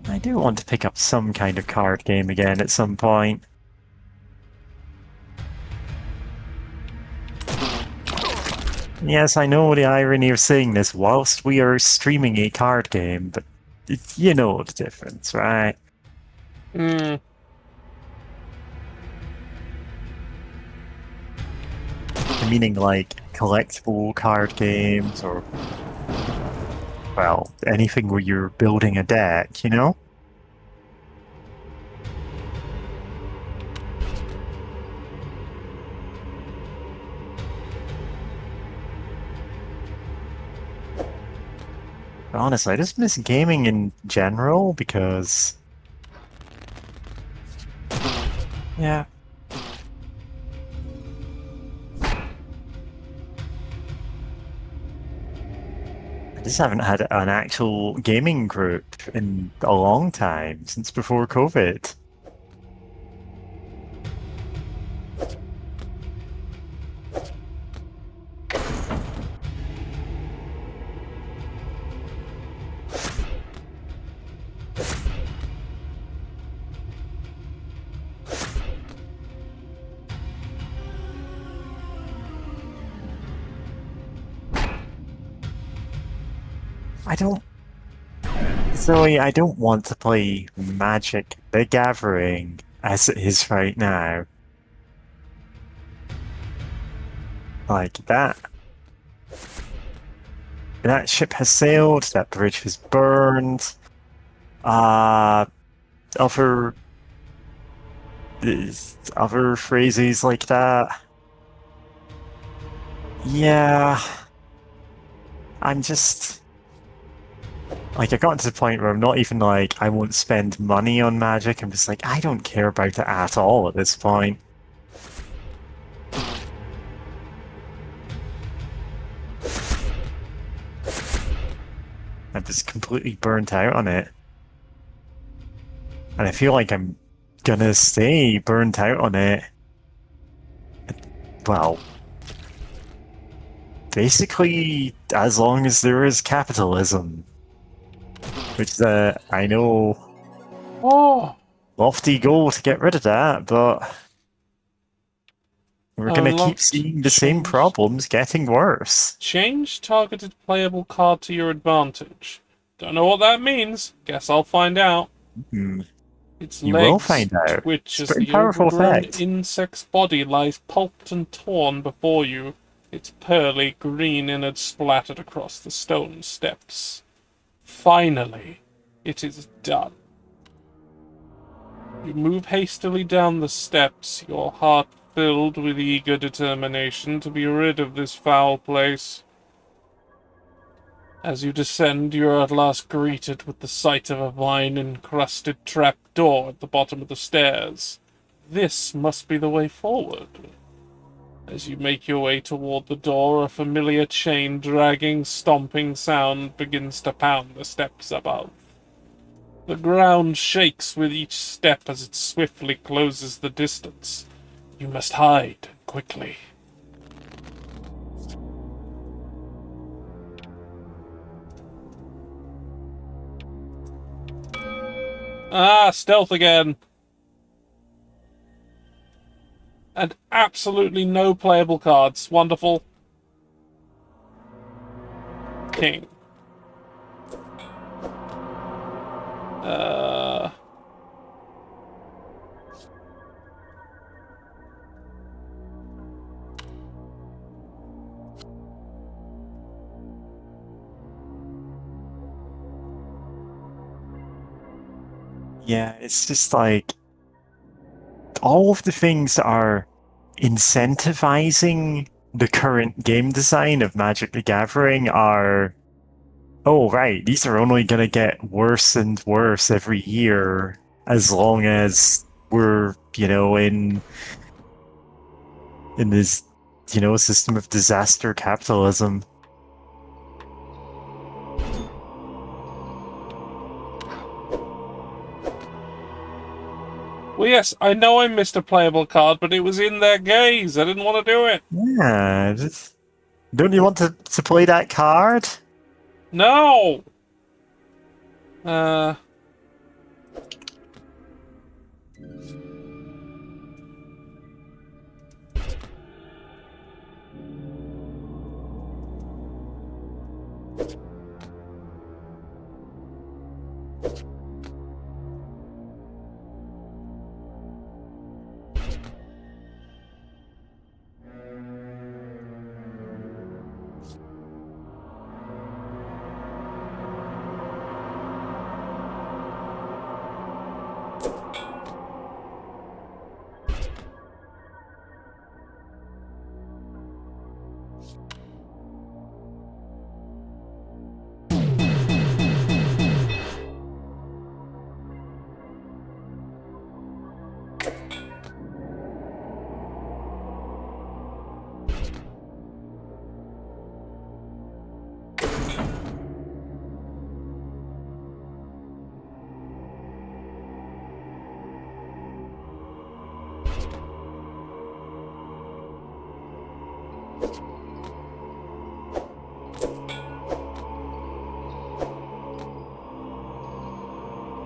I do want to pick up some kind of card game again at some point. Yes, I know the irony of saying this whilst we are streaming a card game, but you know the difference, right? Hmm. Meaning like collectible card games or, well, anything where you're building a deck, you know? But honestly, I just miss gaming in general because... yeah. I just haven't had an actual gaming group in a long time, since before COVID. Zoe, I don't want to play Magic the Gathering as it is right now. Like, that ship has sailed, that bridge has burned, other phrases like that. Yeah, I'm just... like, I got to the point where I'm not even like, I won't spend money on Magic. I'm just like, I don't care about it at all at this point. I'm just completely burnt out on it. And I feel like I'm gonna stay burnt out on it. Well, basically, as long as there is capitalism. Which, I know... oh! lofty goal to get rid of that, but... we're gonna keep seeing the same problems getting worse. Change targeted playable card to your advantage. Don't know what that means. Guess I'll find out. Its You legs will find out. twitch as It's a pretty the powerful overgrown effect. insect's body lies pulped and torn before you, its pearly green innards splattered across the stone steps. Finally, it is done. You move hastily down the steps, your heart filled with eager determination to be rid of this foul place. As you descend, you are at last greeted with the sight of a vine-encrusted trap-door at the bottom of the stairs. This must be the way forward. As you make your way toward the door, a familiar chain-dragging, stomping sound begins to pound the steps above. The ground shakes with each step as it swiftly closes the distance. You must hide quickly. Ah, stealth again. And absolutely no playable cards. Wonderful. King. Uh... Yeah, it's just like all of the things that are incentivizing the current game design of Magic the Gathering are, oh right, these are only gonna get worse and worse every year as long as we're, in this, system of disaster capitalism. Well, yes, I know I missed a playable card, but it was in their gaze. I didn't want to do it. Yeah, don't you want to play that card? No!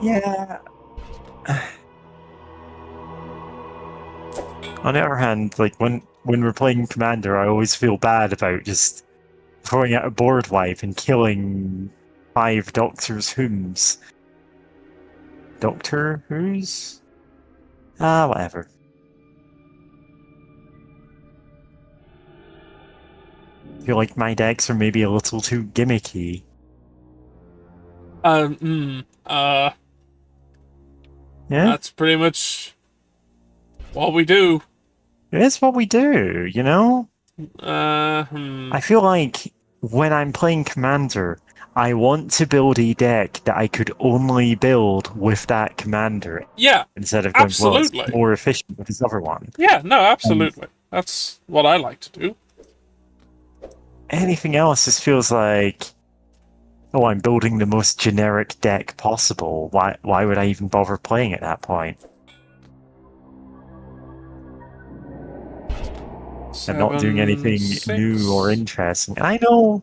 Yeah. On the other hand, like when we're playing Commander, I always feel bad about just throwing out a board wipe and killing 5 Doctor's Whom's. Doctor Who's? Whatever. I feel like my decks are maybe a little too gimmicky. Yeah? That's pretty much what we do. It is what we do, I feel like when I'm playing Commander, I want to build a deck that I could only build with that Commander. Yeah, instead of going, absolutely. Well, it's more efficient with this other one. Yeah, no, absolutely. That's what I like to do. Anything else just feels like, oh, I'm building the most generic deck possible. Why would I even bother playing at that point? I'm not doing anything new or interesting. I know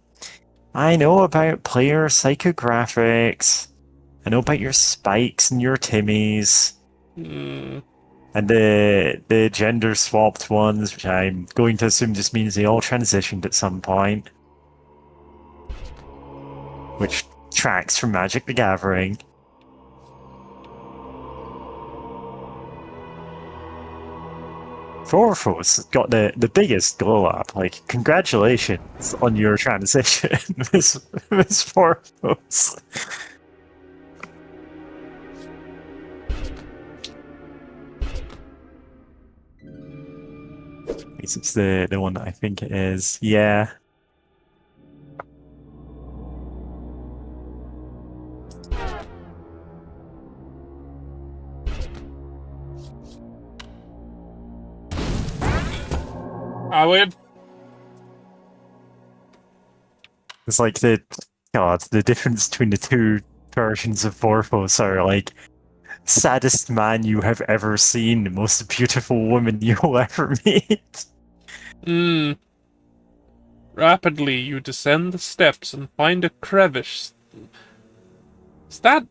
about player psychographics. I know about your spikes and your Timmies. And the gender swapped ones, which I'm going to assume just means they all transitioned at some point. Which tracks from Magic the Gathering. Vorthos got the biggest glow up. Like, congratulations on your transition, Miss Vorthos. It's the one that I think it is. Yeah. I win. It's like the difference between the two versions of Vorthos are like saddest man you have ever seen, most beautiful woman you'll ever meet. Rapidly you descend the steps and find a crevice. Is that...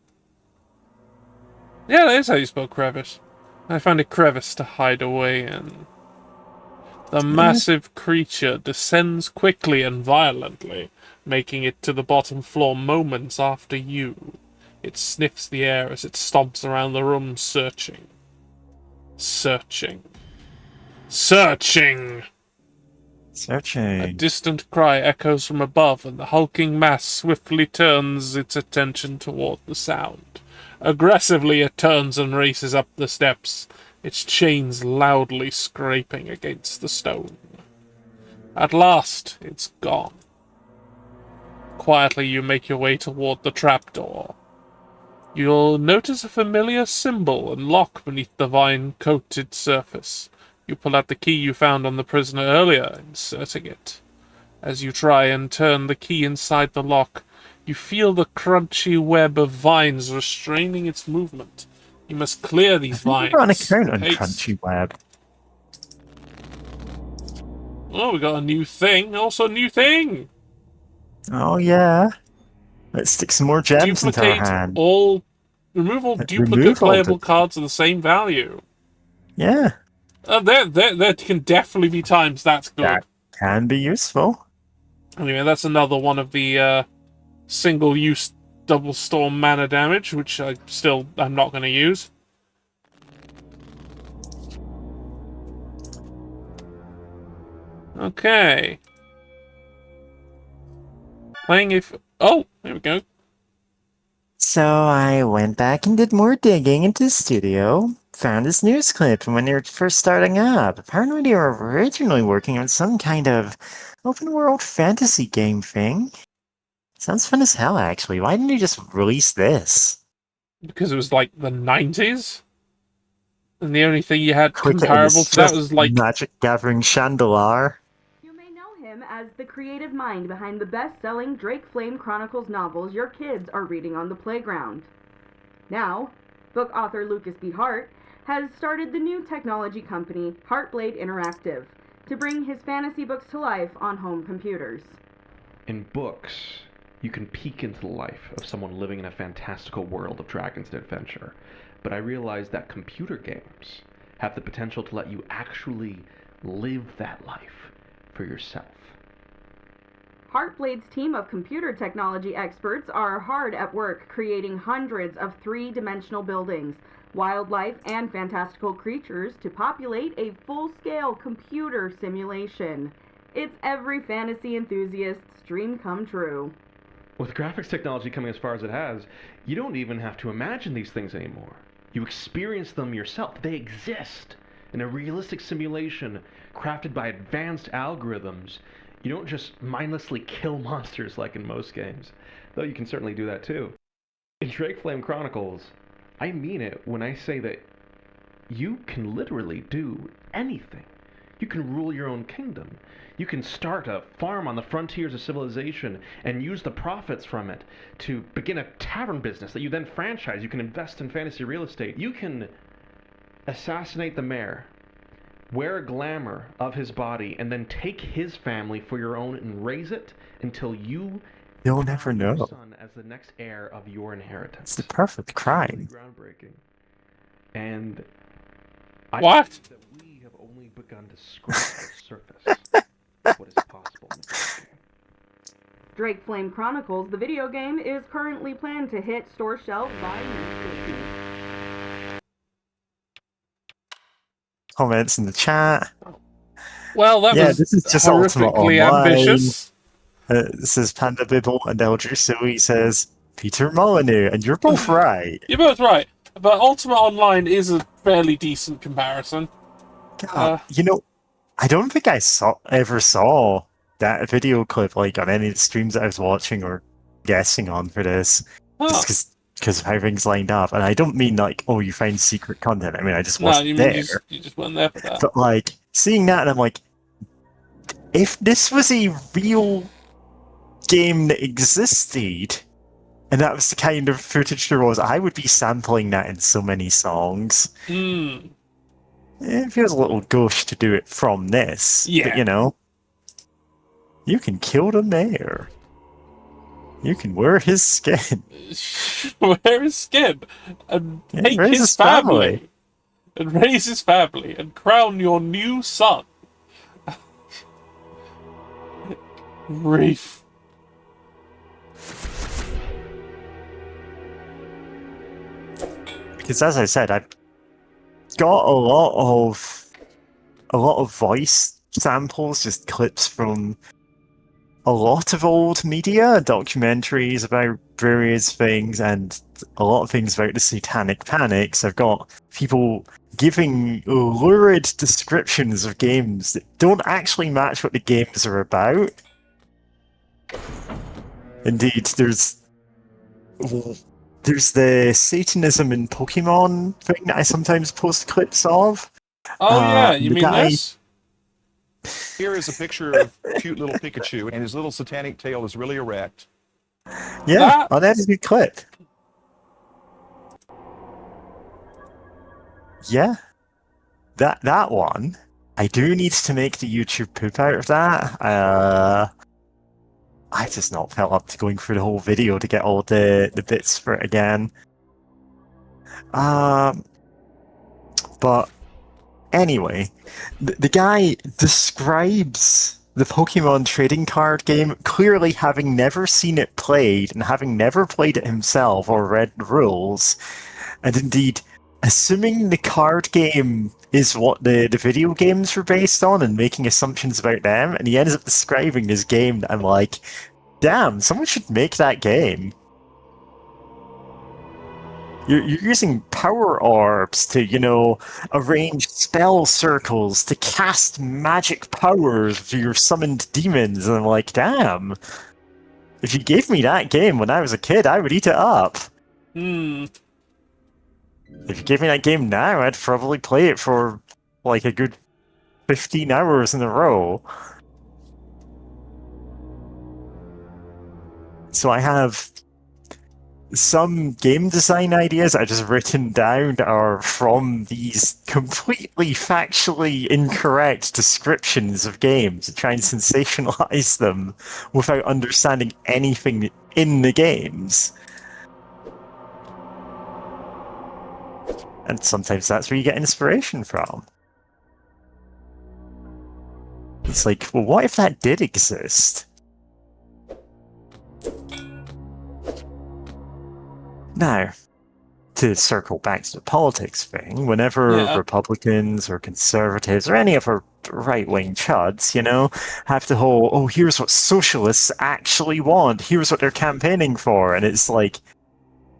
Yeah, that is how you spell crevice. I find a crevice to hide away in. The massive creature descends quickly and violently, making it to the bottom floor moments after you. It sniffs the air as it stomps around the room, searching. Searching. Searching! A Searching. distant cry echoes from above, and the hulking mass swiftly turns its attention toward the sound. Aggressively, it turns and races up the steps, its chains loudly scraping against the stone. At last, it's gone. Quietly, you make your way toward the trapdoor. You'll notice a familiar symbol and lock beneath the vine-coated surface. You pull out the key you found on the prisoner earlier, inserting it. As you try and turn the key inside the lock, you feel the crunchy web of vines restraining its movement. You must clear these vines. I've got an account on Haste. Crunchy Web. Oh, we got a new thing. Also a new thing. Oh yeah. Let's stick some more gems into our Duplicate hand. remove all duplicate Remove all playable the- cards of the same value. Yeah, There can definitely be times that's good. that can be useful. Anyway, that's another one of the single-use double storm mana damage, which I'm not going to use. Okay. Playing if... Oh, there we go. So I went back and did more digging into the studio. Found this news clip from when they were first starting up. Apparently they were originally working on some kind of open-world fantasy game thing. Sounds fun as hell, actually. Why didn't they just release this? Because it was like the 90s? And the only thing you had Quick, it comparable to that just was like... Magic Gathering Chandelar. You may know him as the creative mind behind the best-selling Drake Flame Chronicles novels your kids are reading on the playground. Now, book author Lucas B. Hart has started the new technology company Heartblade Interactive to bring his fantasy books to life on home computers. In books, you can peek into the life of someone living in a fantastical world of dragons and adventure, but I realized that computer games have the potential to let you actually live that life for yourself. Heartblade's team of computer technology experts are hard at work creating hundreds of three-dimensional buildings, wildlife, and fantastical creatures to populate a full-scale computer simulation. It's every fantasy enthusiast's dream come true. With graphics technology coming as far as it has, you don't even have to imagine these things anymore. You experience them yourself. They exist in a realistic simulation crafted by advanced algorithms. You don't just mindlessly kill monsters like in most games, though you can certainly do that too. In Drake Flame Chronicles, I mean it when I say that you can literally do anything. You can rule your own kingdom. You can start a farm on the frontiers of civilization and use the profits from it to begin a tavern business that you then franchise. You can invest in fantasy real estate. You can assassinate the mayor, wear a glamour of his body, and then take his family for your own and raise it until you You'll never know. your son as the next heir of your inheritance. It's the perfect crime. Groundbreaking. And I What? think that we have only begun to scratch the surface of what is possible in this game. Drake Flame Chronicles, the video game, is currently planned to hit store shelves by May 15th. Comments in the chat. Well, that Yeah, was this is just Ultimate horrifically Online. ambitious. This is Panda Bibble and Eldritch Silly says Peter Molyneux, and you're both right. You're both right. But Ultimate Online is a fairly decent comparison. God, you know, I don't think I ever saw that video clip like on any of the streams that I was watching or guessing on for this, just because of how things lined up. And I don't mean like, oh, you found secret content. I mean, I just wasn't there. You just weren't there for that. But like seeing that, and I'm like, if this was a real game that existed, and that was the kind of footage there was, I would be sampling that in so many songs. Hmm. It feels a little gauche to do it from this. Yeah. But, you know, you can kill the mayor. You can wear his skin. Wear his skin and Yeah, take raise his his family. family. And raise his family and crown your new son. Reef. Because as I said, I've got a lot of voice samples, just clips from a lot of old media, documentaries about various things, and a lot of things about the Satanic Panics. I've got people giving lurid descriptions of games that don't actually match what the games are about. Indeed, there's the Satanism in Pokemon thing that I sometimes post clips of. Oh yeah, you the mean guy- this? Here is a picture of cute little Pikachu, and his little satanic tail is really erect. Yeah, unedited clip. Yeah. That one. I do need to make the YouTube poop out of that. I just not felt up to going through the whole video to get all the bits for it again. But anyway, the guy describes the Pokemon trading card game, clearly having never seen it played and having never played it himself or read the rules, and indeed assuming the card game is what the video games were based on and making assumptions about them, and he ends up describing this game that I'm like, damn, someone should make that game. You're using power orbs to, arrange spell circles to cast magic powers for your summoned demons, and I'm like, damn. If you gave me that game when I was a kid, I would eat it up. If you gave me that game now, I'd probably play it for like a good 15 hours in a row. So I have some game design ideas I just written down that are from these completely factually incorrect descriptions of games to try and sensationalize them without understanding anything in the games. And sometimes that's where you get inspiration from. It's like, well, what if that did exist? Now, to circle back to the politics thing, whenever Republicans or conservatives or any of our right-wing chuds, have the whole, oh, here's what socialists actually want, here's what they're campaigning for, and it's like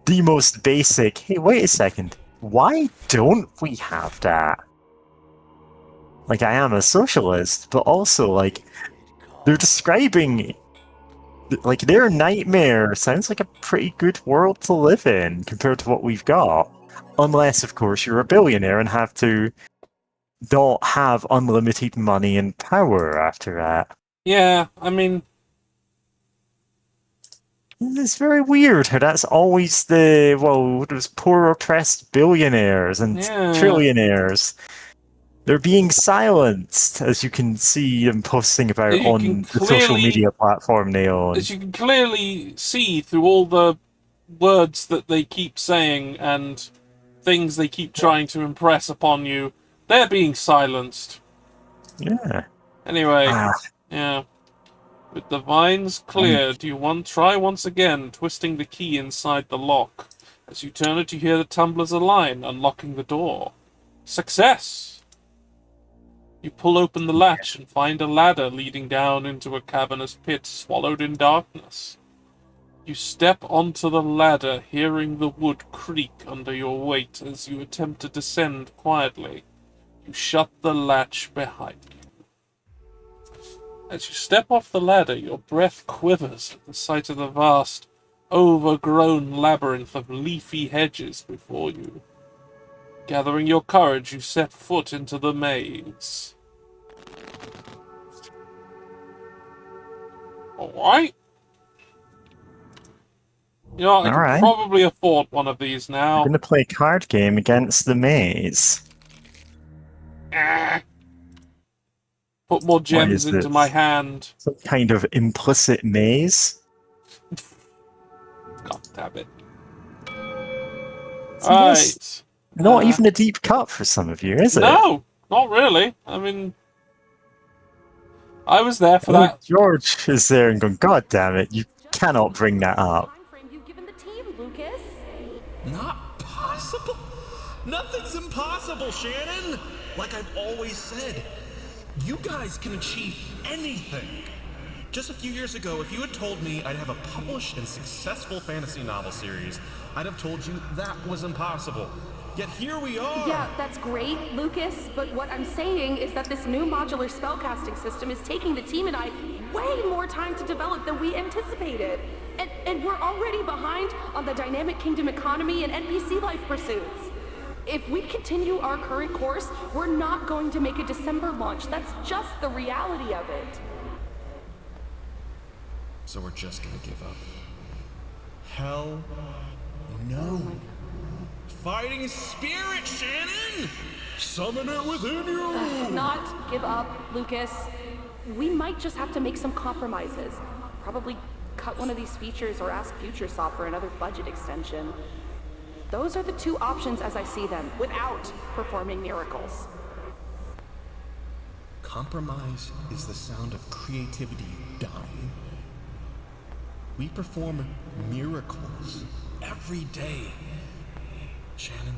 the most basic, hey, wait a second, why don't we have that? Like, I am a socialist, but also, they're describing, their nightmare sounds like a pretty good world to live in compared to what we've got. Unless, of course, you're a billionaire and have to not have unlimited money and power after that. Yeah, I mean... It's very weird how that's always those poor oppressed billionaires and trillionaires. They're being silenced, as you can see them posting about on the social media platform they own. As you can clearly see through all the words that they keep saying and things they keep trying to impress upon you, they're being silenced. Yeah. Anyway, yeah. With the vines cleared, you try once again, twisting the key inside the lock. As you turn it, you hear the tumblers align, unlocking the door. Success! You pull open the latch and find a ladder leading down into a cavernous pit swallowed in darkness. You step onto the ladder, hearing the wood creak under your weight as you attempt to descend quietly. You shut the latch behind you. As you step off the ladder, your breath quivers at the sight of the vast, overgrown labyrinth of leafy hedges before you. Gathering your courage, you set foot into the maze. Alright. You know, I can probably afford one of these now. I'm going to play a card game against the maze. Put more gems into my hand. Some kind of implicit maze? God damn it. Alright. Not even a deep cut for some of you, is it? No, not really. I mean, I was there for that. George is there and going, God damn it, you cannot bring that up. Time frame you've given the team, Lucas. Not possible. impossible, Shannon! Like I've always said, you guys can achieve anything. Just a few years ago, if you had told me I'd have a published and successful fantasy novel series, I'd have told you that was impossible. Yet here we are! Yeah, that's great, Lucas, but what I'm saying is that this new modular spellcasting system is taking the team and I way more time to develop than we anticipated. And we're already behind on the Dynamic Kingdom economy and NPC life pursuits. If we continue our current course, we're not going to make a December launch. That's just the reality of it. So we're just gonna give up? Hell no. Fighting spirit, Shannon! Summon it within you! Not give up, Lucas. We might just have to make some compromises. Probably cut one of these features or ask Futuresoft for another budget extension. Those are the two options as I see them, without performing miracles. Compromise is the sound of creativity dying. We perform miracles every day. Shannon,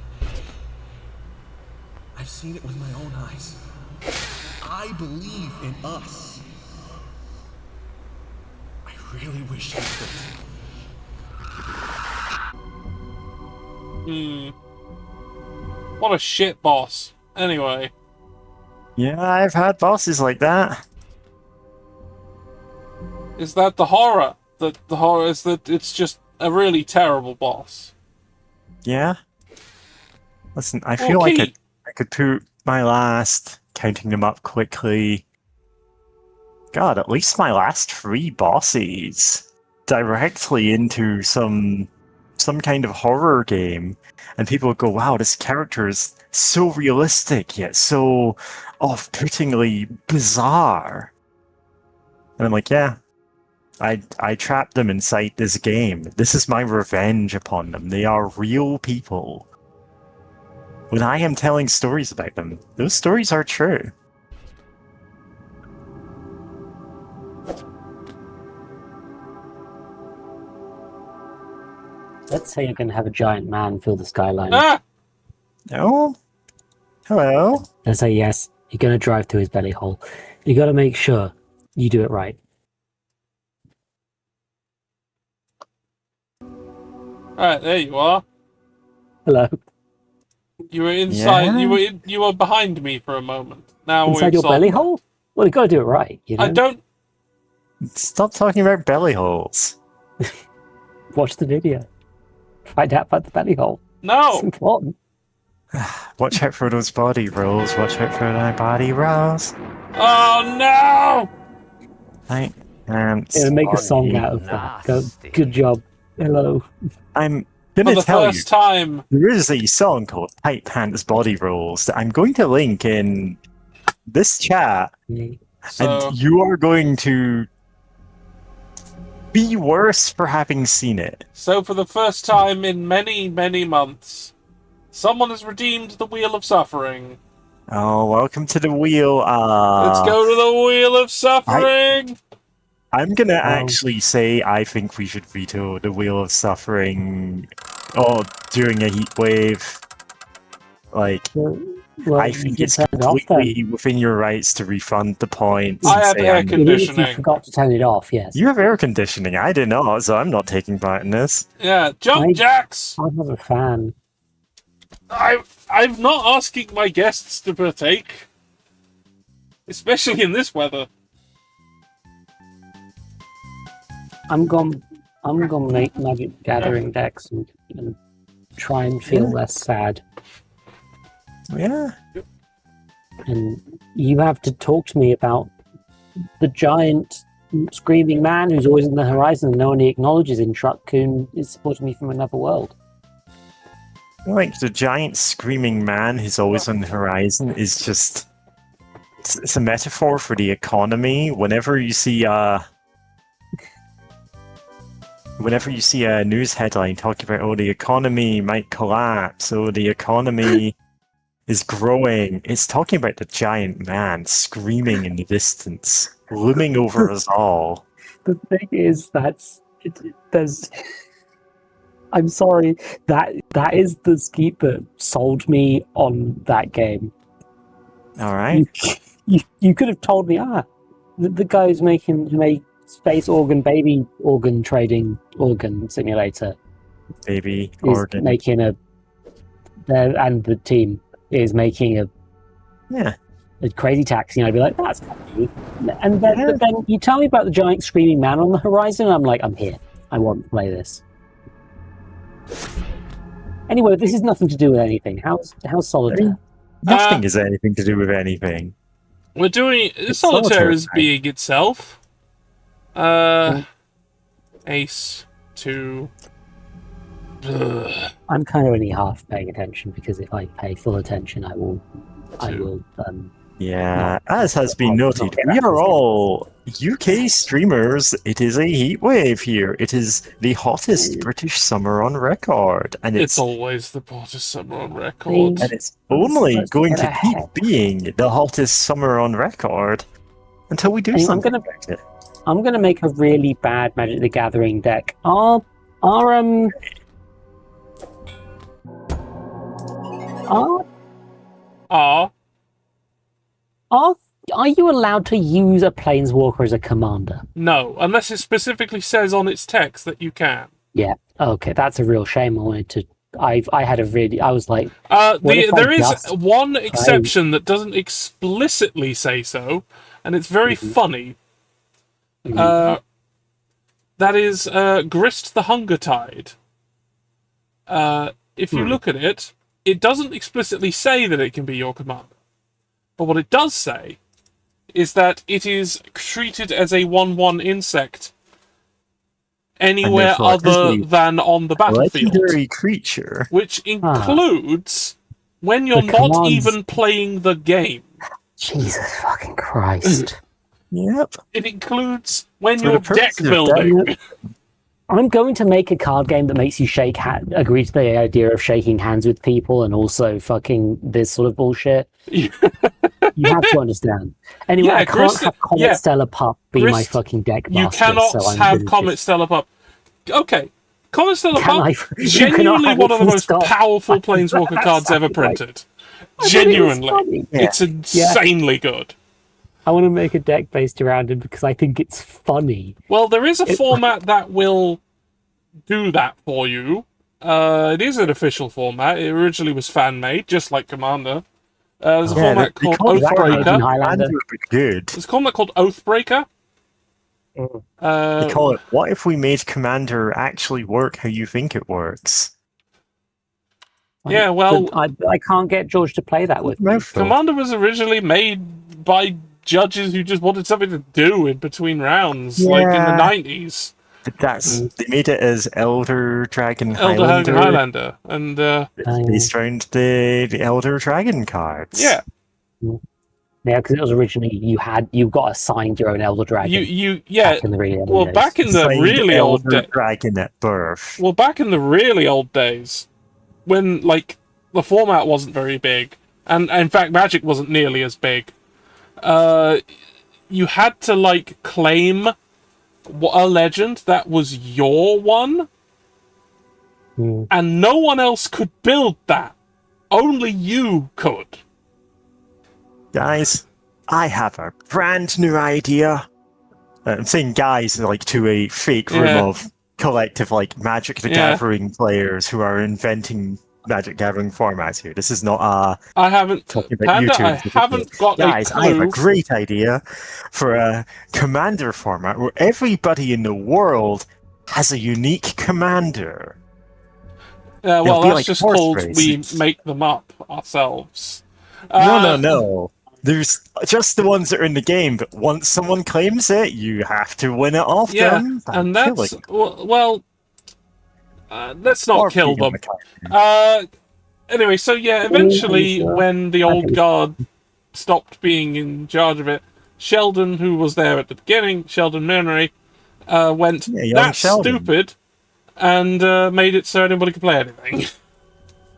I've seen it with my own eyes. I believe in us. I really wish you could. What a shit boss. Anyway. Yeah, I've had bosses like that. Is that the horror? The horror is that it's just a really terrible boss. Yeah. Listen, I feel like I could put my last, counting them up quickly, God, at least my last 3 bosses directly into some kind of horror game, and people would go, wow, this character is so realistic, yet so off-puttingly bizarre. And I'm like, yeah, I trapped them inside this game. This is my revenge upon them. They are real people. When I am telling stories about them, those stories are true. Let's say you're going to have a giant man fill the skyline. Ah! Oh? Hello? Let's say yes, you're going to drive through his belly hole. You got to make sure you do it right. Alright, there you are. Hello. You were inside. Yeah? You were behind me for a moment. Now Inside your belly hole? Well, you got to do it right. You know? I don't. Stop talking about belly holes. Watch the video. Find out about the belly hole. No. It's important. Watch out for those body rolls. Watch out for that body rolls. Oh no! I am. Yeah, make a song out of that. Good job. Hello. I'm For gonna the tell you. first time. There is a song called Tight Pants Body Rolls that I'm going to link in this chat, So- and you are going to be worse for having seen it. So for the first time in many, many months, someone has redeemed the Wheel of Suffering. Oh, welcome to the wheel. Let's go to the Wheel of Suffering! I'm gonna actually say I think we should veto the Wheel of Suffering during a heat wave. Like, Well, I think you it's turned it off, completely within your rights to refund the points. I and have say air I'm- conditioning. You forgot to turn it off, yes. You have air conditioning. I did not, so I'm not taking part in this. Yeah, jump jacks! I'm not a fan. I'm not asking my guests to partake. Especially in this weather. I'm gonna make Magic Gathering decks and try and feel less sad. Yeah. And you have to talk to me about the giant screaming man who's always in the horizon and no one he acknowledges in Truck Coon is supporting me from another world. Like, the giant screaming man who's always on the horizon is just... It's a metaphor for the economy. Whenever you see a news headline talking about, the economy might collapse, the economy is growing, it's talking about the giant man screaming in the distance, looming over us all. The thing is, there's I'm sorry. That is the skeet that sold me on that game. All right. You could have told me, the guy who's making space organ, baby organ trading organ simulator. Baby is organ. making and the team is making a crazy taxi, and I'd be like, that's funny. And then, but then you tell me about the giant screaming man on the horizon, and I'm like, I'm here. I want to play this. Anyway, this has nothing to do with anything. How's Solitaire? Nothing has anything to do with anything. We're doing It's Solitaire is time. being itself. Ace 2. I'm kind of only half paying attention because if I pay full attention, I will. Yeah, as has been noted, we are all UK streamers. It is a heat wave here. It is the hottest British summer on record, and It's always the hottest summer on record. and it's only going to keep being the hottest summer on record until we do Anyway, something about it. I'm gonna make a really bad Magic the Gathering deck. Are you allowed to use a Planeswalker as a commander? No, unless it specifically says on its text that you can. Yeah. Okay, that's a real shame. I wanted to. I was like. There is one exception that doesn't explicitly say so, and it's very funny. That is Grist the Hunger Tide. If you look at it, it doesn't explicitly say that it can be your commander. But what it does say is that it is treated as a 1/1 insect anywhere other than on the battlefield. Legendary creature. Which includes when you're not even playing the game. Jesus fucking Christ. Yep. It includes when For you're the deck purpose of building. I'm going to make a card game that makes you agree to the idea of shaking hands with people and also fucking this sort of bullshit. You have to understand. Anyway, Yeah, I can't Grist- have Comet yeah. Stellar Pup be Grist- my fucking deck You master. cannot so I'm have gonna Comet just- Stellar Pup. Okay, Comet Stellar Can Pup, I- you cannot genuinely have one it of the full most stop. powerful Planeswalker cards ever Exactly right. printed. I thought it was Genuinely. funny. It's insanely good. I want to make a deck based around it because I think it's funny. Well, there is a format that will do that for you. It is an official format. It originally was fan-made, just like Commander. There's a format called Oathbreaker. Good. There's a format called Oathbreaker. They call it, what if we made Commander actually work how you think it works? Yeah, well, I can't get George to play that with me. Commander was originally made by judges who just wanted something to do in between rounds, like in the Yeah. 90s. But they made it as Elder Dragon Elder Highlander. Highlander. And, based around the Elder Dragon cards. yeah. Yeah, because it was originally you got assigned your own Elder Dragon. Yeah. Back in the really early Well, days. back in the Signed really old Elder days. Dragon at birth. Well, back in the really old days, when, like, the format wasn't very big, and in fact, Magic wasn't nearly as big, you had to, like, claim a legend that was your one, and no one else could build that. Only you could. Guys, I have a brand new idea. I'm saying guys like to a fake room Yeah. of collective like Magic the Yeah. Gathering players who are inventing Magic Gathering formats here. This is not I haven't, talking about Panda, YouTube. I haven't got Guys, a I have a clue. great idea for a commander format where everybody in the world has a unique commander. Well, It'll be that's like just horse called races. we make them up ourselves. No. There's just the ones that are in the game, but once someone claims it, you have to win it off Yeah, them. by and that's killing well. Let's not Or kill feeding them. Anyway, so yeah, eventually, when the old guard stopped being in charge of it, Sheldon, who was there at the beginning, Sheldon Murray, went, young "That's Sheldon." stupid," and made it so anybody could play anything.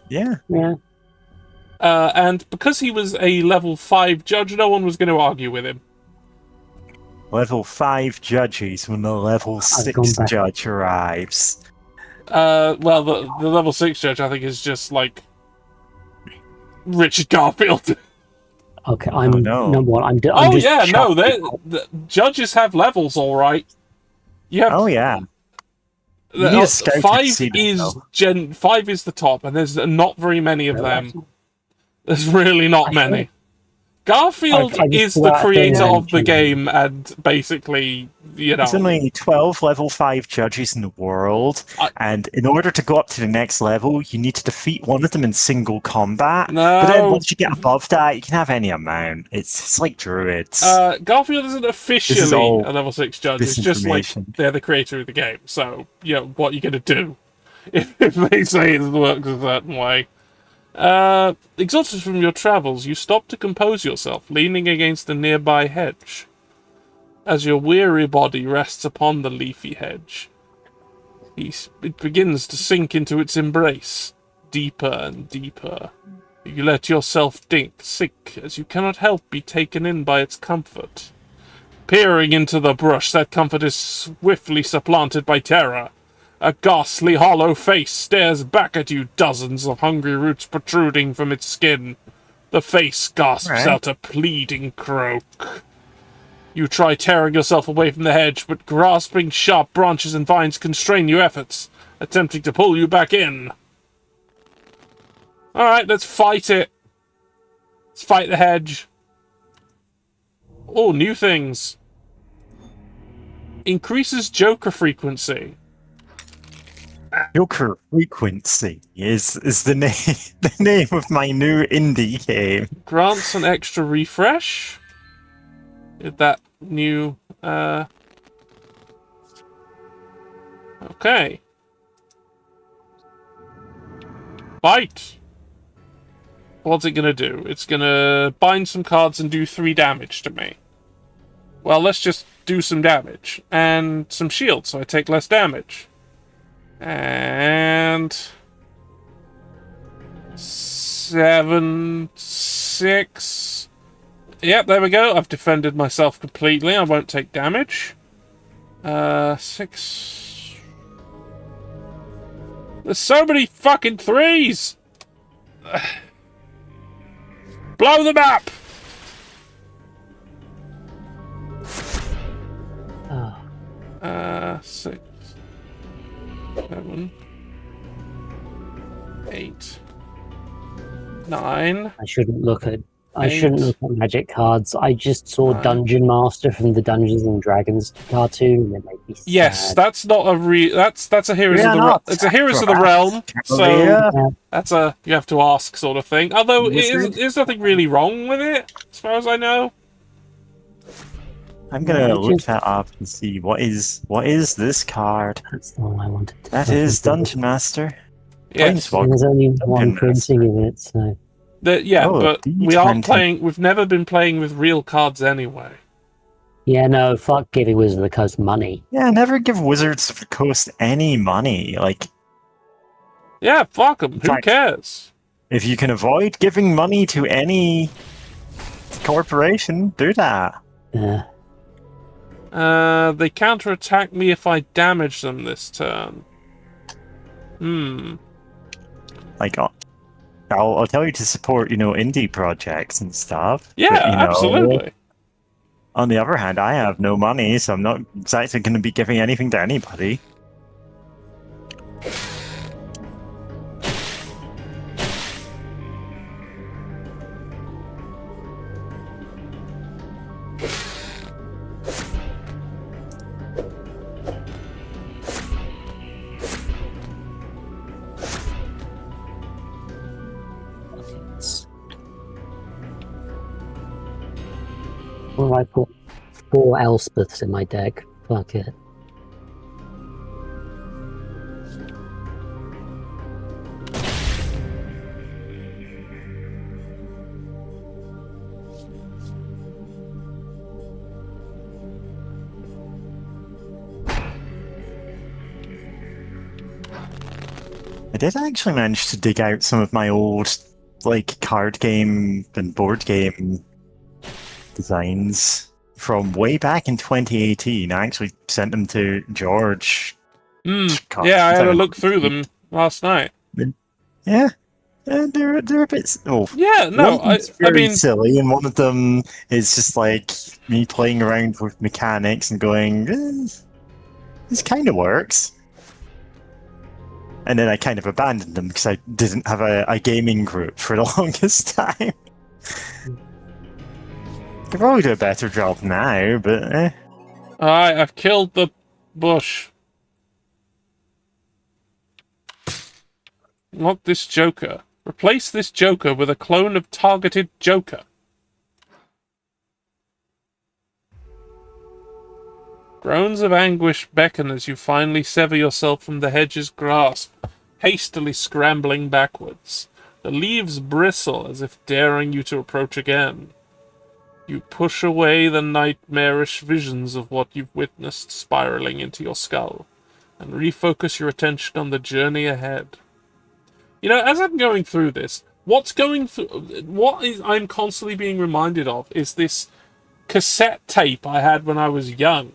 Yeah. And because he was a level 5 judge, no one was going to argue with him. Level 5 judges when the level gone 6 back. judge arrives. Well, the level 6 judge, I think, is just like Richard Garfield. Okay, I'm no. number one. I'm Oh just yeah, no, shocked. the judges have levels, all right. You have. Oh yeah. The, You need a scout to 5 see that, is though. 5 is the top, and there's not very many of them. There's really not many. Garfield I just is the thought creator they of the game, and basically, you know. There's only 12 level 5 judges in the world, and in order to go up to the next level, you need to defeat one of them in single combat. No. But then once you get above that, you can have any amount. It's like druids. Garfield isn't officially all a level 6 judge. It's just like disinformation. they're the creator of the game. So, you know, what are you going to do if they say it works a certain way? Exhausted from your travels, you stop to compose yourself, leaning against a nearby hedge. As your weary body rests upon the leafy hedge, it begins to sink into its embrace, deeper and deeper. You let yourself sink as you cannot help be taken in by its comfort. Peering into the brush, that comfort is swiftly supplanted by terror. A ghastly hollow face stares back at you, dozens of hungry roots protruding from its skin. The face gasps out a pleading croak. You try tearing yourself away from the hedge, but grasping sharp branches and vines constrain your efforts, attempting to pull you back in. Alright, let's fight it. Let's fight the hedge. Oh, new things. Increases Joker frequency. Joker Frequency is the name of my new indie game. Grants an extra refresh. Is that new? Okay. Fight. What's it gonna do? It's gonna bind some cards and do 3 damage to me. Well, let's just do some damage and some shield, so I take less damage. And 7, 6. Yep, there we go. I've defended myself completely. I won't take damage. 6. There's so many fucking 3s. Blow them up. Oh. 6. 7, 8, 9. I shouldn't look at magic cards. I just saw Dungeon Master from the Dungeons and Dragons cartoon, and it made me sad. Yes, that's not a that's a Heroes of the Realm. It's a Heroes of the Realm, so that's a you have to ask sort of thing. Although there's nothing really wrong with it, as far as I know. I'm gonna look that up and see what is this card. That's the one I wanted. That is Dungeon Master. Yes. And there's only one printing in it, so. But we aren't playing. We've never been playing with real cards anyway. Yeah, no, fuck giving Wizards of the Coast money. Yeah, never give Wizards of the Coast any money. Like, yeah, fuck them. Who cares? If you can avoid giving money to any corporation, do that. Yeah. They counterattack me if I damage them this turn. Like, I'll tell you to support, indie projects and stuff. Yeah, but, absolutely. On the other hand, I have no money, so I'm not exactly going to be giving anything to anybody. Well, I put 4 Elspeths in my deck. Fuck it. I did actually manage to dig out some of my old, card game and board game designs from way back in 2018. I actually sent them to George Yeah, I had a look through them last night. Yeah. They're a bit. Oh, yeah, no, one of them's very mean, silly, and one of them is just like me playing around with mechanics and going, this kind of works. And then I kind of abandoned them because I didn't have a gaming group for the longest time. Could probably do a better job now, but Alright, I've killed the bush. Not this Joker. Replace this Joker with a clone of targeted Joker. Groans of anguish beckon as you finally sever yourself from the hedge's grasp, hastily scrambling backwards. The leaves bristle as if daring you to approach again. You push away the nightmarish visions of what you've witnessed spiraling into your skull, and refocus your attention on the journey ahead. You know, as I'm going through this, I'm constantly being reminded of is this cassette tape I had when I was young.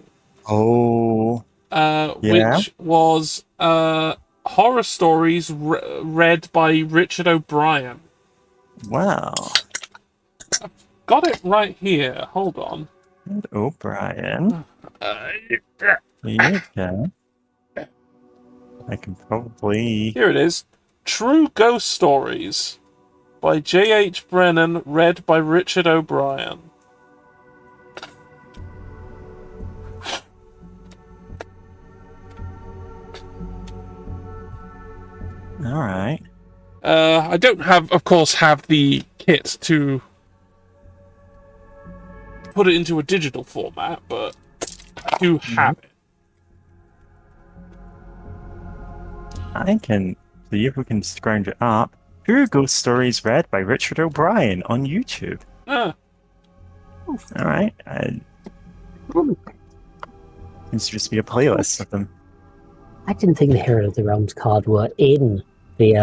Oh. Yeah? Which was horror stories read by Richard O'Brien. Wow. I've got it right here. Hold on. O'Brien. Yeah. I can probably... Here it is. True Ghost Stories by J.H. Brennan, read by Richard O'Brien. Alright. I don't of course, have the kit to put it into a digital format, but I do have it. I can see if we can scrounge it up. True Ghost Stories read by Richard O'Brien on YouTube. Alright. Seems to just be a playlist of them. I didn't think the Hero of the Realms card were in the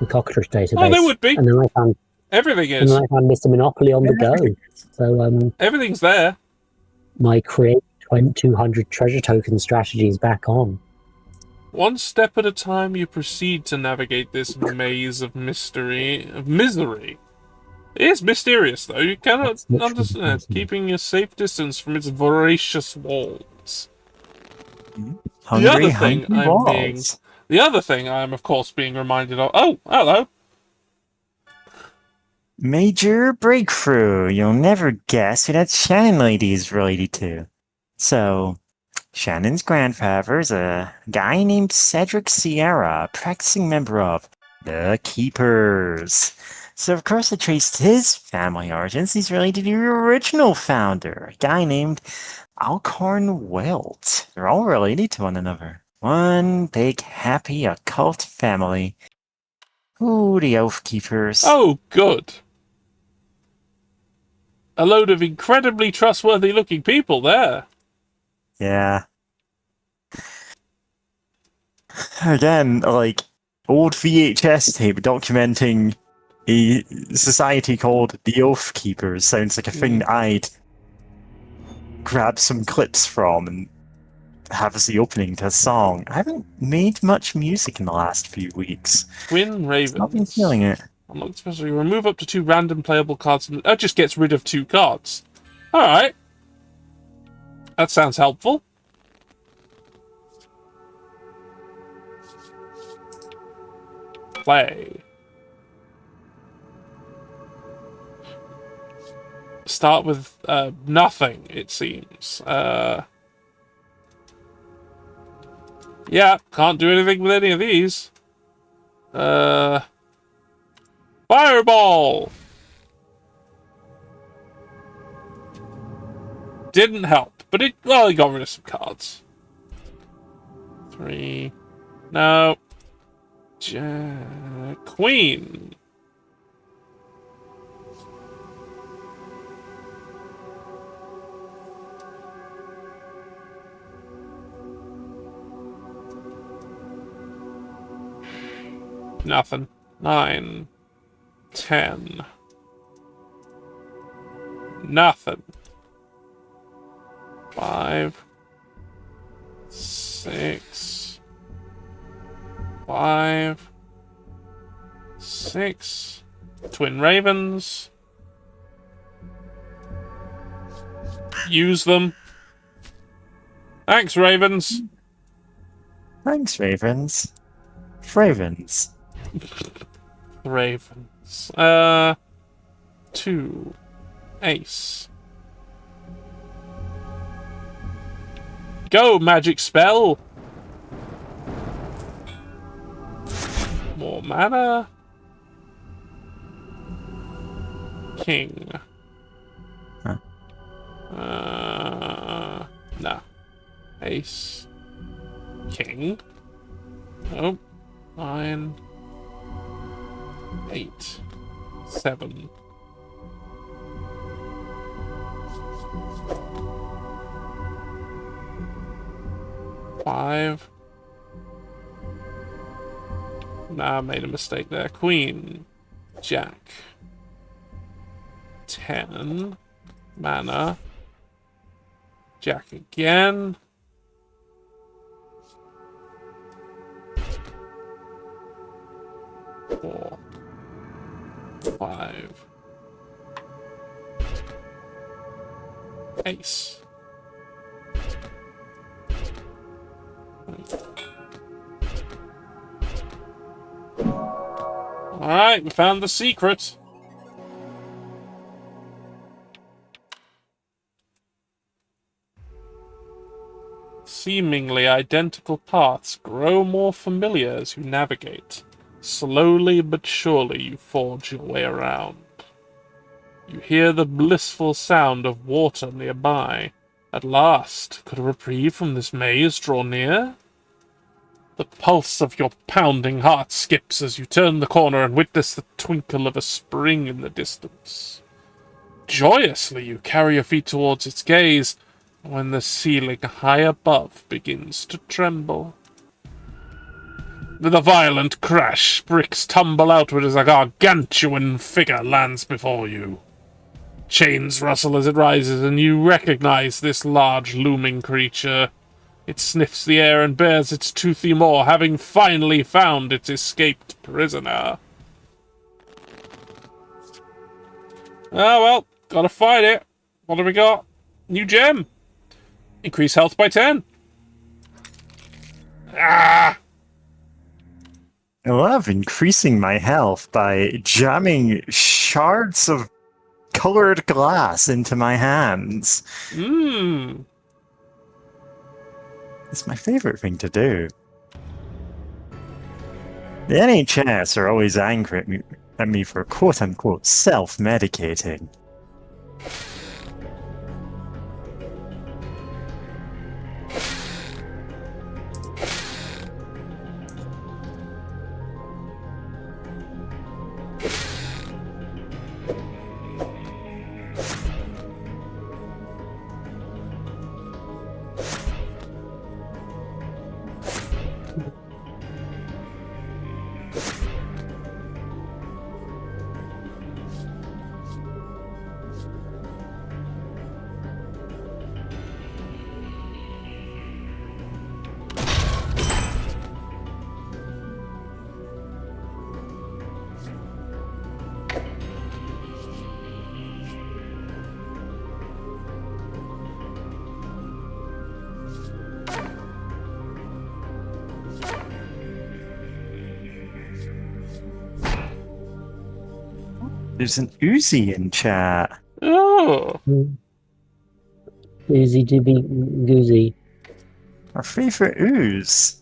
Cockatrice database. Oh, they would be. And then I found everything is. And then I found Mr. Monopoly on the go. So everything's there. My create 200 treasure token strategy is back on. One step at a time, you proceed to navigate this maze of misery. It is mysterious, though. You cannot understand, keeping a safe distance from its voracious walls. The other thing I am, of course, being reminded of. Oh, hello. Major breakthrough. You'll never guess who that Shannon lady is related to. So, Shannon's grandfather is a guy named Cedric Sierra, a practicing member of the Keepers. So, of course, I traced his family origins. He's related to the original founder, a guy named Alcorn Welt. They're all related to one another. One big, happy, occult family. Ooh, the Elf Keepers. Oh, good. A load of incredibly trustworthy-looking people there. Yeah. Again, like, old VHS tape documenting a society called the Oath Keepers sounds like a thing I'd grab some clips from and have as the opening to a song. I haven't made much music in the last few weeks. Twin Ravens. I've been feeling it. Unlock especially remove up to 2 random playable cards. That just gets rid of 2 cards. Alright. That sounds helpful. Play. Start with nothing, it seems. Yeah, can't do anything with any of these. Fireball! Didn't help, but it got rid of some cards. 3. No. Queen. Nothing. 9. 10. Nothing. 5, 6, 5, 6. Twin ravens. Use them. Thanks, ravens. Thanks, ravens. Ravens. Ravens. 2. Ace. Go, magic spell! More mana. King. Huh. No. Ace. King. Nope. 9. 8. 7. Five. Nah, I made a mistake there. Queen. Jack. 10. Mana. Jack again. 4. 5. Ace. Alright, we found the secret. Seemingly identical paths grow more familiar as you navigate. Slowly but surely you forge your way around. You hear the blissful sound of water nearby. At last, could a reprieve from this maze draw near? The pulse of your pounding heart skips as you turn the corner and witness the twinkle of a spring in the distance. Joyously you carry your feet towards its gaze, when the ceiling high above begins to tremble. With a violent crash, bricks tumble outward as a gargantuan figure lands before you. Chains rustle as it rises, and you recognize this large looming creature. It sniffs the air and bares its toothy maw, having finally found its escaped prisoner. Ah, well, gotta fight it. What do we got? New gem. Increase health by 10. Ah! I love increasing my health by jamming shards of colored glass into my hands. Mmm. It's my favorite thing to do. The NHS are always angry at me for quote-unquote self-medicating. There's an Uzi in chat. Oh. Uzi dooby goozy. Our favorite ooze.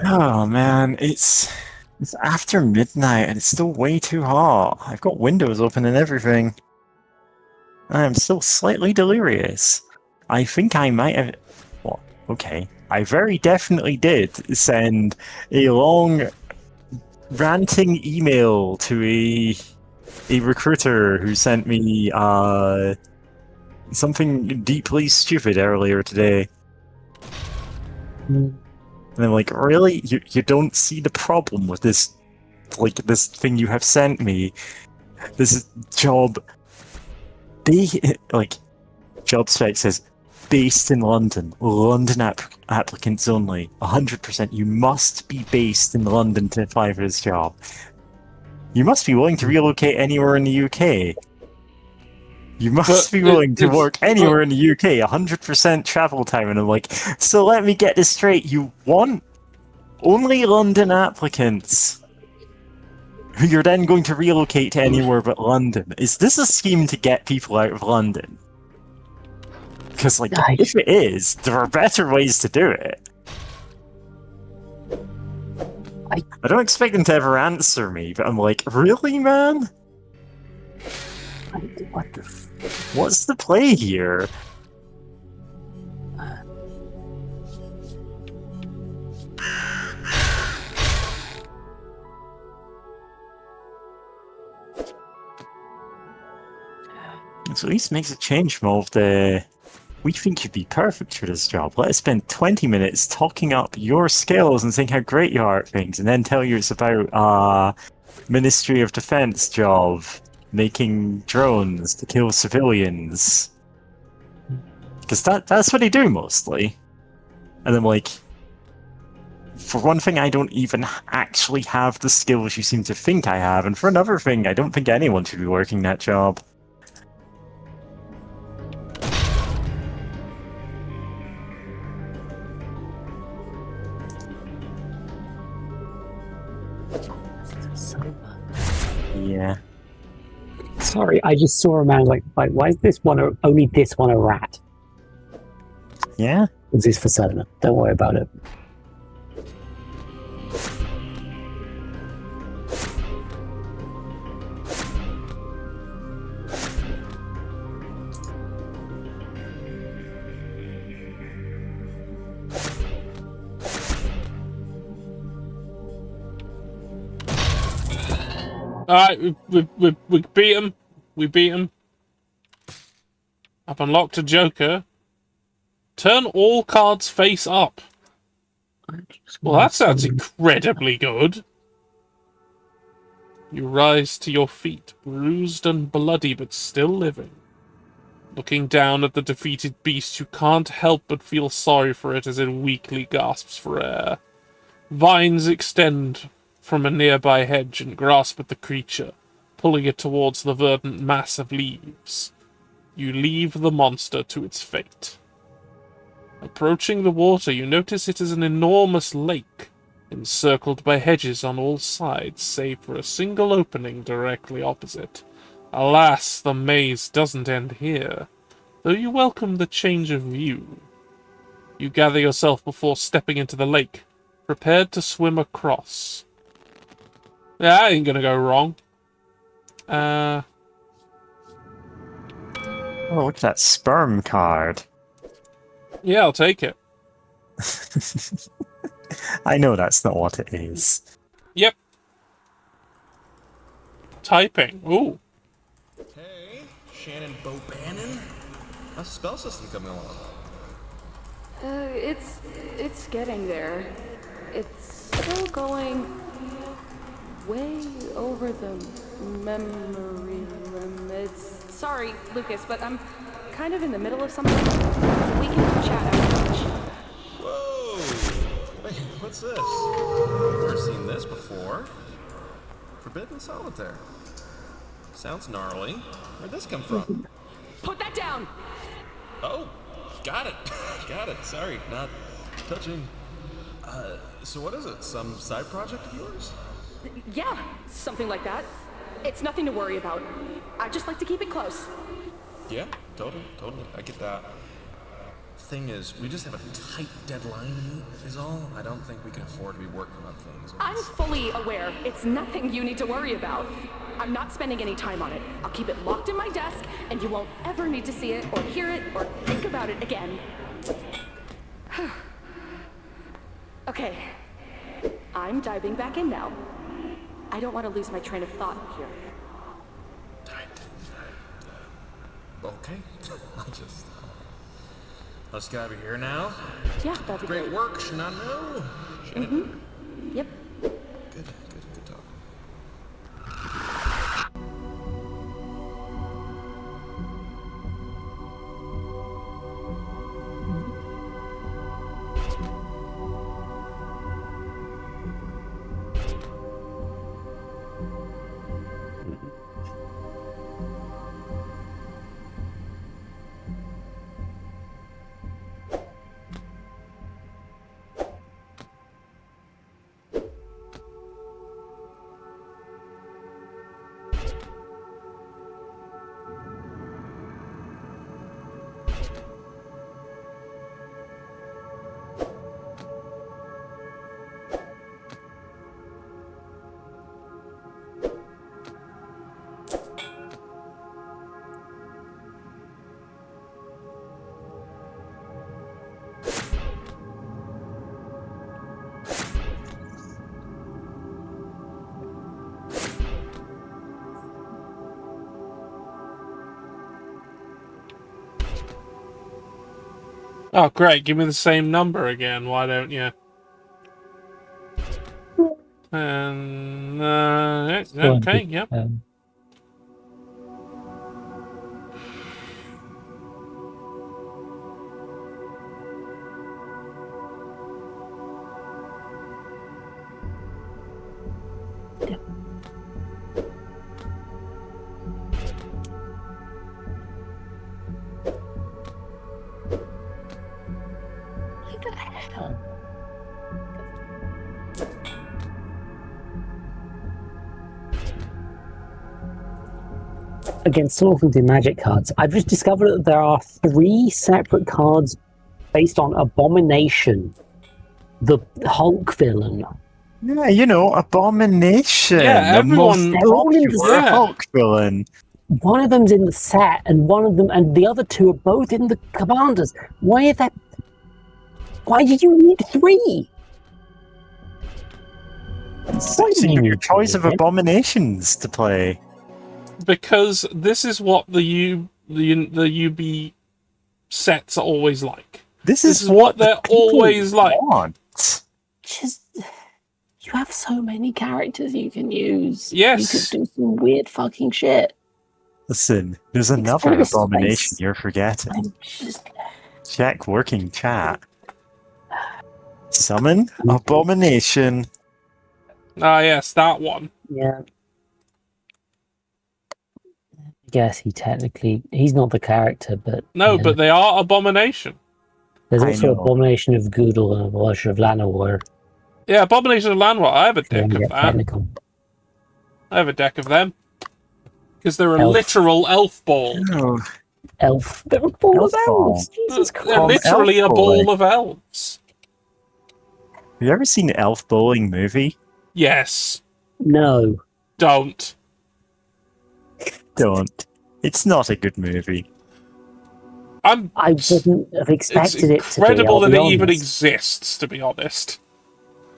Oh man, it's after midnight and it's still way too hot. I've got windows open and everything. I am still slightly delirious. I think I might have... Well, okay. I very definitely did send a long ranting email to a recruiter who sent me something deeply stupid earlier today. And I'm like, really? You don't see the problem with this, like, this thing you have sent me? This job like, job spec says, based in London. London applicants only. 100%. You must be based in London to apply for this job. You must be willing to relocate anywhere in the UK. You must be willing to work anywhere in the UK. 100% travel time. And I'm like, so let me get this straight. You want only London applicants who you're then going to relocate to anywhere but London. Is this a scheme to get people out of London? Because, like, if it is, there are better ways to do it. I don't expect them to ever answer me, but I'm like, really, man? What's the play here? So at least makes a change from all of the... We think you'd be perfect for this job. Let us spend 20 minutes talking up your skills and saying how great you are at things, and then tell you it's about Ministry of Defense job, making drones to kill civilians. Because that's what they do mostly. And I'm like, for one thing, I don't even actually have the skills you seem to think I have, and for another thing, I don't think anyone should be working that job. Yeah. Sorry, I just saw a man like, why is this one only this one a rat? Yeah? This is for Selena. Don't worry about it. Alright, we beat him. We beat him. I've unlocked a Joker. Turn all cards face up. Well, that sounds incredibly good. You rise to your feet, bruised and bloody, but still living. Looking down at the defeated beast, you can't help but feel sorry for it as it weakly gasps for air. Vines extend from a nearby hedge and grasp at the creature, pulling it towards the verdant mass of leaves. You leave the monster to its fate. Approaching the water, you notice it is an enormous lake, encircled by hedges on all sides, save for a single opening directly opposite. Alas, the maze doesn't end here, though you welcome the change of view. You gather yourself before stepping into the lake, prepared to swim across. Yeah, that ain't gonna go wrong. Oh, look at that sperm card. Yeah, I'll take it. I know that's not what it is. Yep. Typing. Ooh. Hey, Shannon Bobannon? How's the spell system coming along? It's getting there. It's still going way over the memory limits. Sorry, Lucas, but I'm kind of in the middle of something. We can chat after lunch. Whoa! Wait, what's this? I've never seen this before. Forbidden Solitaire. Sounds gnarly. Where'd this come from? Put that down! Oh, got it. Got it. Sorry, not touching. So what is it? Some side project of yours? Yeah, something like that. It's nothing to worry about. I just like to keep it close. Yeah, totally. I get that. Thing is, we just have a tight deadline to meet, is all. I don't think we can afford to be working on things. I'm fully aware. It's nothing you need to worry about. I'm not spending any time on it. I'll keep it locked in my desk, and you won't ever need to see it, or hear it, or think about it again. Okay. I'm diving back in now. I don't want to lose my train of thought here. Okay. I'll just gotta be here now. Yeah, that'd be great. Great work, Shanano. Shannon. Yep. Good talk. Oh, great. Give me the same number again. Why don't you? And, okay, yep. Again, still looking through magic cards. I've just discovered that there are 3 separate cards based on Abomination, the Hulk villain. Yeah, you know, Abomination. Yeah, the most everyone- They're all in the popular set. Hulk villain. One of them's in the set, and one of them, and the other 2 are both in the commanders. Why is that? Why did you need 3? So your choice of abominations to play. Because this is what the UB sets are always like. This is what they're always like. Just, you have so many characters you can use. Yes. You could do some weird fucking shit. Listen, there's another Express abomination space. you're forgetting. I'm just... Check working chat. Summon Abomination. Ah, yes, that one. Yeah. I guess he's not the character, but No, yeah. but they are Abomination. There's I also know. Abomination of Goodle and Abomination of Llanowar. Yeah, Abomination of Llanowar. I have a deck to of get that. technical. I have a deck of them. Because they're a Elf. literal elf ball. Oh, Elf. They're a ball of Elf ball. elves. Jesus They're Christ. literally a elf ball boy. of elves. have you ever seen the Elf Bowling movie? Yes. No. Don't. Don't. It's not a good movie. I wouldn't have It's expected it to be. incredible I'll that be it even honest. exists, to be honest.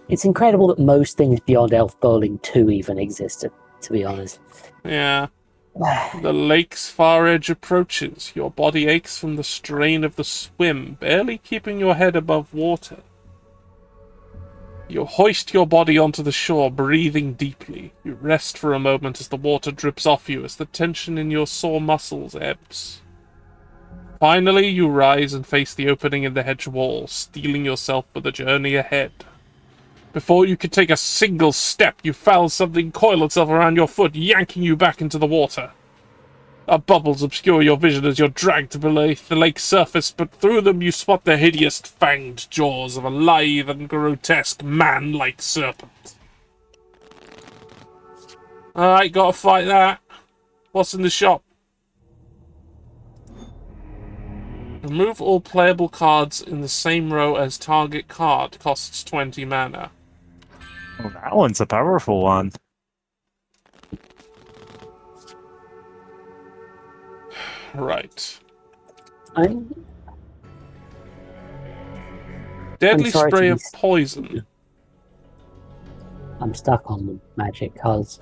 It's incredible that most things beyond Elf Bowling 2 even existed, to be honest. Yeah. The lake's far edge approaches. Your body aches from the strain of the swim, barely keeping your head above water. You hoist your body onto the shore, breathing deeply. You rest for a moment as the water drips off you, as the tension in your sore muscles ebbs. Finally, you rise and face the opening in the hedge wall, steeling yourself for the journey ahead. Before you can take a single step, you feel something coil itself around your foot, yanking you back into the water. Bubbles obscure your vision as you're dragged beneath the lake's surface, but through them you spot the hideous fanged jaws of a lithe and grotesque man-like serpent. Alright, gotta fight that. What's in the shop? Remove all playable cards in the same row as target card. Costs 20 mana. Oh, that one's a powerful one. Right. I'm Deadly sorry to spray be of poison. stuck on the magic cards.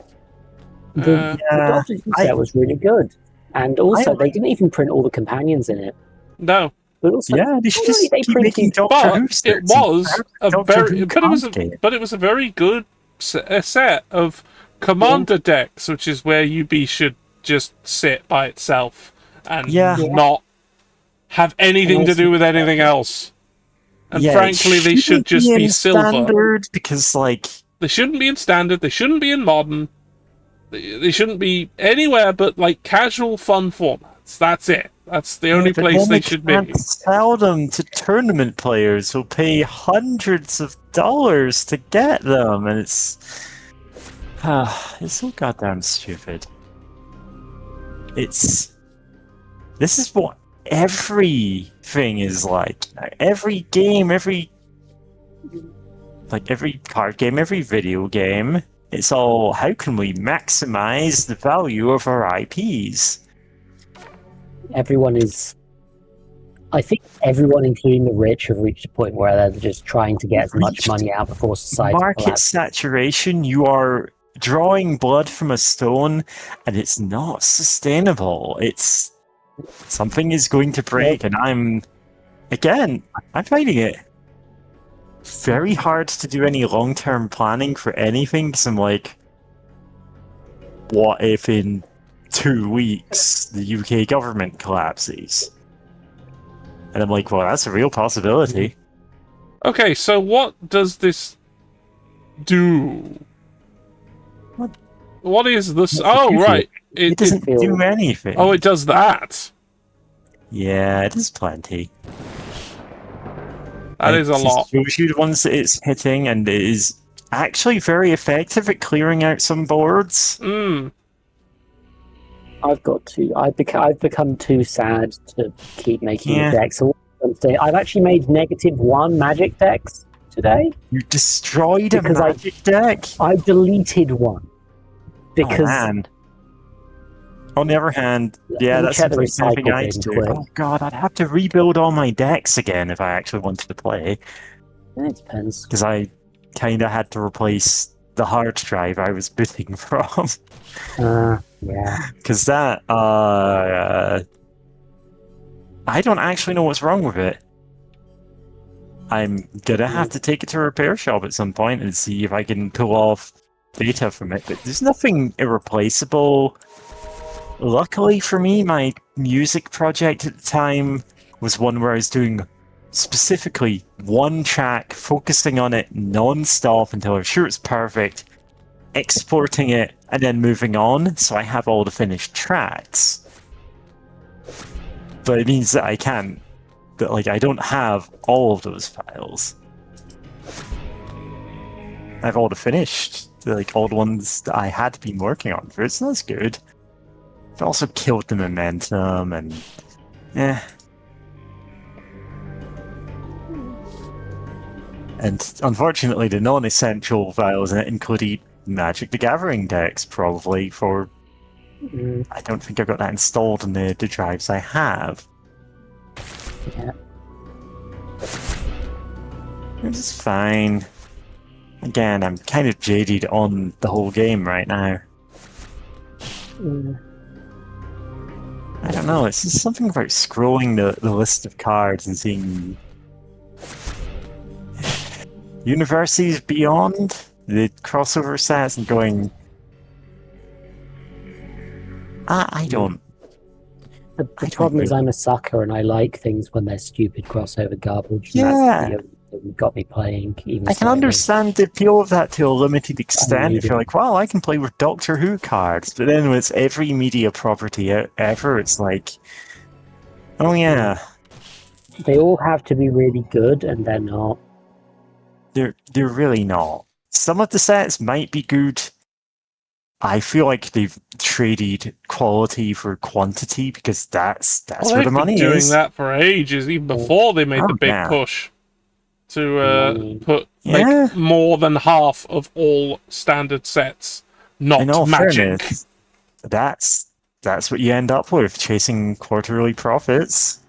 The Yeah, Doctor Who set was really good. And also, they didn't even print all the companions in it. No. But also, Yeah, they should normally just keep printed- making Doctor Who But it sets was and a Doctor very, Who but it was a very good set of commander decks, which is where UB should just sit by itself and not have anything to do with anything else. And Yeah, frankly, they should shouldn't just be in silver. standard because, like, They shouldn't be in standard. They shouldn't be in modern. They shouldn't be anywhere but like casual fun formats. That's it. That's the only but place then they should be. can't sell them to tournament players who'll pay hundreds of dollars to get them, and it's so goddamn stupid. This is what everything is like. Every game, every card game, every video game, It's all, how can we maximize the value of our IPs? Everyone is. I think everyone, including the rich, have reached a point where they're just trying to get as much money out before society Market collapses. saturation, you are drawing blood from a stone, and it's not sustainable. It's something is going to break, and I'm fighting it. Very hard to do any long-term planning for anything, because I'm like, what if in 2 weeks the UK government collapses? And I'm like, well, that's a real possibility. Okay, so what does this do? What is this? Oh, right. It doesn't do anything. Oh, it does that. Yeah, it does plenty. That is a lot. It shows you the ones that it's hitting, and it is actually very effective at clearing out some boards. I've become too sad to keep making Yeah. the decks. So I've actually made -1 magic decks today. You destroyed a Because magic deck? I deleted one. Because Oh, man. On the other hand, yeah, Let me that's check the the something recycle I bin do. quick. Oh god, I'd have to rebuild all my decks again if I actually wanted to play. It depends. Because I kind of had to replace the hard drive I was booting from. Yeah. Because that, I don't actually know what's wrong with it. I'm gonna have to take it to a repair shop at some point and see if I can pull off data from it. But there's nothing irreplaceable. Luckily for me, my music project at the time was one where I was doing specifically one track, focusing on it non-stop until I'm sure it's perfect, exporting it, and then moving on, so I have all the finished tracks. But it means that I don't have all of those files. I have all the finished, all the ones that I had been working on first, so that's good. It also killed the momentum, and And unfortunately, the non-essential files in it included Magic the Gathering decks, probably, for... I don't think I've got that installed in the drives I have. Yeah. This is fine. Again, I'm kind of jaded on the whole game right now. I don't know, it's just something about scrolling the list of cards and seeing... Universities Beyond, the crossover sets, and going... I don't... The problem is I'm a sucker and I like things when they're stupid crossover garbage. And Yeah. that's the only thing that got me playing. Even I can slightly. understand the appeal of that to a limited extent. If you're like, well, I can play with Doctor Who cards, but then with every media property ever, it's like, oh yeah. They all have to be really good, and they're not. They're really not. Some of the sets might be good. I feel like they've traded quality for quantity because that's where the money doing is. that for ages, even before they made the big yeah. push to Yeah. make more than half of all standard sets not In all Magic. fairness, that's what you end up with, chasing quarterly profits.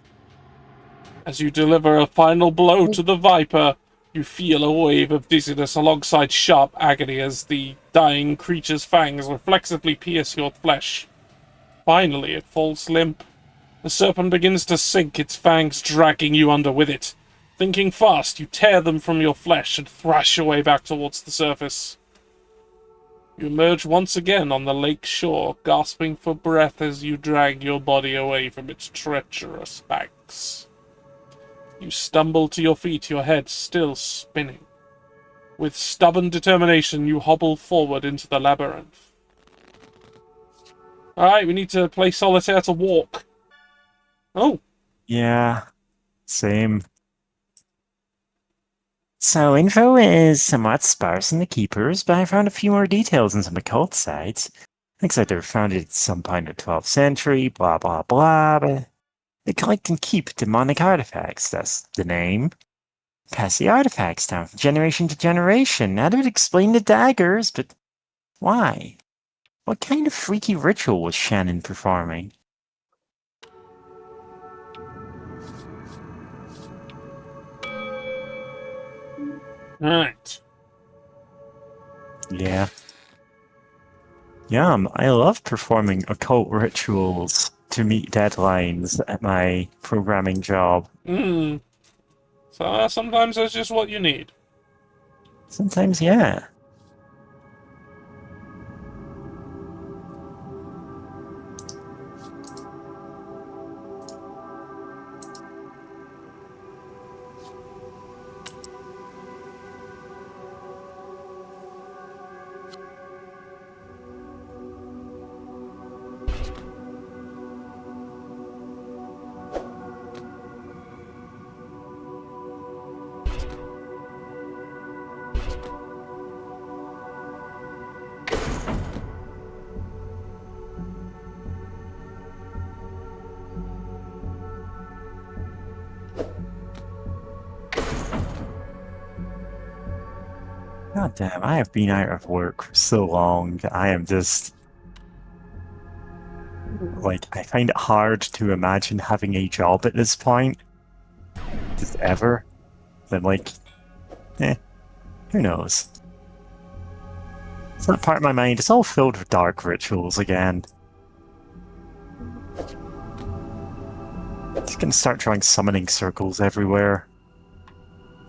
As you deliver a final blow to the Viper, you feel a wave of dizziness alongside sharp agony as the dying creature's fangs reflexively pierce your flesh. Finally, it falls limp. The serpent begins to sink, its fangs dragging you under with it. Thinking fast, you tear them from your flesh and thrash your way back towards the surface. You emerge once again on the lake shore, gasping for breath as you drag your body away from its treacherous banks. You stumble to your feet, your head still spinning. With stubborn determination, you hobble forward into the labyrinth. Alright, we need to play solitaire to walk. Oh. Yeah, same. So, info is somewhat sparse in the Keepers, but I found a few more details on some occult sites. Looks like they were founded at some point in the 12th century, blah blah blah, but they collect and keep demonic artifacts, that's the name. Pass the artifacts down from generation to generation. That would explain the daggers, but Why? What kind of freaky ritual was Shannon performing? Right. Yeah. Yum, I love performing occult rituals to meet deadlines at my programming job. So sometimes that's just what you need. Sometimes, yeah. God damn, I have been out of work for so long. I am just... Like, I find it hard to imagine having a job at this point. Just ever. Then, like, who knows? It's that part of my mind, it's all filled with dark rituals again. Just gonna start drawing summoning circles everywhere.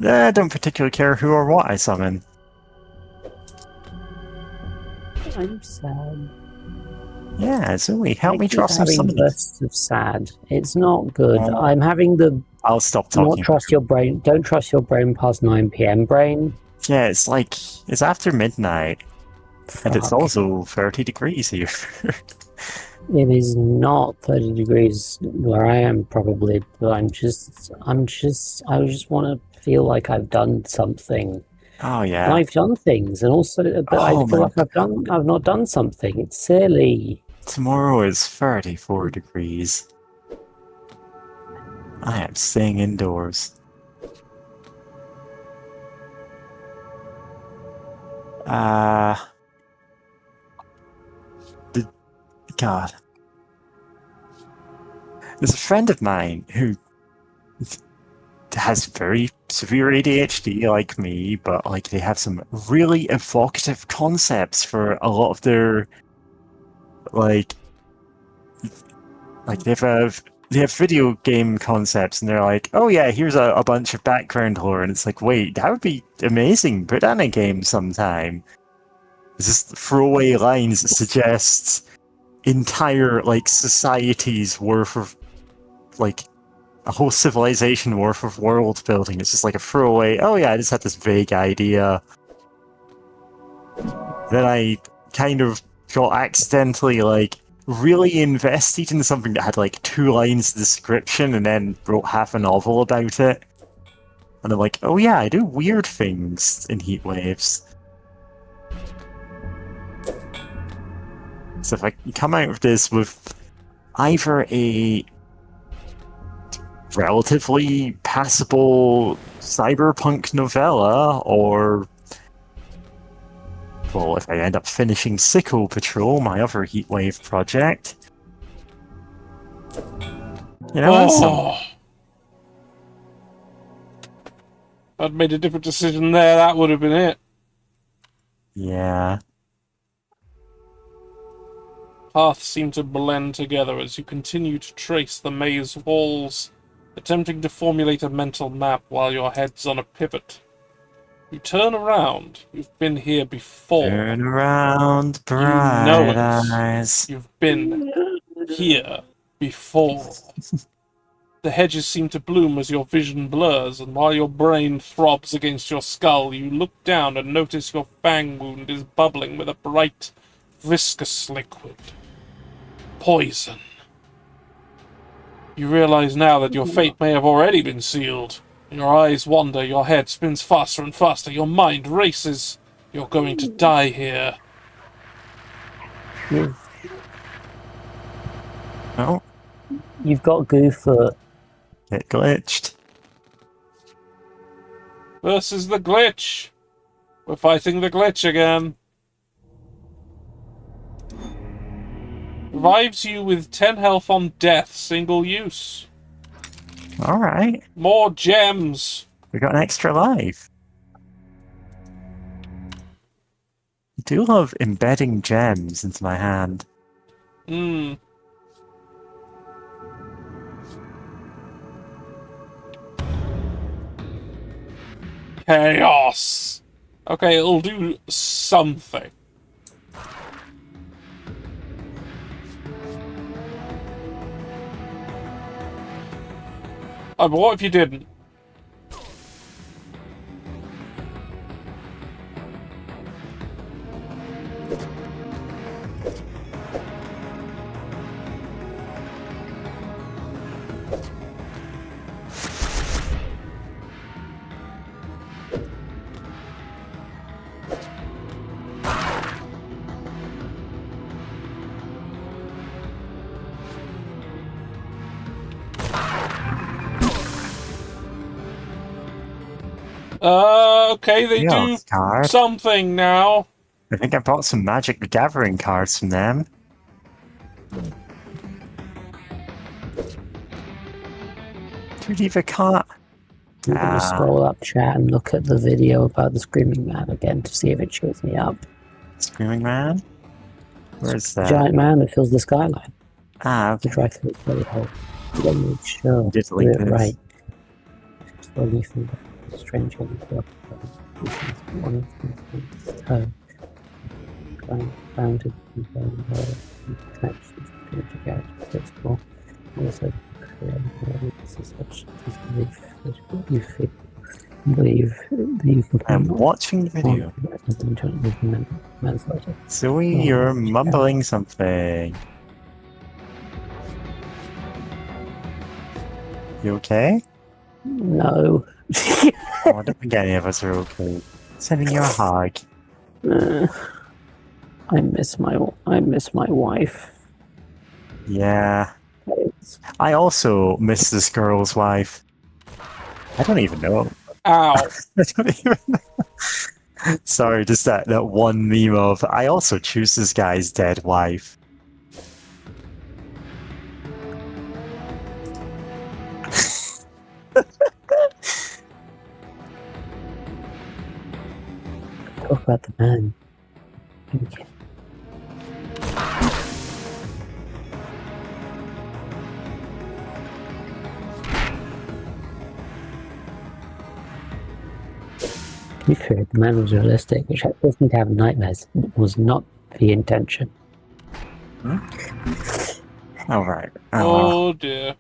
I don't particularly care who or what I summon. I'm sad. Yeah, Zoe, help me draw some having summoning. bursts of sad. It's not good. Oh. I'm having the I'll stop not talking. trust your brain. Don't trust your brain past 9 p.m. brain. Yeah, it's like, it's after midnight. And it's Fuck. also 30 degrees here. It is not 30 degrees where I am probably, but I just want to feel like I've done something. Oh yeah. And I've done things, and also, but I feel like I've not done something. It's silly. Tomorrow is 34 degrees. I am staying indoors. God. There's a friend of mine who has very severe ADHD like me, but like they have some really evocative concepts for a lot of their like they have video game concepts, and they're like, oh yeah, here's a bunch of background lore, and it's like, wait, that would be amazing, put that in a game sometime. It's just throwaway lines that suggests entire like societies worth of like a whole civilization worth of world building. It's just like a throwaway, oh yeah, I just had this vague idea. Then I kind of got accidentally like really invested in something that had like 2 lines of description and then wrote half a novel about it. And I'm like, oh yeah, I do weird things in heat waves. So if I come out of this with either a relatively passable cyberpunk novella, or, well, if I end up finishing Sicko Patrol, my other Heatwave project, you know, that's some... I'd made a different decision there, that would have been it. Yeah. Paths seem to blend together as you continue to trace the maze walls, attempting to formulate a mental map while your head's on a pivot. You turn around. You've been here before. Turn around, bright you know it. eyes. You've been here before. The hedges seem to bloom as your vision blurs, and while your brain throbs against your skull, you look down and notice your fang wound is bubbling with a bright, viscous liquid. Poison. You realize now that your fate may have already been sealed. Your eyes wander, your head spins faster and faster, your mind races. You're going to die here. Oh. You've got Goofoot. It glitched. Versus the glitch. We're fighting the glitch again. Revives you with 10 health on death, single use. Alright. More gems. We got an extra life. I do love embedding gems into my hand. Hmm. Chaos. Okay, it'll do something. Oh, but what if you didn't? Okay, they do card. something now. I think I bought some Magic the Gathering cards from them. Dude, even can't. I'm going to scroll up chat and look at the video about the Screaming Man again to see if it shows me up. Screaming Man? Where's The that? giant man that fills the skyline. Okay. The dry food belly hole. Let me show Did link it this. right. Slowly from the strange one. One toe. Bounded connections to garage principle. Also, believe that you can. I'm watching the video. Zoe, you're mumbling something. You okay? No. Oh, I don't think any of us are okay. Sending you a hug. I miss my wife. Yeah. I also miss this girl's wife. I don't even know. Ow. I don't even know. Sorry, just that one meme of, I also choose this guy's dead wife. Talk about the man. Okay. To be fair, the man was realistic, which doesn't need to have nightmares. It was not the intention. Alright. Oh dear.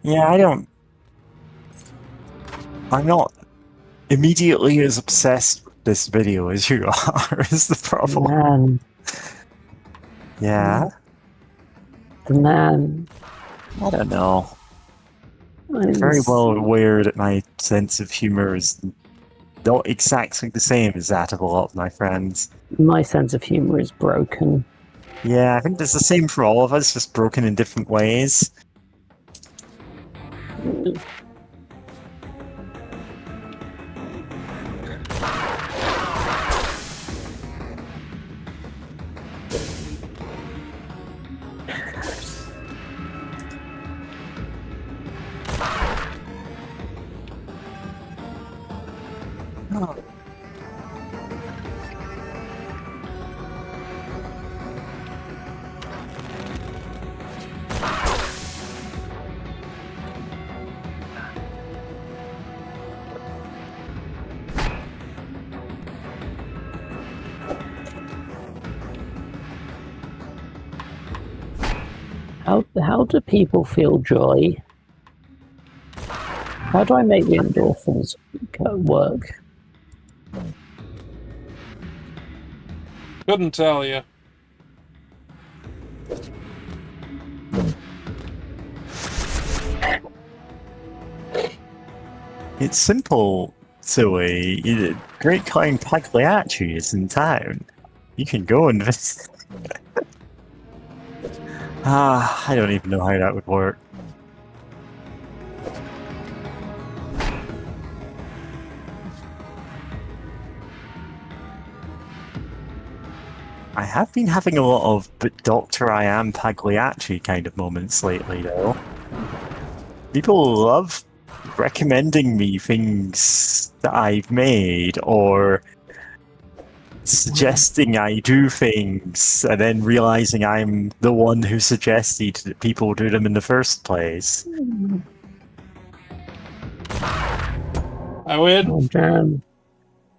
Yeah, I'm not immediately as obsessed with this video as you are, is the problem. Man. Yeah? The man. I don't know. I'm very well aware that my sense of humor is not exactly the same as that of a lot of my friends. My sense of humor is broken. Yeah, I think it's the same for all of us, just broken in different ways. Oh. How do people feel joy? How do I make the endorphins work? Couldn't tell you. It's simple, Zoe. Great Kind Pagliacci is in town. You can go and visit. I don't even know how that would work. I have been having a lot of "but Doctor, I am Pagliacci" kind of moments lately, though. People love recommending me things that I've made, or suggesting I do things, and then realizing I'm the one who suggested that people do them in the first place. I win. Oh, damn.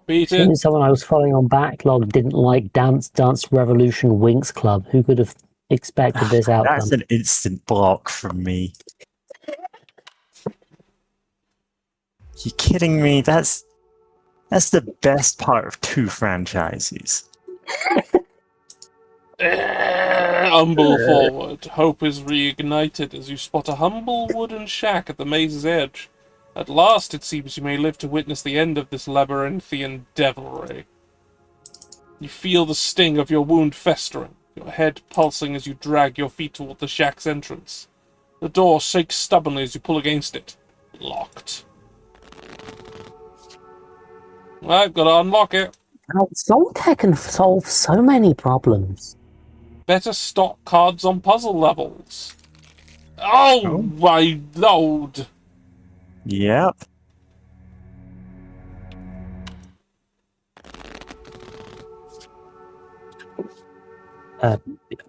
Beat Even it. someone I was following on Backlog didn't like Dance Revolution Winx Club. Who could have expected this outcome? That's an instant block from me. You kidding me? That's the best part of 2 franchises. Humble forward. Hope is reignited as you spot a humble wooden shack at the maze's edge. At last, it seems you may live to witness the end of this labyrinthian devilry. You feel the sting of your wound festering, your head pulsing as you drag your feet toward the shack's entrance. The door shakes stubbornly as you pull against it. Locked. Well, I've got to unlock it. Solitaire can solve so many problems. Better stock cards on puzzle levels. Oh my lord! Yep.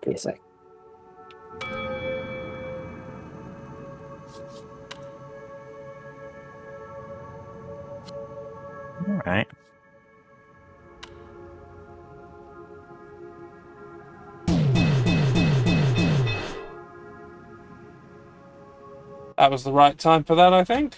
Be a sec. Alright. That was the right time for that, I think.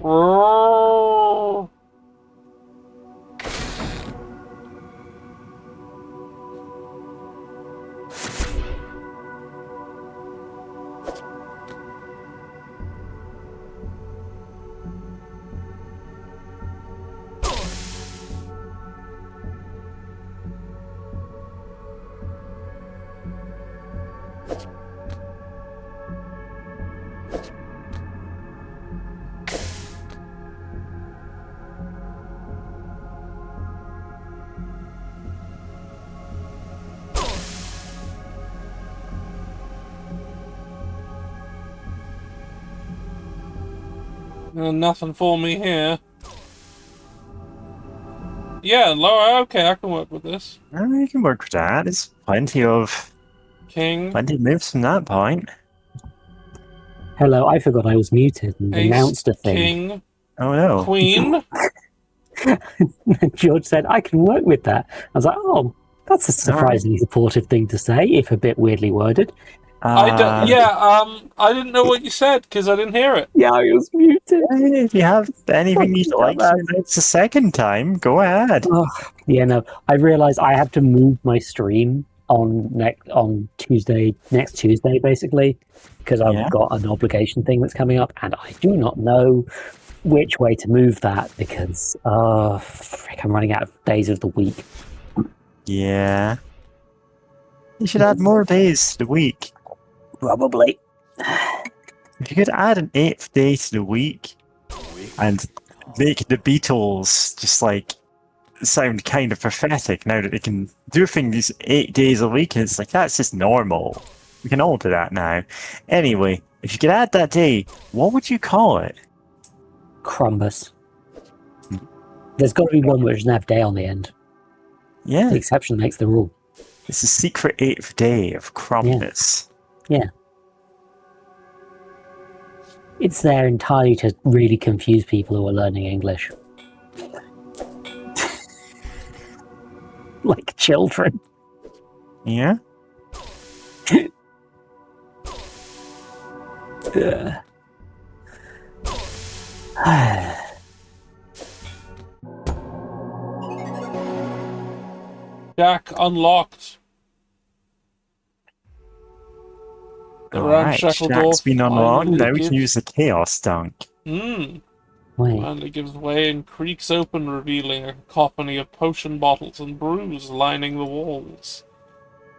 Oh. Nothing for me here. Yeah, Laura, okay, I can work with this. You can work with that. There's plenty of moves from that point. Hello, I forgot I was muted and Ace, announced a thing. King, Oh no. Queen. George said, I can work with that. I was like, oh, that's a surprisingly supportive thing to say, if a bit weirdly worded. I didn't know what you said because I didn't hear it. Yeah, I was muted. If you have anything you'd like to announce a second time, go ahead. Oh, yeah, no, I realised I have to move my stream on Tuesday, next Tuesday, basically, because I've got an obligation thing that's coming up, and I do not know which way to move that because, I'm running out of days of the week. Yeah. You should add more days to the week. Probably. If you could add an 8th day to the week and make the Beatles just like sound kind of prophetic now that they can do things 8 days a week, and it's like, that's just normal. We can all do that now. Anyway, if you could add that day, what would you call it? Crumbus. There's got to be one where it doesn't have day on the end. Yeah. The exception makes the rule. It's the secret 8th day of Krampus. Yeah. It's there entirely to really confuse people who are learning English. Like children. Yeah? Jack unlocked. The Alright, ramshackle door. Jack's been unlocked. finally Now we can gives- use the Chaos Dunk. Mm. finally gives way and creaks open, revealing a cacophony of potion bottles and brews lining the walls.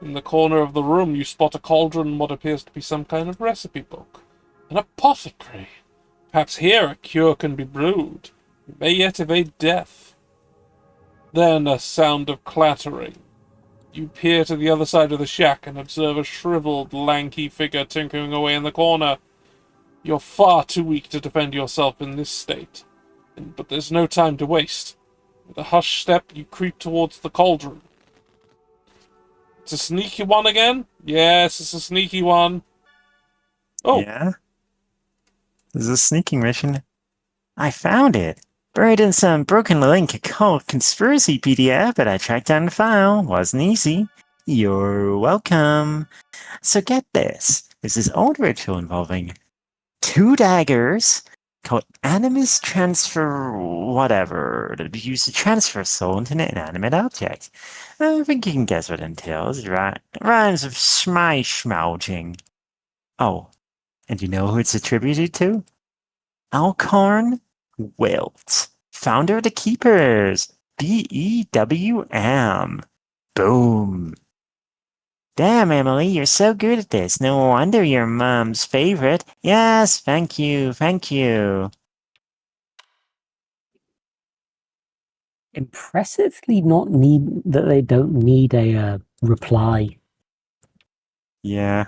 In the corner of the room, you spot a cauldron and what appears to be some kind of recipe book. An apothecary. Perhaps here a cure can be brewed. You may yet evade death. Then a sound of clattering. You peer to the other side of the shack and observe a shriveled, lanky figure tinkering away in the corner. You're far too weak to defend yourself in this state. But there's no time to waste. With a hushed step, you creep towards the cauldron. It's a sneaky one again? Yes, it's a sneaky one. Oh. Yeah? There's a sneaking mission. I found it. Buried in some broken link occult conspiracy PDF, but I tracked down the file. Wasn't easy. You're welcome. So get this. There's this old ritual involving 2 daggers called Animus Transfer whatever to be used to transfer a soul into an inanimate object. I think you can guess what it entails, right? Rhymes of schmouging. Oh, and you know who it's attributed to? Alcorn Wilt, founder of the Keepers. BEWM. Boom. Damn, Emily, you're so good at this. No wonder you're Mom's favorite. Yes, thank you, thank you. Impressively not need that they don't need a reply. Yeah.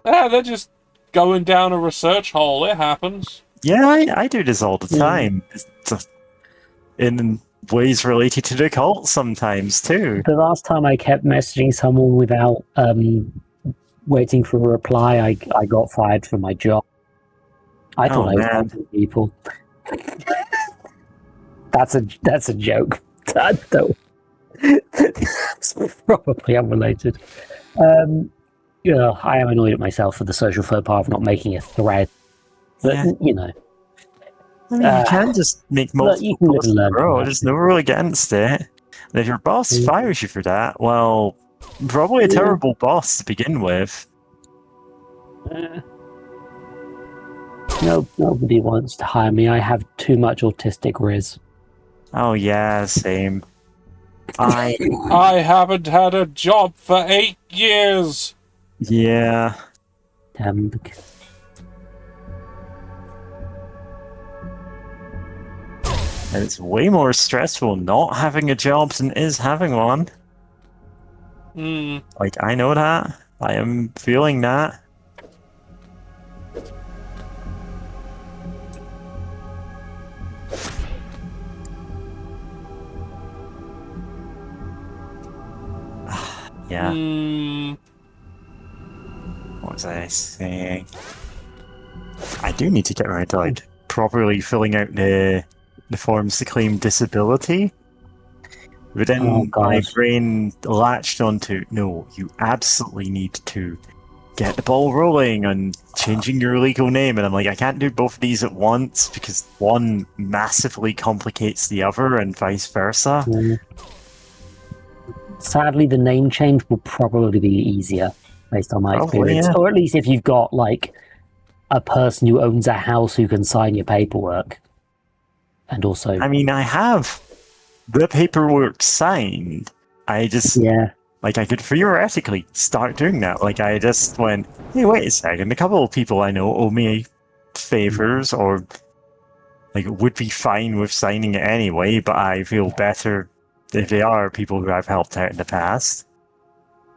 They're just going down a research hole. It happens. Yeah, I do this all the time. In ways related to the cult sometimes, too. The last time I kept messaging someone without waiting for a reply, I got fired from my job. I thought I was helping people. That's a joke. That's probably unrelated. I am annoyed at myself for the social faux pas of not making a thread. But, you know. I mean, you can just make multiple posts in a row. There's no rule against it. And if your boss fires you for that, well, probably a terrible boss to begin with. Nobody wants to hire me. I have too much autistic riz. Oh yeah, same. I haven't had a job for 8 years. Yeah. Damn. And it's way more stressful not having a job than it is having one. Like, I know that. I am feeling that. Yeah. What was I saying? I do need to get around to, like, properly filling out the forms to claim disability. But then my brain latched onto, no, you absolutely need to get the ball rolling on changing your legal name. And I'm like, I can't do both of these at once because one massively complicates the other and vice versa. Sadly, the name change will probably be easier based on my experience. Yeah. Or at least if you've got, like, a person who owns a house who can sign your paperwork. And also... I mean, I have the paperwork signed. I just... Yeah. Like, I could theoretically start doing that. Like, I just went, hey, wait a second. A couple of people I know owe me favors or, like, would be fine with signing it anyway, but I feel better if they are people who I've helped out in the past.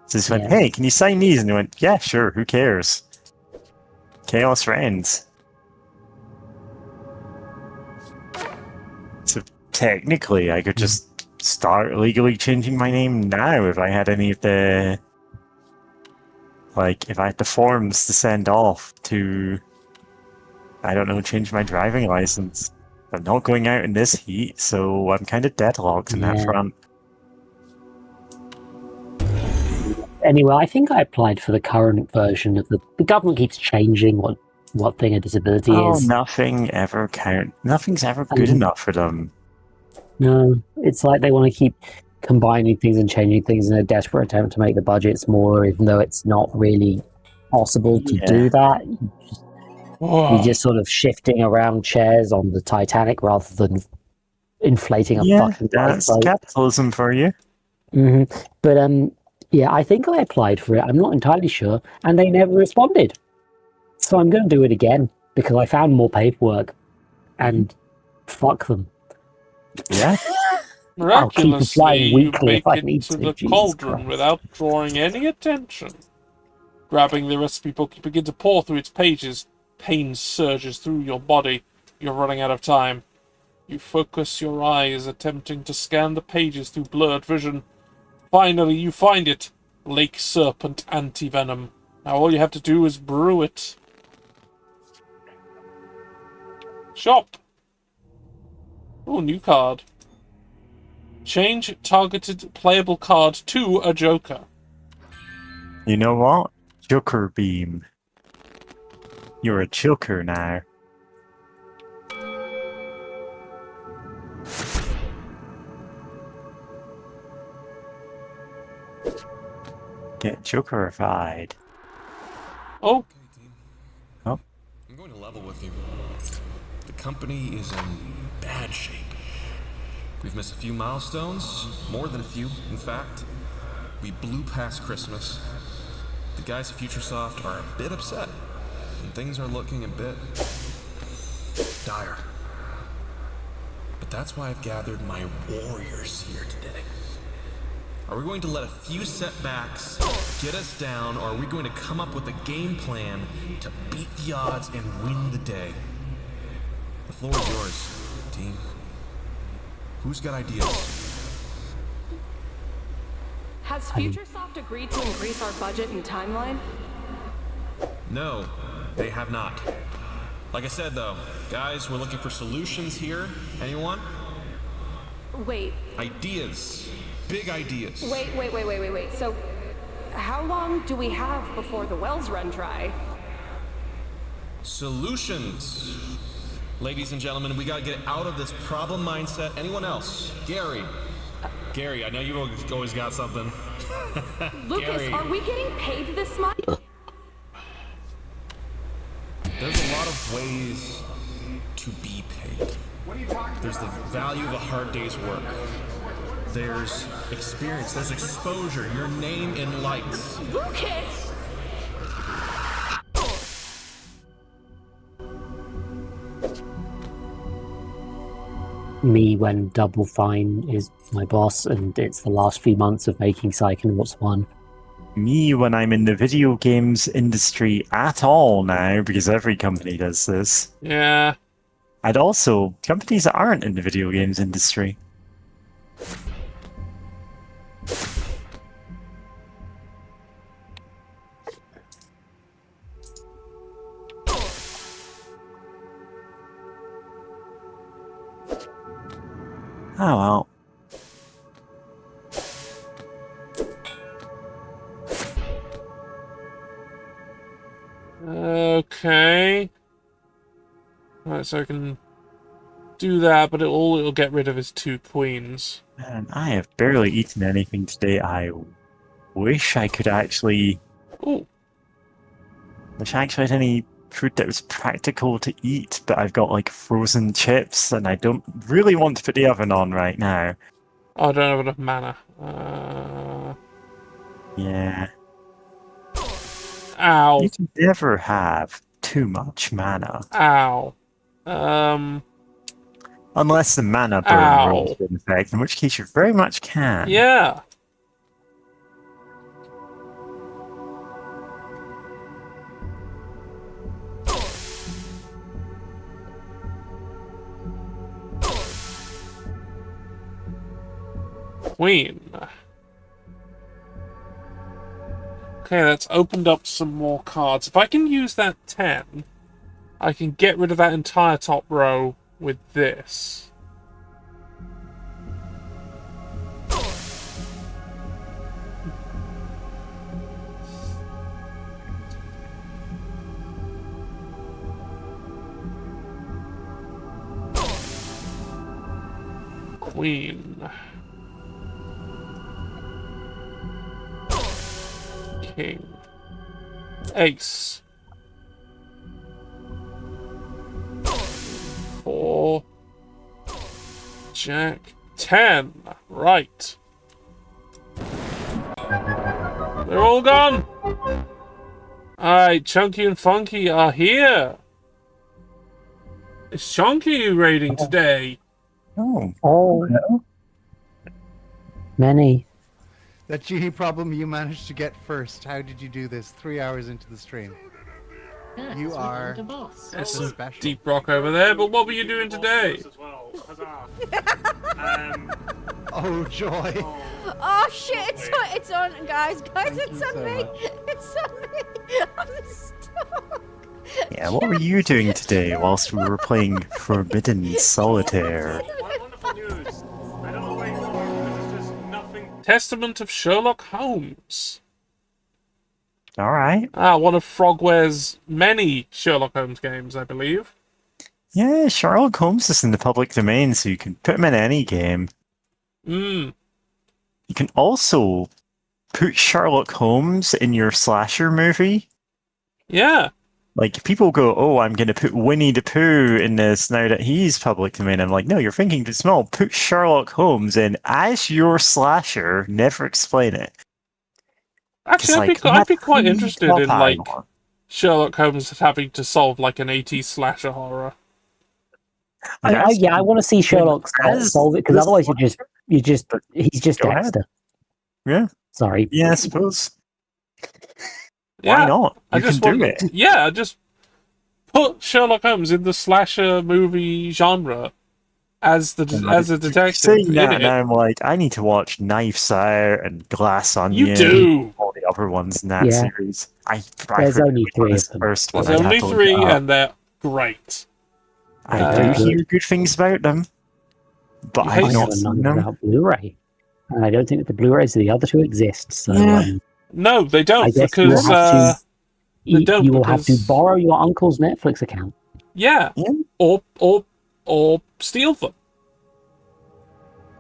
So just went, hey, can you sign these? And they went, yeah, sure, who cares? Chaos reigns. So technically, I could just start legally changing my name now if I had any of the... Like, if I had the forms to send off to... I don't know, change my driving license. I'm not going out in this heat, so I'm kind of deadlocked in that front. Anyway, I think I applied for the current version of the government keeps changing what thing a disability is. Nothing ever count. Nothing's ever good enough for them. No, it's like they want to keep combining things and changing things in a desperate attempt to make the budget smaller, even though it's not really possible to do that. You're just sort of shifting around chairs on the Titanic rather than inflating a Yeah, fucking that's lifeboat. capitalism for you. But yeah, I think I applied for it. I'm not entirely sure, and they never responded. So I'm going to do it again because I found more paperwork, and fuck them. Yeah. I'll keep applying Miraculously, you weekly make if I it need to to. the Jesus cauldron Christ. without drawing any attention. Grabbing the recipe book, you begin to pour through its pages. Pain surges through your body. You're running out of time. You focus your eyes, attempting to scan the pages through blurred vision. Finally, you find it. Lake Serpent Anti-Venom. Now all you have to do is brew it. Shop. Oh, new card. Change targeted playable card to a Joker. You know what? Joker Beam. You're a Joker now. Get Jokerified. Oh. Oh. I'm going to level with you. The company is in bad shape. We've missed a few milestones, more than a few, in fact. We blew past Christmas. The guys at Futuresoft are a bit upset, and things are looking a bit dire. But that's why I've gathered my warriors here today. Are we going to let a few setbacks get us down, or are we going to come up with a game plan to beat the odds and win the day? The floor is yours, team. Who's got ideas? Has Futuresoft agreed to increase our budget and timeline? No, they have not. Like I said, though, guys, we're looking for solutions here. Anyone? Wait. Ideas. Big ideas. Wait. So, how long do we have before the wells run dry? Solutions. Ladies and gentlemen, we gotta get out of this problem mindset. Anyone else? Gary. Gary, I know you've always got something. Lucas, Gary. are we getting paid this month? There's a lot of ways to be paid. There's the value of a hard day's work. There's experience, there's exposure, your name in lights. Lucas! Me when Double Fine is my boss, and it's the last few months of making Psychonauts 1. Me when I'm in the video games industry at all now, because every company does this. Yeah. And also, companies that aren't in the video games industry. Oh well. Okay. Right, so I can do that, but it'll get rid of his two queens. Man, I have barely eaten anything today. I wish I could actually... Ooh. Wish I actually had any food that was practical to eat, but I've got like frozen chips, and I don't really want to put the oven on right now. Oh, I don't have enough mana. Yeah. Ow. You can never have too much mana. Ow. Unless the mana burn Ow. rolls in effect, in which case you very much can. Yeah. Queen. Okay, that's opened up some more cards. If I can use that 10, I can get rid of that entire top row with this. Queen. King. Ace. Jack 10. Right. They're all gone. Alright, Chunky and Funky are here. It's Chunky raiding today. Oh. Many. That genie problem you managed to get first. How did you do this? 3 hours into the stream. You are There's so some special. deep rock over there, but what were you doing today? Oh, joy. Oh shit, it's on, guys, it's you on so me. much. It's on me. I'm stuck. Yeah, what were you doing today whilst we were playing Forbidden Solitaire? Testament of Sherlock Holmes. Alright. One of Frogware's many Sherlock Holmes games, I believe. Yeah, Sherlock Holmes is in the public domain, so you can put him in any game. Mm. You can also put Sherlock Holmes in your slasher movie. Yeah. Like, people go, oh, I'm going to put Winnie the Pooh in this now that he's public domain. I'm like, no, you're thinking too small. Put Sherlock Holmes in as your slasher, never explain it. Actually, I'd be quite interested in, like, Sherlock Holmes having to solve, like, an 80s slasher horror. I want to see Sherlock solve it, because otherwise he's just Dexter. Yeah. Sorry. Yeah, I suppose. Yeah, Why not? I You just can do want- it. Yeah, just put Sherlock Holmes in the slasher movie genre as a detective. Saying in that, it. now I'm like, I need to watch Knives Out and Glass Onion. do. All the other ones in that Yeah. series. There's only 3 of them. First There's one. I'd only have to look 3, it up. and they're great. I do hear good things about them, but I've I not know seen none them. about Blu-ray, and I don't think that the Blu-rays of the other 2 exist. So Yeah. No, they I don't, guess you will because have to. they don't, You will have to because- borrow your uncle's Netflix account. yeah, or steal them.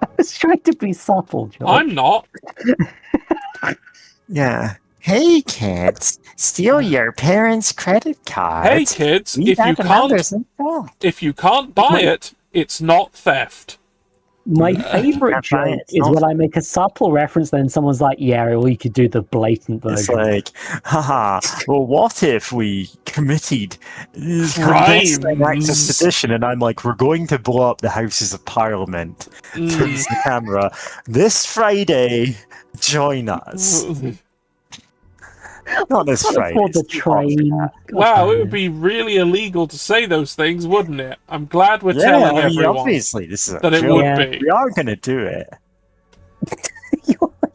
I was trying to be subtle, George. I'm not. Yeah. Hey kids, steal your parents' credit cards. Hey kids, Leave if you out the numbers can't, in fact. if you can't buy it, it's not theft. My favourite Can't buy joke it, is not- when I make a subtle reference, then someone's like, "Yeah, well, you could do the blatant It's version." like, haha, well, what if we committed Crimes. acts of sedition? And I'm like, we're going to blow up the Houses of Parliament. Turns the camera. This Friday, join us. Not this Friday. For the train. Wow, it would be really illegal to say those things, wouldn't it? I'm glad we're Yeah, telling I mean, everyone obviously, this is a that it joke. would be. We are going to do it.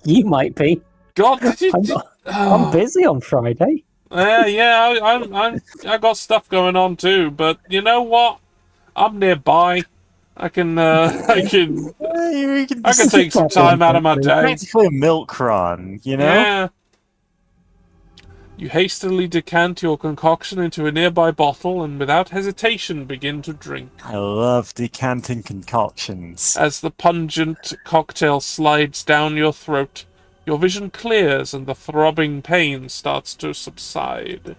You might be. God, did you? I'm busy on Friday. I got stuff going on too, but you know what? I'm nearby. I can take some time out of my day. Practically a milk run, you know? Yeah. You hastily decant your concoction into a nearby bottle and without hesitation begin to drink. I love decanting concoctions. As the pungent cocktail slides down your throat, your vision clears and the throbbing pain starts to subside.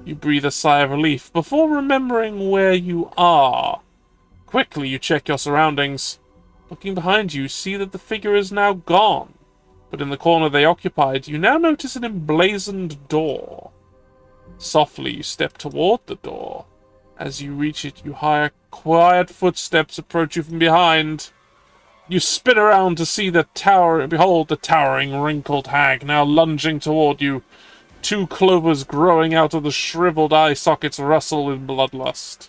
You breathe a sigh of relief before remembering where you are. Quickly you check your surroundings. Looking behind you, see that the figure is now gone. But in the corner they occupied, you now notice an emblazoned door. Softly you step toward the door. As you reach it, you hear quiet footsteps approach you from behind. You spin around to see behold the towering, wrinkled hag now lunging toward you. 2 clovers growing out of the shriveled eye sockets rustle in bloodlust.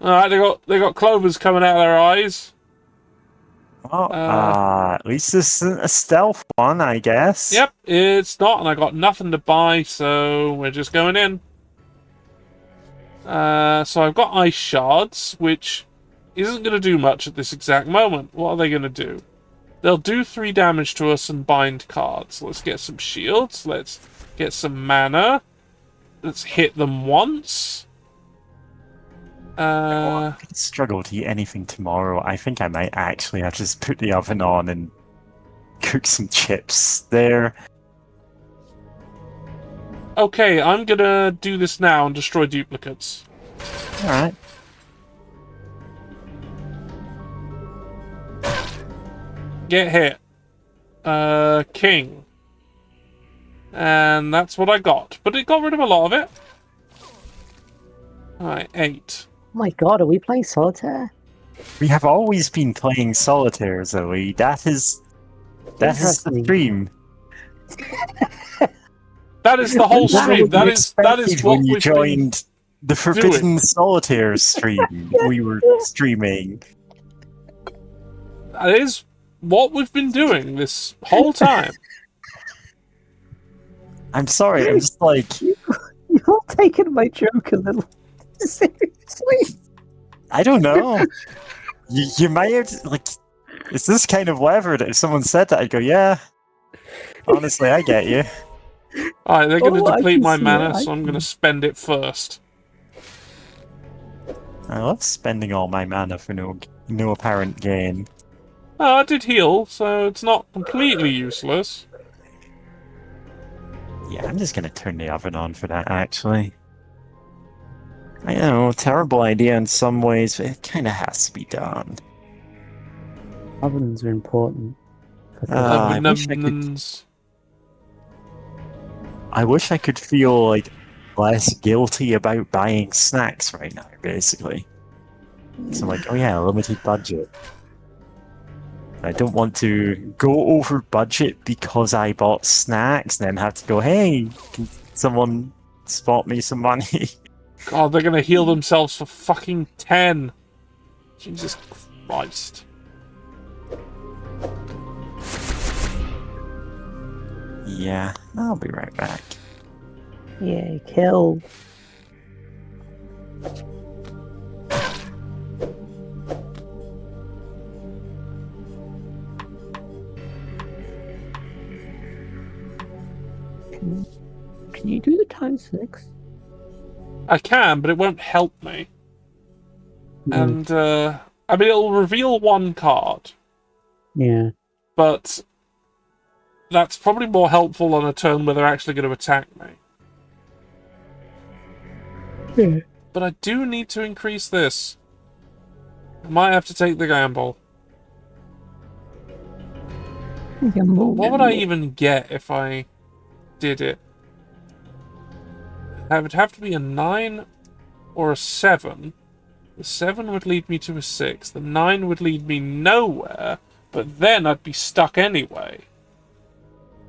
Alright, they got clovers coming out of their eyes. Well, at least this isn't a stealth one, I guess. Yep, it's not, and I got nothing to buy, so we're just going in. So I've got ice shards, which isn't going to do much at this exact moment. What are they going to do? They'll do 3 damage to us and bind cards. Let's get some shields. Let's get some mana. Let's hit them once. I'm gonna struggle to eat anything tomorrow. I think I might actually have to just put the oven on and cook some chips there. Okay, I'm gonna do this now and destroy duplicates. Alright. Get hit. King. And that's what I got. But it got rid of a lot of it. Alright, 8. Oh my god, are we playing solitaire? We have always been playing solitaire, Zoe. That is the stream. That is the whole stream. That is what when you we've joined the Forbidden doing. Solitaire stream. We were streaming. That is what we've been doing this whole time. I'm sorry, I'm just like... You're taking my joke a little seriously. I don't know. You might have, like... It's this kind of lever that if someone said that, I'd go, yeah. Honestly, I get you. Alright, they're going to I deplete can my see mana, it, so I'm going to spend it first. I love spending all my mana for no apparent gain. Oh, I did heal, so it's not completely useless. Yeah, I'm just gonna turn the oven on for that, actually. I know, terrible idea in some ways, but it kinda has to be done. Ovens are important. I wish I could feel, like, less guilty about buying snacks right now, basically. So I'm like, oh yeah, limited budget. I don't want to go over budget because I bought snacks and then have to go, hey, can someone spot me some money? God, they're gonna heal themselves for fucking 10. Jesus Christ. Yeah, I'll be right back. Yay, kill. Can you do the ×6? I can, but it won't help me. And, I mean, it'll reveal one card. Yeah. But that's probably more helpful on a turn where they're actually going to attack me. Yeah. But I do need to increase this. I might have to take the gamble. What would I even get if I did it? That would have to be a 9 or a 7. The 7 would lead me to a 6. The 9 would lead me nowhere, but then I'd be stuck anyway.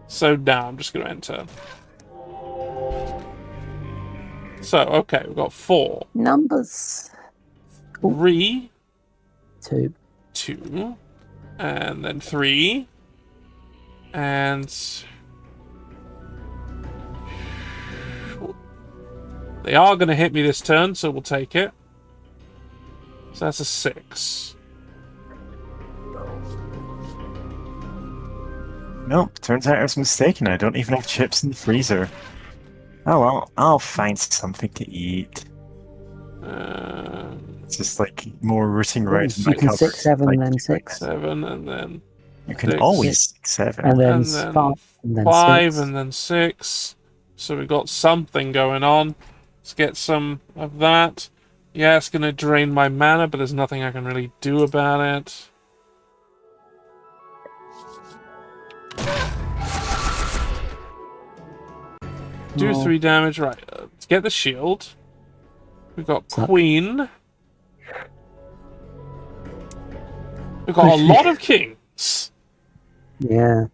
So now I'm just going to enter. So, okay, we've got 4. Numbers. 3. 2. 2. And then 3. And... they are going to hit me this turn, so we'll take it. So that's a 6. Nope, turns out I was mistaken. I don't even have chips in the freezer. Oh well, I'll find something to eat. It's just like more rooting around in my You can cupboard. 6, 7, like, then 6. 7, and then... You can 6. always 6, 7. And then, And then 5, and then 5, 6. and then 6. So we've got something going on. Let's get some of that. Yeah, it's going to drain my mana, but there's nothing I can really do about it. Do 3 damage. Right, let's get the shield. We've got Queen. We've got a lot of kings. Yeah.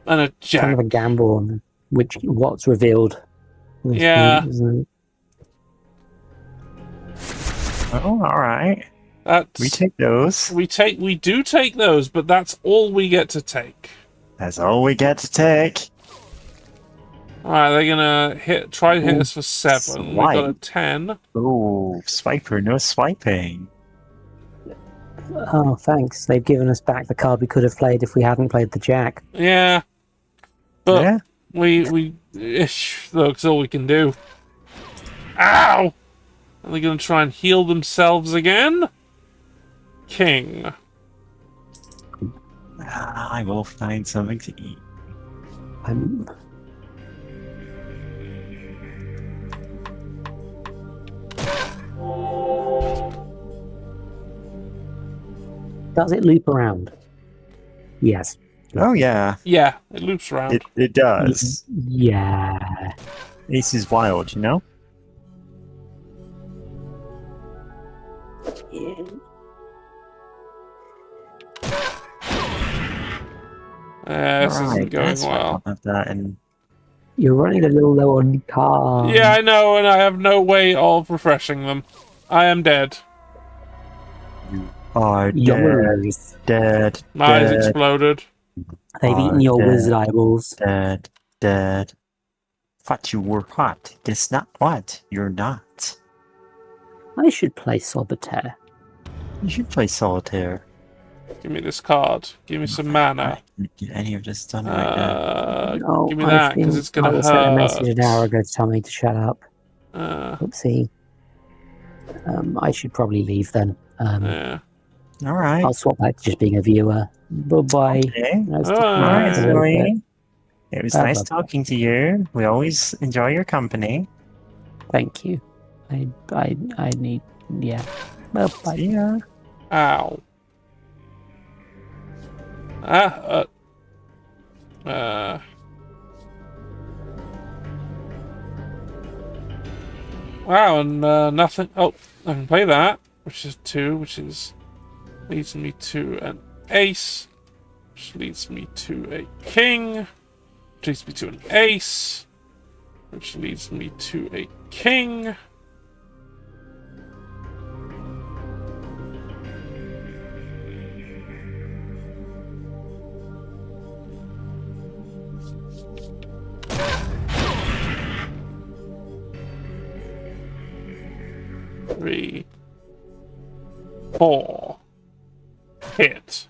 And a jack. Kind of a gamble on what's revealed. Yeah. Isn't it? Oh, alright. That's, we take those. We do take those, but that's all we get to take. That's all we get to take. Alright, they're gonna try to hit us for 7. We got a 10. Oh, swiper, no swiping. Oh, thanks. They've given us back the card we could have played if we hadn't played the jack. Yeah. But yeah. we look, it's all we can do. Ow! Are they gonna try and heal themselves again? King. I will find something to eat. Does it loop around? Yes. Oh yeah. Yeah, it loops around. It does. Yeah. Ace is wild, you know? This isn't going that's why I well. don't have that in... You're running a little low on cards. Yeah, I know, and I have no way of refreshing them. I am dead. Are Yours. dead. My eyes dead. exploded. They've eaten your wizard eyeballs. Dead. Thought you were hot. Guess not what? You're not. I should play Solitaire. You should play Solitaire. Give me this card. Give me some mana. Get any of this done right now. No, give me that, because it's going to I sent a message hurt. an hour ago to tell me to shut up. Oopsie. I should probably leave then. Yeah. All right. I'll swap back to just being a viewer. Bye-bye. Okay. Nice All right, to meet you. Zoe. It was nice Bye-bye. talking to you. We always enjoy your company. Thank you. I need... Yeah. Bye-bye. See ya. Ow. Wow, and nothing. Oh, I can play that, which is 2, which is leads me to an ace, which leads me to a king, which leads me to an ace, which leads me to a king. Three, 4. Hit.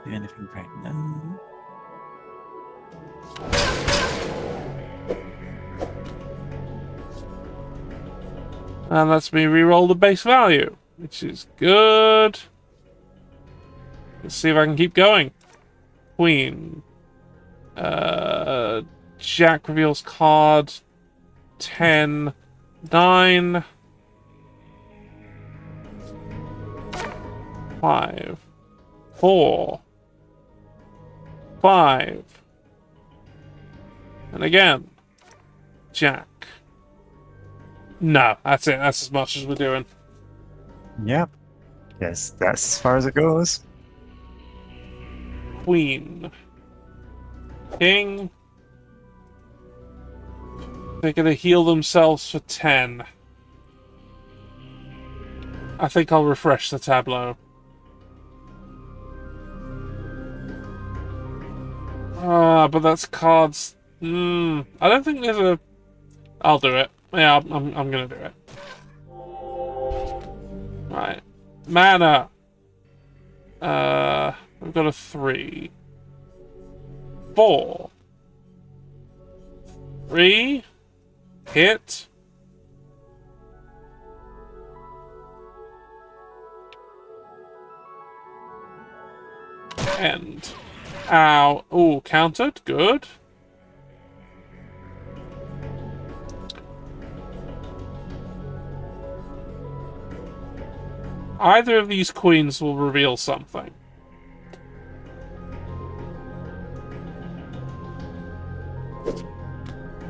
Anything right now? And lets me reroll the base value, which is good. Let's see if I can keep going. Queen. Jack reveals card. 10. 9. 5. 4. 5. And again. Jack. No, that's it. That's as much as we're doing. Yep. Yes, that's as far as it goes. Queen. King. They're gonna heal themselves for 10. I think I'll refresh the tableau. But that's cards. I don't think there's a... I'll do it. Yeah, I'm gonna do it. Right. Mana. We've got a 3. 4. 3. Hit. End. Ow. Ooh, countered. Good. Either of these queens will reveal something.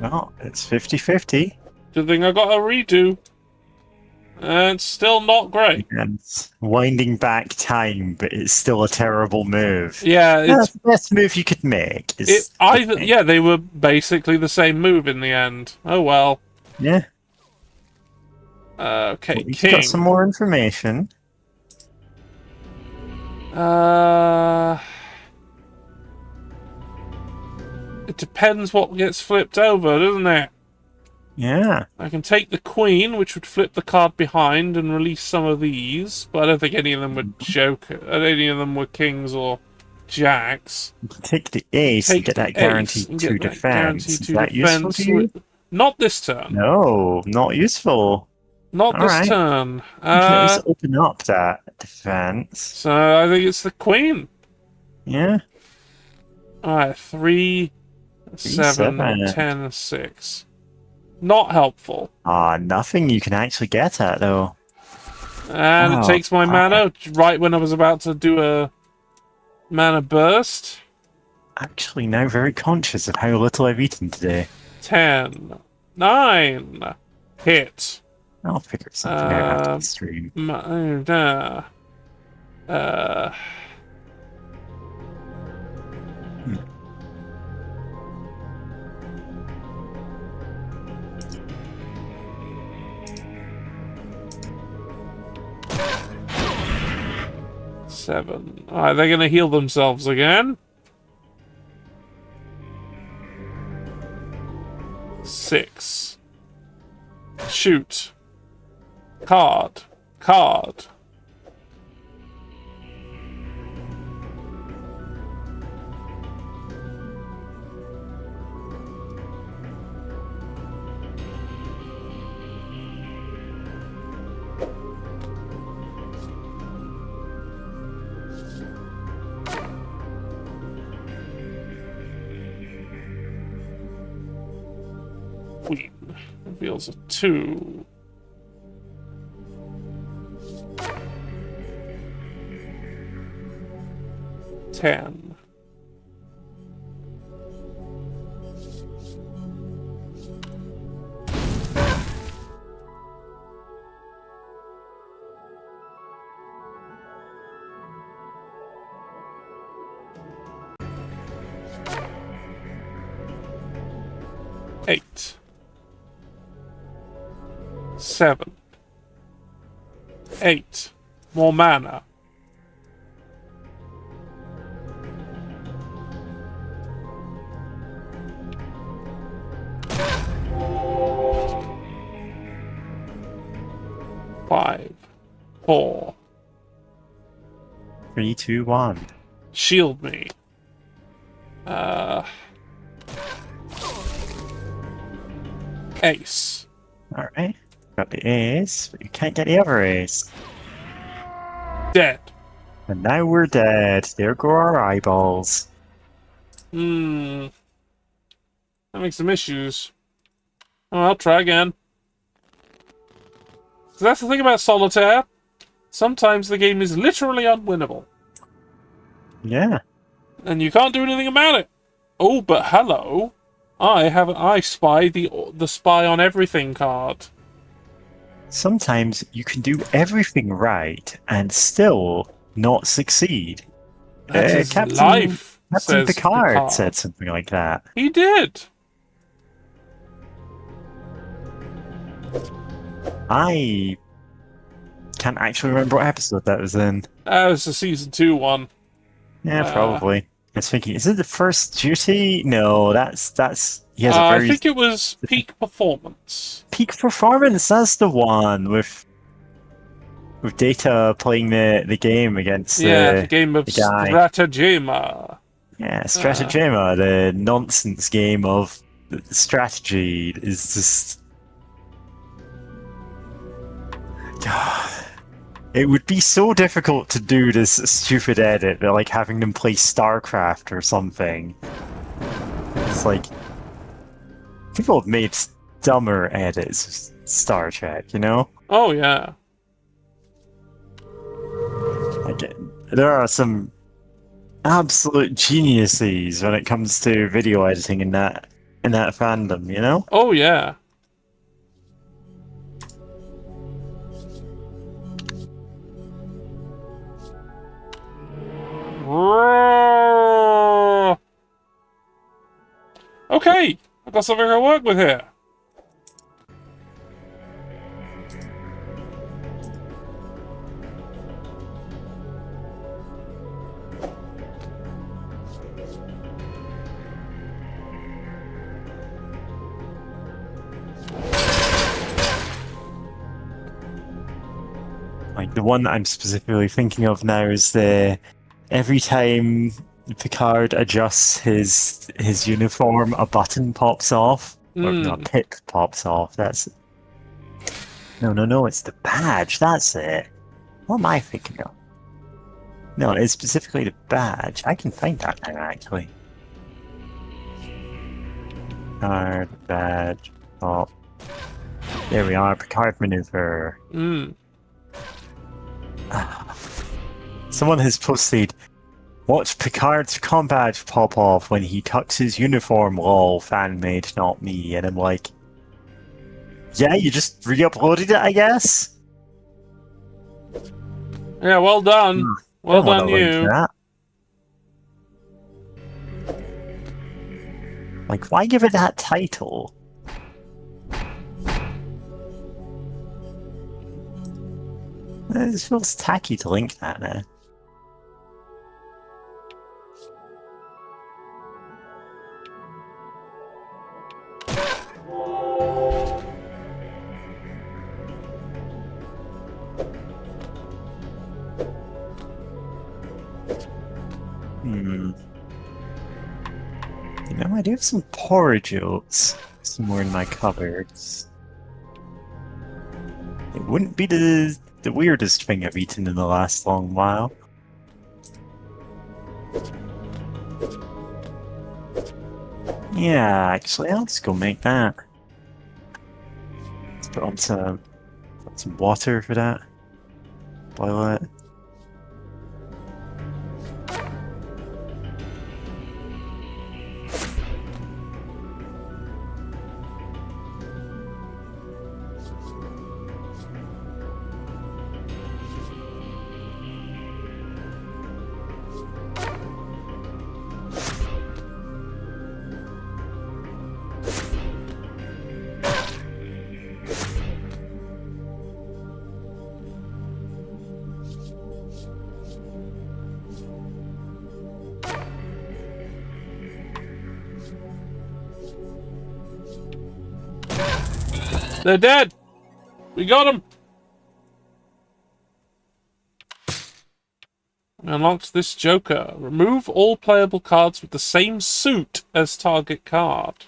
No, it's 50-50. Good thing I got a redo. And it's still not great. And it's winding back time, but it's still a terrible move. Yeah, That's the best move you could make. Yeah, they were basically the same move in the end. Oh well. Yeah. Okay, We've king. got some more information. It depends what gets flipped over, doesn't it? Yeah. I can take the queen, which would flip the card behind and release some of these, but I don't think any of them were any of them were kings or jacks. Take the ace and get that guaranteed 2 defense. Is that useful to you? Not this turn. No, not useful. Not All this right. turn. You can at least open up that defense. So I think it's the queen. Yeah. Alright, 3, 7, seven. 10, 6. Not helpful. Nothing you can actually get at, though. And it takes my mana right when I was about to do a mana burst. Actually, now very conscious of how little I've eaten today. 10. 9. Hit. I'll figure something out after the stream. Seven. Alright, they're gonna heal themselves again. 6. Shoot. Card. Card. Queen reveals a 2. Ten. Eight. 7. 8. More mana. Five. 4. 3, 2, 1. Shield me. Ace. Alright. Got the ace, but you can't get the other ace. Dead. And now we're dead. There go our eyeballs. That makes some issues. Oh, I'll try again. So that's the thing about Solitaire. Sometimes the game is literally unwinnable. Yeah. And you can't do anything about it. Oh, but hello. I spy the spy on everything card. Sometimes you can do everything right and still not succeed. That's his Captain life, Captain says Picard Picard. said something like that. He did. I can't actually remember what episode that was in. That was the season 2 one. Yeah, probably. I was thinking, is it the first duty? No, that's he has a very I think it was Peak Performance. Peak Performance. That's the one with Data playing the game against the game of the guy. Stratagema. Yeah, Stratagema, the nonsense game of strategy is just. It would be so difficult to do this stupid edit, like having them play StarCraft or something. It's like people have made dumber edits of Star Trek, you know? Oh yeah. Like, there are some absolute geniuses when it comes to video editing in that fandom, you know? Oh yeah. Okay, I've got something to work with here. Like the one that I'm specifically thinking of now is every time Picard adjusts his uniform, a button pops off. Or no, a pip pops off. That's no, it's the badge. That's it. What am I thinking of? No, it's specifically the badge. I can find that now, actually. Card badge pop There we are, Picard maneuver. Someone has posted, watch Picard's combat pop off when he tucks his uniform, lol, fan made, not me. And I'm like, yeah, you just re-uploaded it, I guess? Yeah, well done. Well done, you. Like, why give it that title? It feels tacky to link that now. You know, I do have some porridge oats somewhere in my cupboards. It wouldn't be the weirdest thing I've eaten in the last long while. Yeah, actually, I'll just go make that. Let's put on some water for that. Boil it. They're dead! We got them! Unlocks this Joker. Remove all playable cards with the same suit as target card.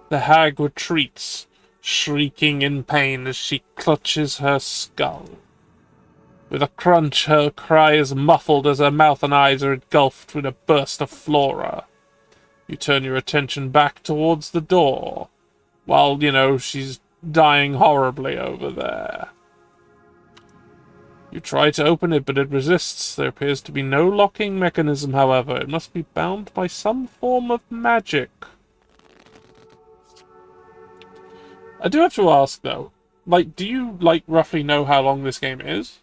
The hag retreats, shrieking in pain as she clutches her skull. With a crunch, her cry is muffled as her mouth and eyes are engulfed in a burst of flora. You turn your attention back towards the door, while, you know, she's dying horribly over there. You try to open it, but it resists. There appears to be no locking mechanism, however. It must be bound by some form of magic. I do have to ask, though, like, do you, like, roughly know how long this game is?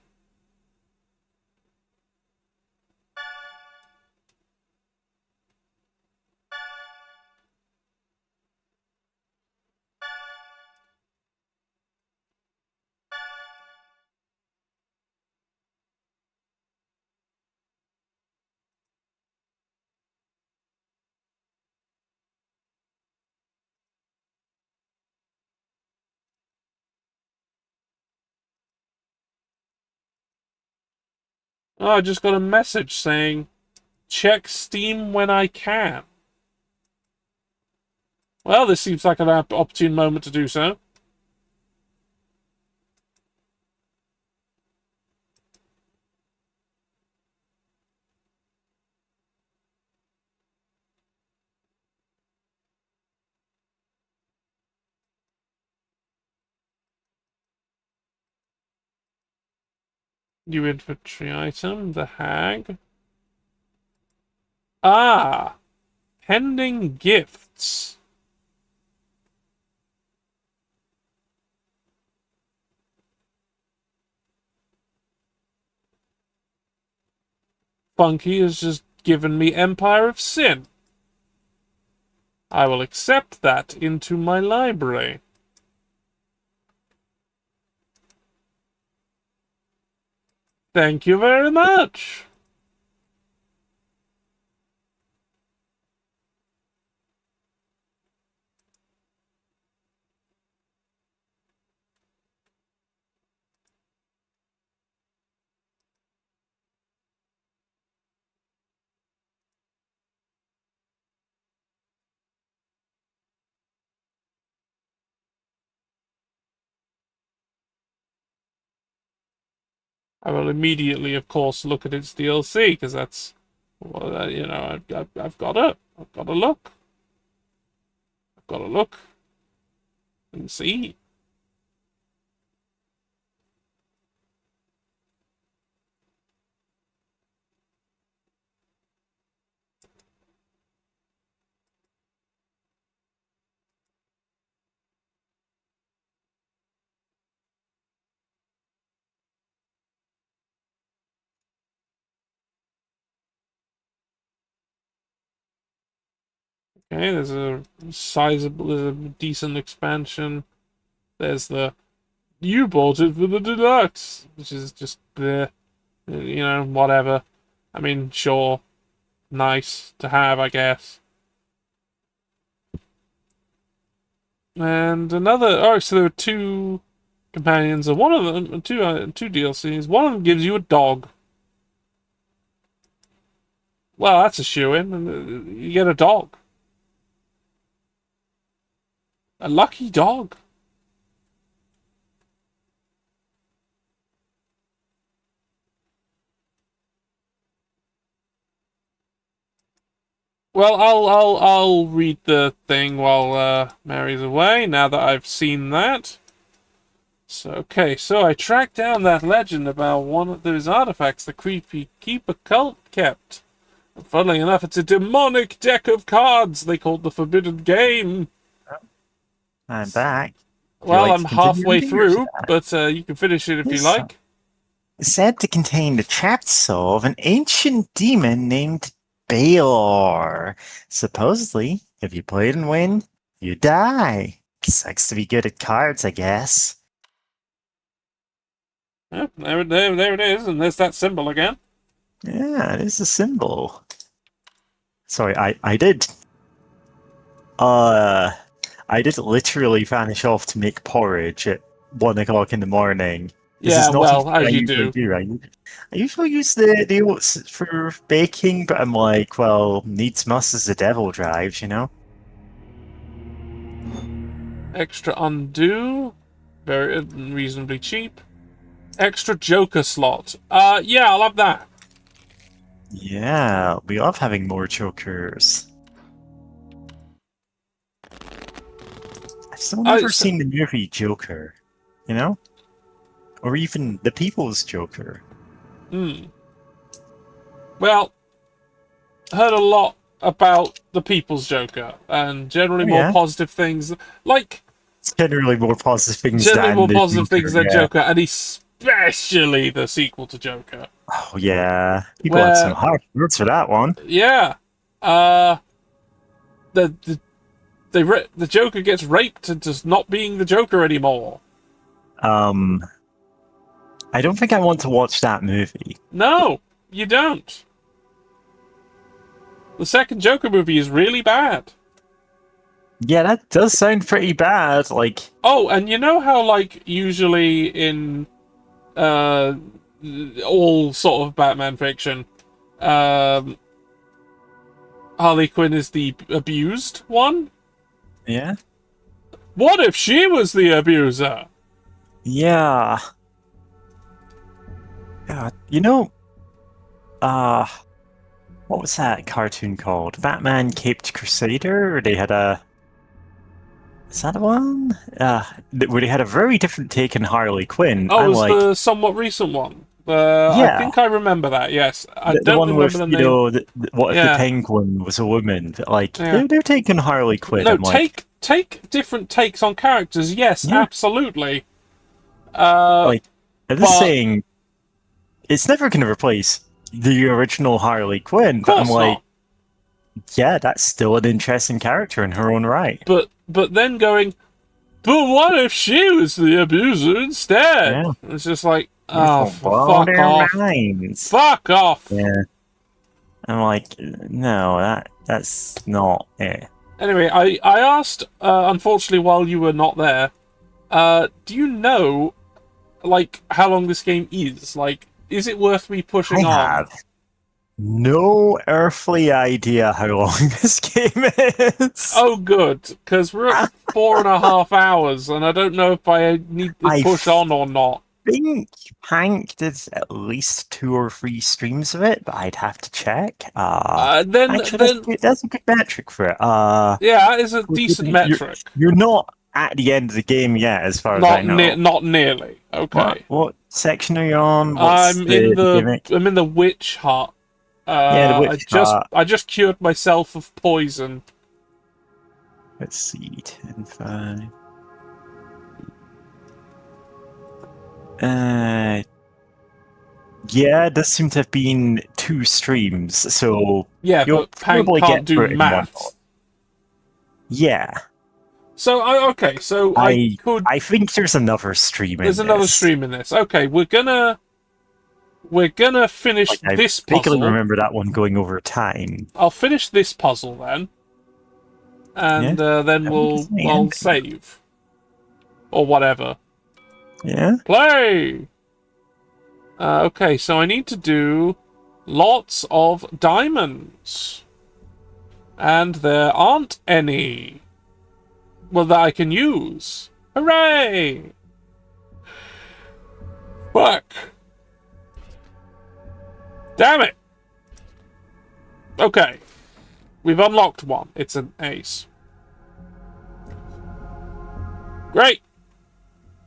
Oh, I just got a message saying, check Steam when I can. Well, this seems like an opportune moment to do so. New inventory item, the hag. Ah! Pending gifts. Funky has just given me Empire of Sin. I will accept that into my library. Thank you very much. I will immediately, of course, look at its DLC because that's, well, you know, I've got to look. Gotta look and see. Okay, there's a sizable, there's a decent expansion. There's the you bought it for the deluxe, which is just the, whatever. I mean, sure, nice to have, I guess. And another. So there are two companions, and one of them, two DLCs. One of them gives you a dog. Well, that's a shoo-in, and you get a dog. A lucky dog. Well, I'll read the thing while Mary's away. Now that I've seen that. So I tracked down that legend about one of those artifacts the creepy keeper cult kept. And funnily enough, it's a demonic deck of cards they called the Forbidden Game. I'm back. Well, I'm halfway through, but you can finish it if you like. It's said to contain the trapped soul of an ancient demon named Baylor. Supposedly, if you play it and win, you die. Sucks to be good at cards, I guess. Yeah, there it is, and there's that symbol again. Yeah, it is a symbol. Sorry, I did literally vanish off to make porridge at 1 o'clock in the morning. Yeah, well, as you do. I usually use the oats for baking, but I'm like, well, needs must as the devil drives, you know? Extra undo. Very reasonably cheap. Extra Joker slot. Yeah, I'll have that. Yeah, we love having more Jokers. I've still never seen the movie Joker, you know? Or even the People's Joker. Well, heard a lot about the People's Joker, and generally more positive things. Like, generally more positive things than Joker, and especially the sequel to Joker. Oh yeah, people had some harsh words for that one. Yeah, the Joker gets raped into not being the Joker anymore. I don't think I want to watch that movie. No, you don't. The second Joker movie is really bad. Yeah, that does sound pretty bad. Like, oh, and you know how, like, usually in all sort of Batman fiction, Harley Quinn is the abused one? Yeah. What if she was the abuser? Yeah. You know, what was that cartoon called? Batman Caped Crusader? Or they had a... Is that one? Where they had a very different take on Harley Quinn. Oh, it was like, the somewhat recent one. I think I remember that, yes. I don't remember the name. What if the Penguin was a woman? Like, they're taking Harley Quinn. No, take different takes on characters, yes, absolutely. I'm just saying, it's never going to replace the original Harley Quinn, but I'm like, yeah, that's still an interesting character in her own right. But then going, but what if she was the abuser instead? Yeah. It's just like, oh, fuck off. Minds. Fuck off. Yeah. I'm like, no, that's not it. Anyway, I asked, unfortunately, while you were not there, do you know, like, how long this game is? Like, is it worth me pushing on? I have no earthly idea how long this game is. Oh, good, because we're at 4.5 hours, and I don't know if I need to push on or not. think Hank did at least 2 or 3 streams of it, but I'd have to check. Actually, that's a good metric for it. Yeah, it's a decent metric. You're not at the end of the game yet, as far as I know. Not nearly. Okay. What section are you on? What's I'm in the gimmick? I'm in the witch hut. Yeah, the witch hut. I just cured myself of poison. Let's see, 10-5. Yeah, it does seem to have been 2 streams, so yeah, you'll but Hank probably can't get do through it in one maths. go. Yeah. So I think there's another stream in There's another stream in this. Okay, we're gonna finish this I vaguely puzzle. remember that one going over time. I'll finish this puzzle then, and then I'll save or whatever. Yeah. Play. Okay, so I need to do lots of diamonds, and there aren't any. Well, that I can use. Hooray! Fuck. Damn it! Okay. We've unlocked one. It's an ace. Great!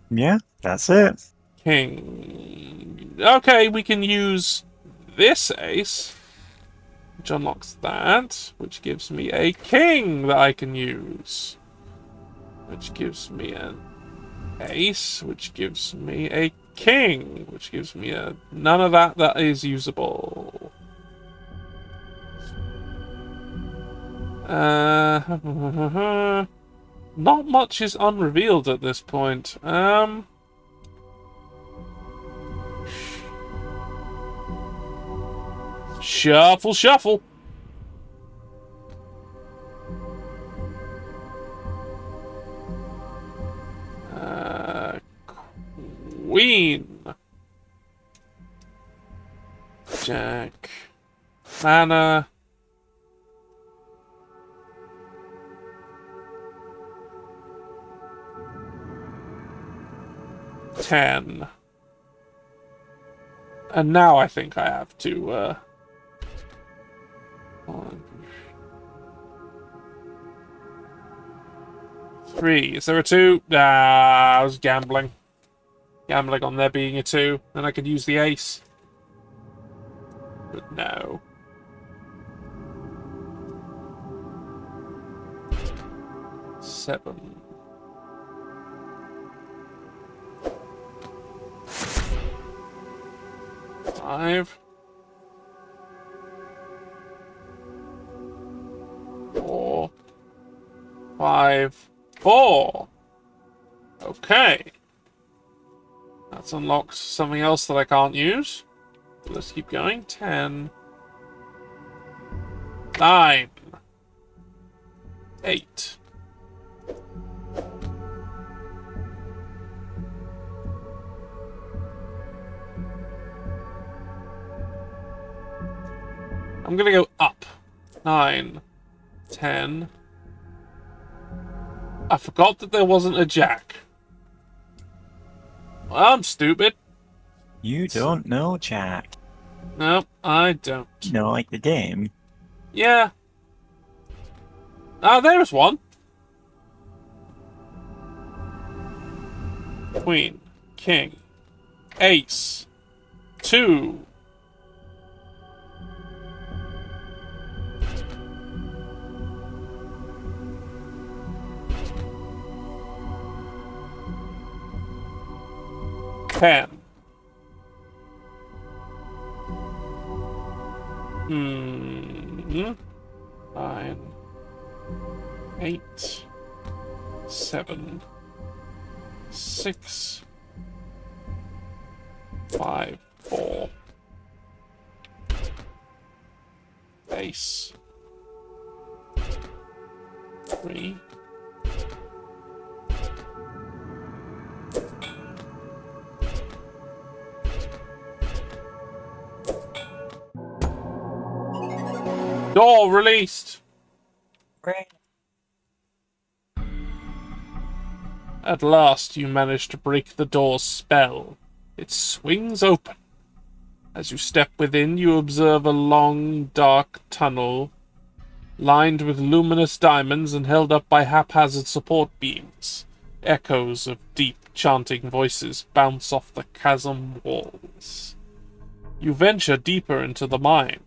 Yeah, that's it. King. Okay, we can use this ace, which unlocks that, which gives me a king that I can use. Which gives me an ace, which gives me a king, which gives me a none of that is usable. Not much is unrevealed at this point. Shuffle, shuffle. Queen. Jack. Mana. $10. And now I think I have to, 1, 3. Is there a 2? I was gambling. Gambling on there being a 2. Then I could use the ace. But no. $7. $5. 4. 5. 4. Okay. That's unlocked something else that I can't use. Let's keep going. 10. 9. 8. I'm gonna go up. 9. 10. I forgot that there wasn't a jack. Well, I'm stupid. You don't know Jack. No, I don't. You know, like the game. Yeah. Ah, there's one. Queen. King. Ace. 2. $10. 9. 8. 7. 6. 5. 4. Ace. 3. Door released. At last, you managed to break the door's spell. It swings open. As you step within, you observe a long, dark tunnel lined with luminous diamonds and held up by haphazard support beams. Echoes of deep, chanting voices bounce off the chasm walls. You venture deeper into the mine.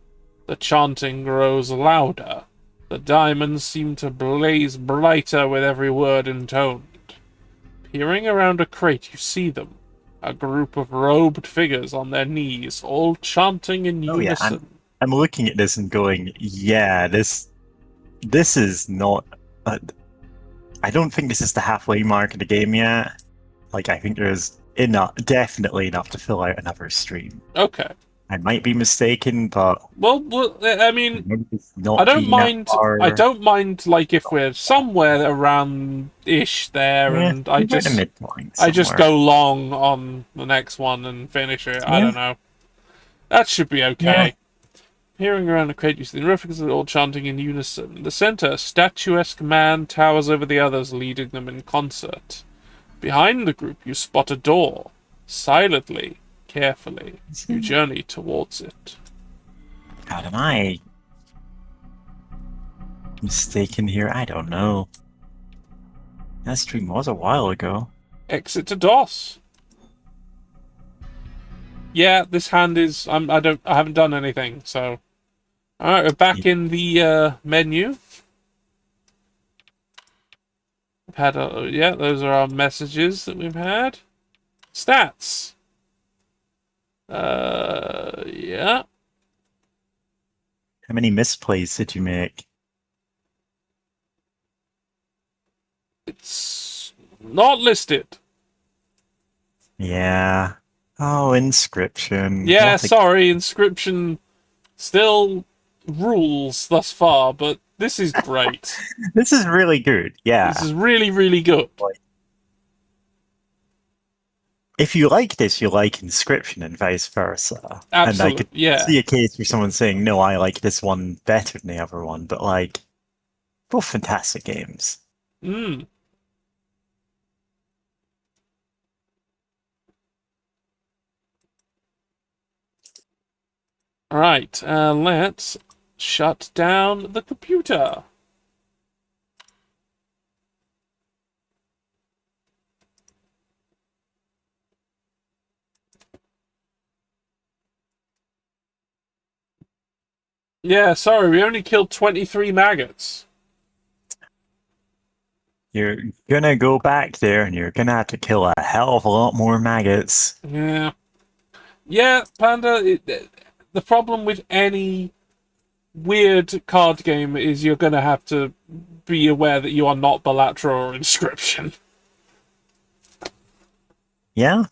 The chanting grows louder. The diamonds seem to blaze brighter with every word intoned. Peering around a crate, you see them. A group of robed figures on their knees, all chanting in unison. Yeah, I'm looking at this and going, yeah, this is not... I don't think this is the halfway mark of the game yet. Like, I think there's definitely enough to fill out another stream. Okay. I might be mistaken, but... Well, I mean, I don't mind, like, if we're somewhere around-ish there, Yeah, and I we're just... in the midpoint I just somewhere. go long on the next one and finish it. I don't know. That should be okay. Peering around the crate, you see the references all chanting in unison. In the center, a statuesque man towers over the others, leading them in concert. Behind the group, you spot a door. Silently, carefully, you journey towards it. God, am I mistaken here? I don't know. That stream was a while ago. Exit to DOS. Yeah, this hand is... I haven't done anything, so... Alright, we're back in the menu. We've had those are our messages that we've had. Stats. Yeah. How many misplays did you make? It's not listed. Yeah. Oh, Inscription. Yeah, What a- sorry, Inscription still rules thus far, but this is great. This is really good, yeah. This is really, really good. If you like this, you like Inscription and vice versa. And I Absolute- could yeah. see a case for someone saying, no, I like this one better than the other one, but like, both fantastic games. Mm. Alright, let's shut down the computer. Yeah, sorry, we only killed 23 maggots. You're gonna go back there and you're gonna have to kill a hell of a lot more maggots. Yeah. Yeah, Panda, the problem with any weird card game is you're going to have to be aware that you are not Balatro or Inscription. Yeah,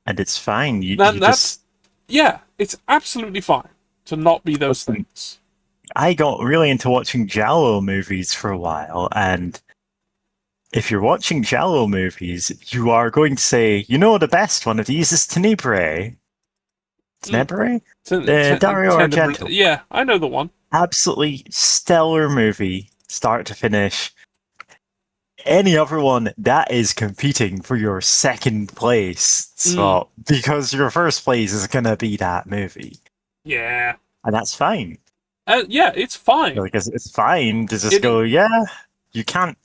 and it's fine. Yeah, it's absolutely fine to not be those things. I got really into watching Giallo movies for a while, and if you're watching Giallo movies, you are going to say, you know, the best one of these is Tenebrae. Tenebrae? Dario Argento. Yeah, I know the one. Absolutely stellar movie, start to finish. Any other one that is competing for your second place spot, because your first place is going to be that movie. Yeah. And that's fine. Yeah, it's fine. Like, it's fine to just go, yeah, they can't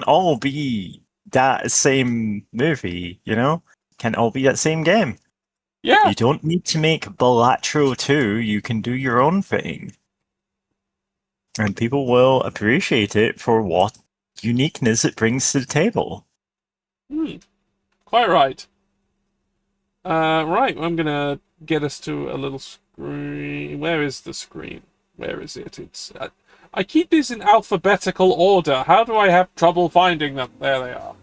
all be that same movie, you know? Can't all be that same game. Yeah. You don't need to make Balatro 2, you can do your own thing. And people will appreciate it for what uniqueness it brings to the table. Quite right. Right, I'm gonna get us to a little screen. Where is the screen? Where is it? It's. I keep these in alphabetical order. How do I have trouble finding them? There they are.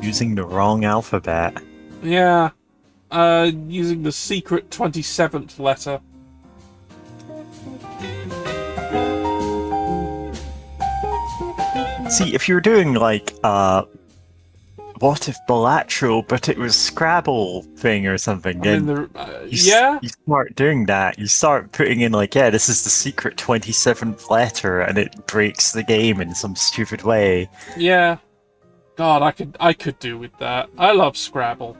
Using the wrong alphabet. Yeah. Using the secret 27th letter. See, if you're doing like what if Balatro, but it was Scrabble thing or something, then you start doing that. You start putting in like, yeah, this is the secret 27th letter, and it breaks the game in some stupid way. Yeah. God, I could do with that. I love Scrabble.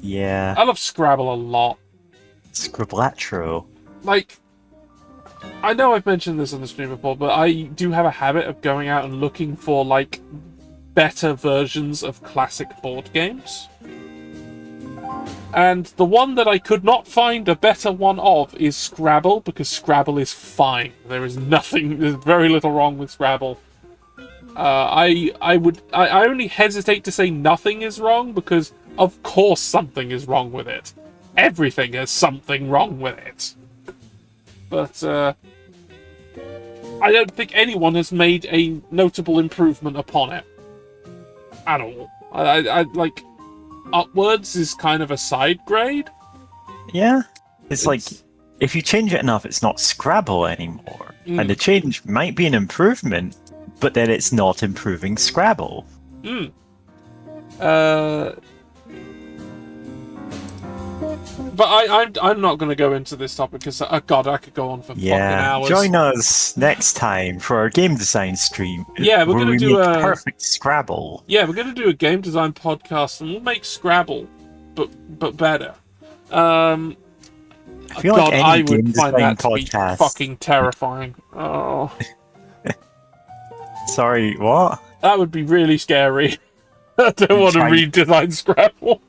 Yeah. I love Scrabble a lot. Scribblatro. Like, I know I've mentioned this on the stream before, but I do have a habit of going out and looking for, like, better versions of classic board games. And the one that I could not find a better one of is Scrabble, because Scrabble is fine. There's very little wrong with Scrabble. I only hesitate to say nothing is wrong, because of course something is wrong with it. Everything has something wrong with it. But, I don't think anyone has made a notable improvement upon it. At all. I like... Upwards is kind of a side grade. Yeah. It's like, if you change it enough, it's not Scrabble anymore. And the change might be an improvement, but then it's not improving Scrabble. But I'm not going to go into this topic because, God, I could go on for fucking hours. Join us next time for our game design stream. Yeah, we're going to do a perfect Scrabble. Yeah, we're going to do a game design podcast, and we'll make Scrabble, but better. I feel God, like any I game would find design that to be podcast. fucking terrifying. Oh, Sorry, what? that would be really scary. I don't want to redesign Scrabble.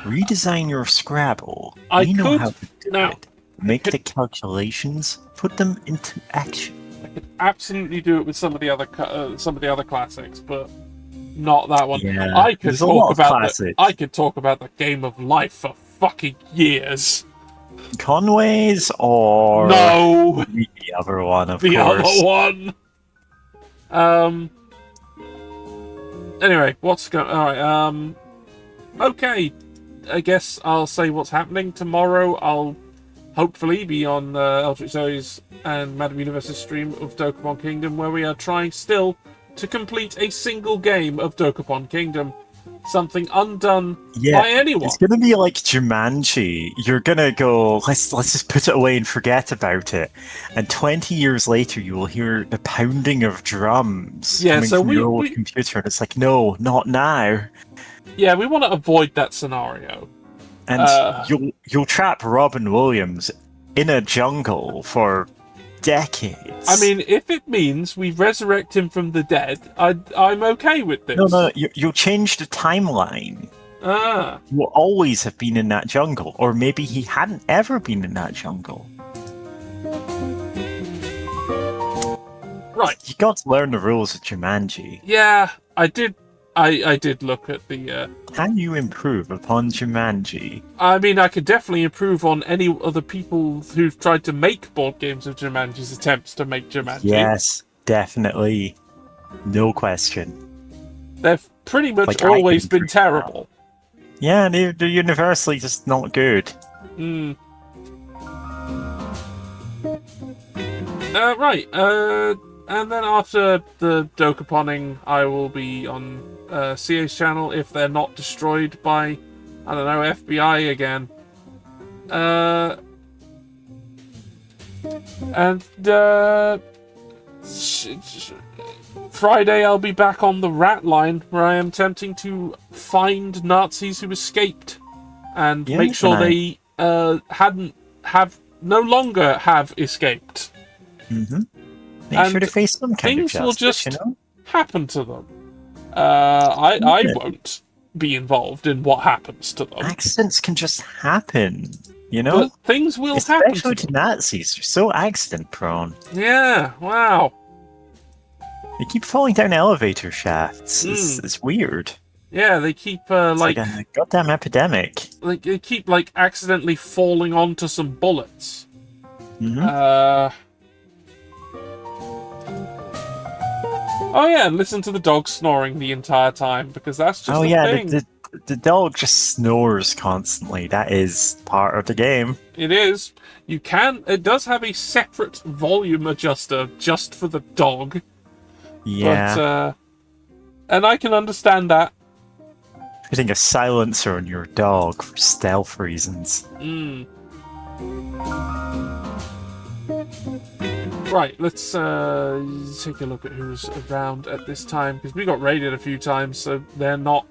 Redesign your Scrabble. I we know could how to do now. it. Make the calculations, put them into action. I could absolutely do it with some of the other classics, but not that one. Yeah, I could there's a lot talk of about classics. I could talk about the Game of Life for fucking years. Conway's or No, the other one, of the course. other one. Anyway, what's going? All right. Okay. I guess I'll say what's happening tomorrow. I'll hopefully be on Eldritch Zoe's and Madam Universe's stream of Dokapon Kingdom, where we are trying still to complete a single game of Dokapon Kingdom. Something undone by anyone. It's gonna be like Jumanji. You're gonna go, let's just put it away and forget about it. And 20 years later, you will hear the pounding of drums coming from your old computer, and it's like, no, not now. Yeah, we want to avoid that scenario. And you'll trap Robin Williams in a jungle for decades. I mean, if it means we resurrect him from the dead, I'm okay with this. No, you'll change the timeline. He will always have been in that jungle, or maybe he hadn't ever been in that jungle. Right. You got to learn the rules of Jumanji. Yeah, I did. I did look at the... Can you improve upon Jumanji? I mean, I could definitely improve on any other people who've tried to make board games of Jumanji's attempts to make Jumanji. Yes, definitely. No question. They've pretty much Like, always been terrible. Yeah, they're universally just not good. Right, and then after the Dokaponing, I will be on CA's channel if they're not destroyed by, I don't know, FBI again. Friday I'll be back on the Rat Line, where I am attempting to find Nazis who escaped and make sure they no longer have escaped. Make sure to face some kind of things will justice, just happen to them. I won't be involved in what happens to them. Accidents can just happen, you know? But things will happen. Especially to Nazis. They're so accident prone. Yeah, wow. They keep falling down elevator shafts. It's weird. Yeah, they keep It's like a goddamn epidemic. like they keep accidentally falling onto some bullets. Oh yeah, and listen to the dog snoring the entire time, because that's just thing. The dog just snores constantly. That is part of the game. It is. It does have a separate volume adjuster just for the dog. Yeah. But, and I can understand that. Putting a silencer on your dog for stealth reasons. Right, let's take a look at who's around at this time, because we got raided a few times, so they're not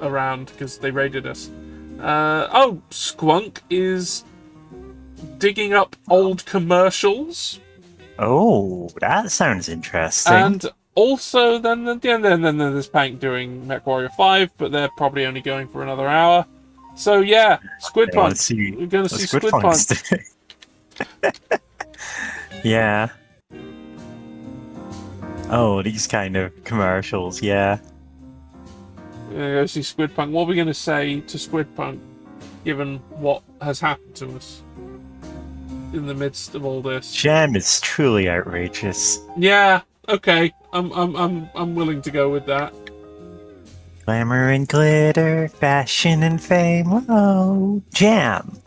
around because they raided us. Oh, Squunk is digging up old commercials. Oh, that sounds interesting. And also, then there's Pank doing MechWarrior 5, but they're probably only going for another hour. So yeah, Squid Punch. We're going to see Squid Punch. Yeah. Oh, these kind of commercials, yeah. We're going to go see Squid Punk. What are we going to say to Squid Punk, given what has happened to us in the midst of all this? Gem is truly outrageous. Yeah. Okay. I'm willing to go with that. Glamour and glitter, fashion and fame. Whoa, Jam.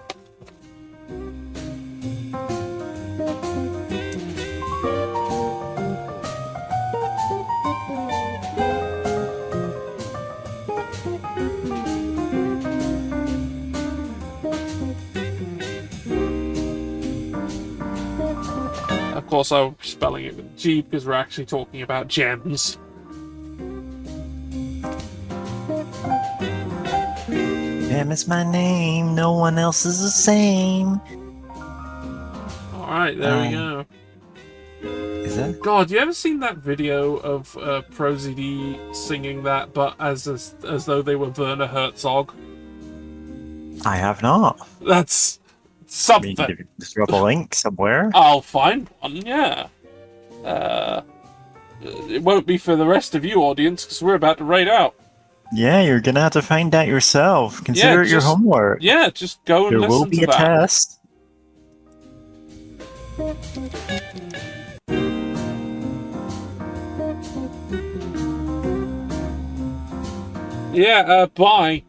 Of course, I'm spelling it with G because we're actually talking about gems. Jam is my name, no one else is the same. Alright, there we go. Is that? God, you ever seen that video of ProZD singing that, but as though they were Werner Herzog? I have not. That's something. Just drop a link somewhere. I'll find one, yeah. It won't be for the rest of you, audience, because we're about to raid out. Yeah, you're gonna have to find out yourself. Consider it your homework. Yeah, just go and there listen will be to a test. Yeah, bye.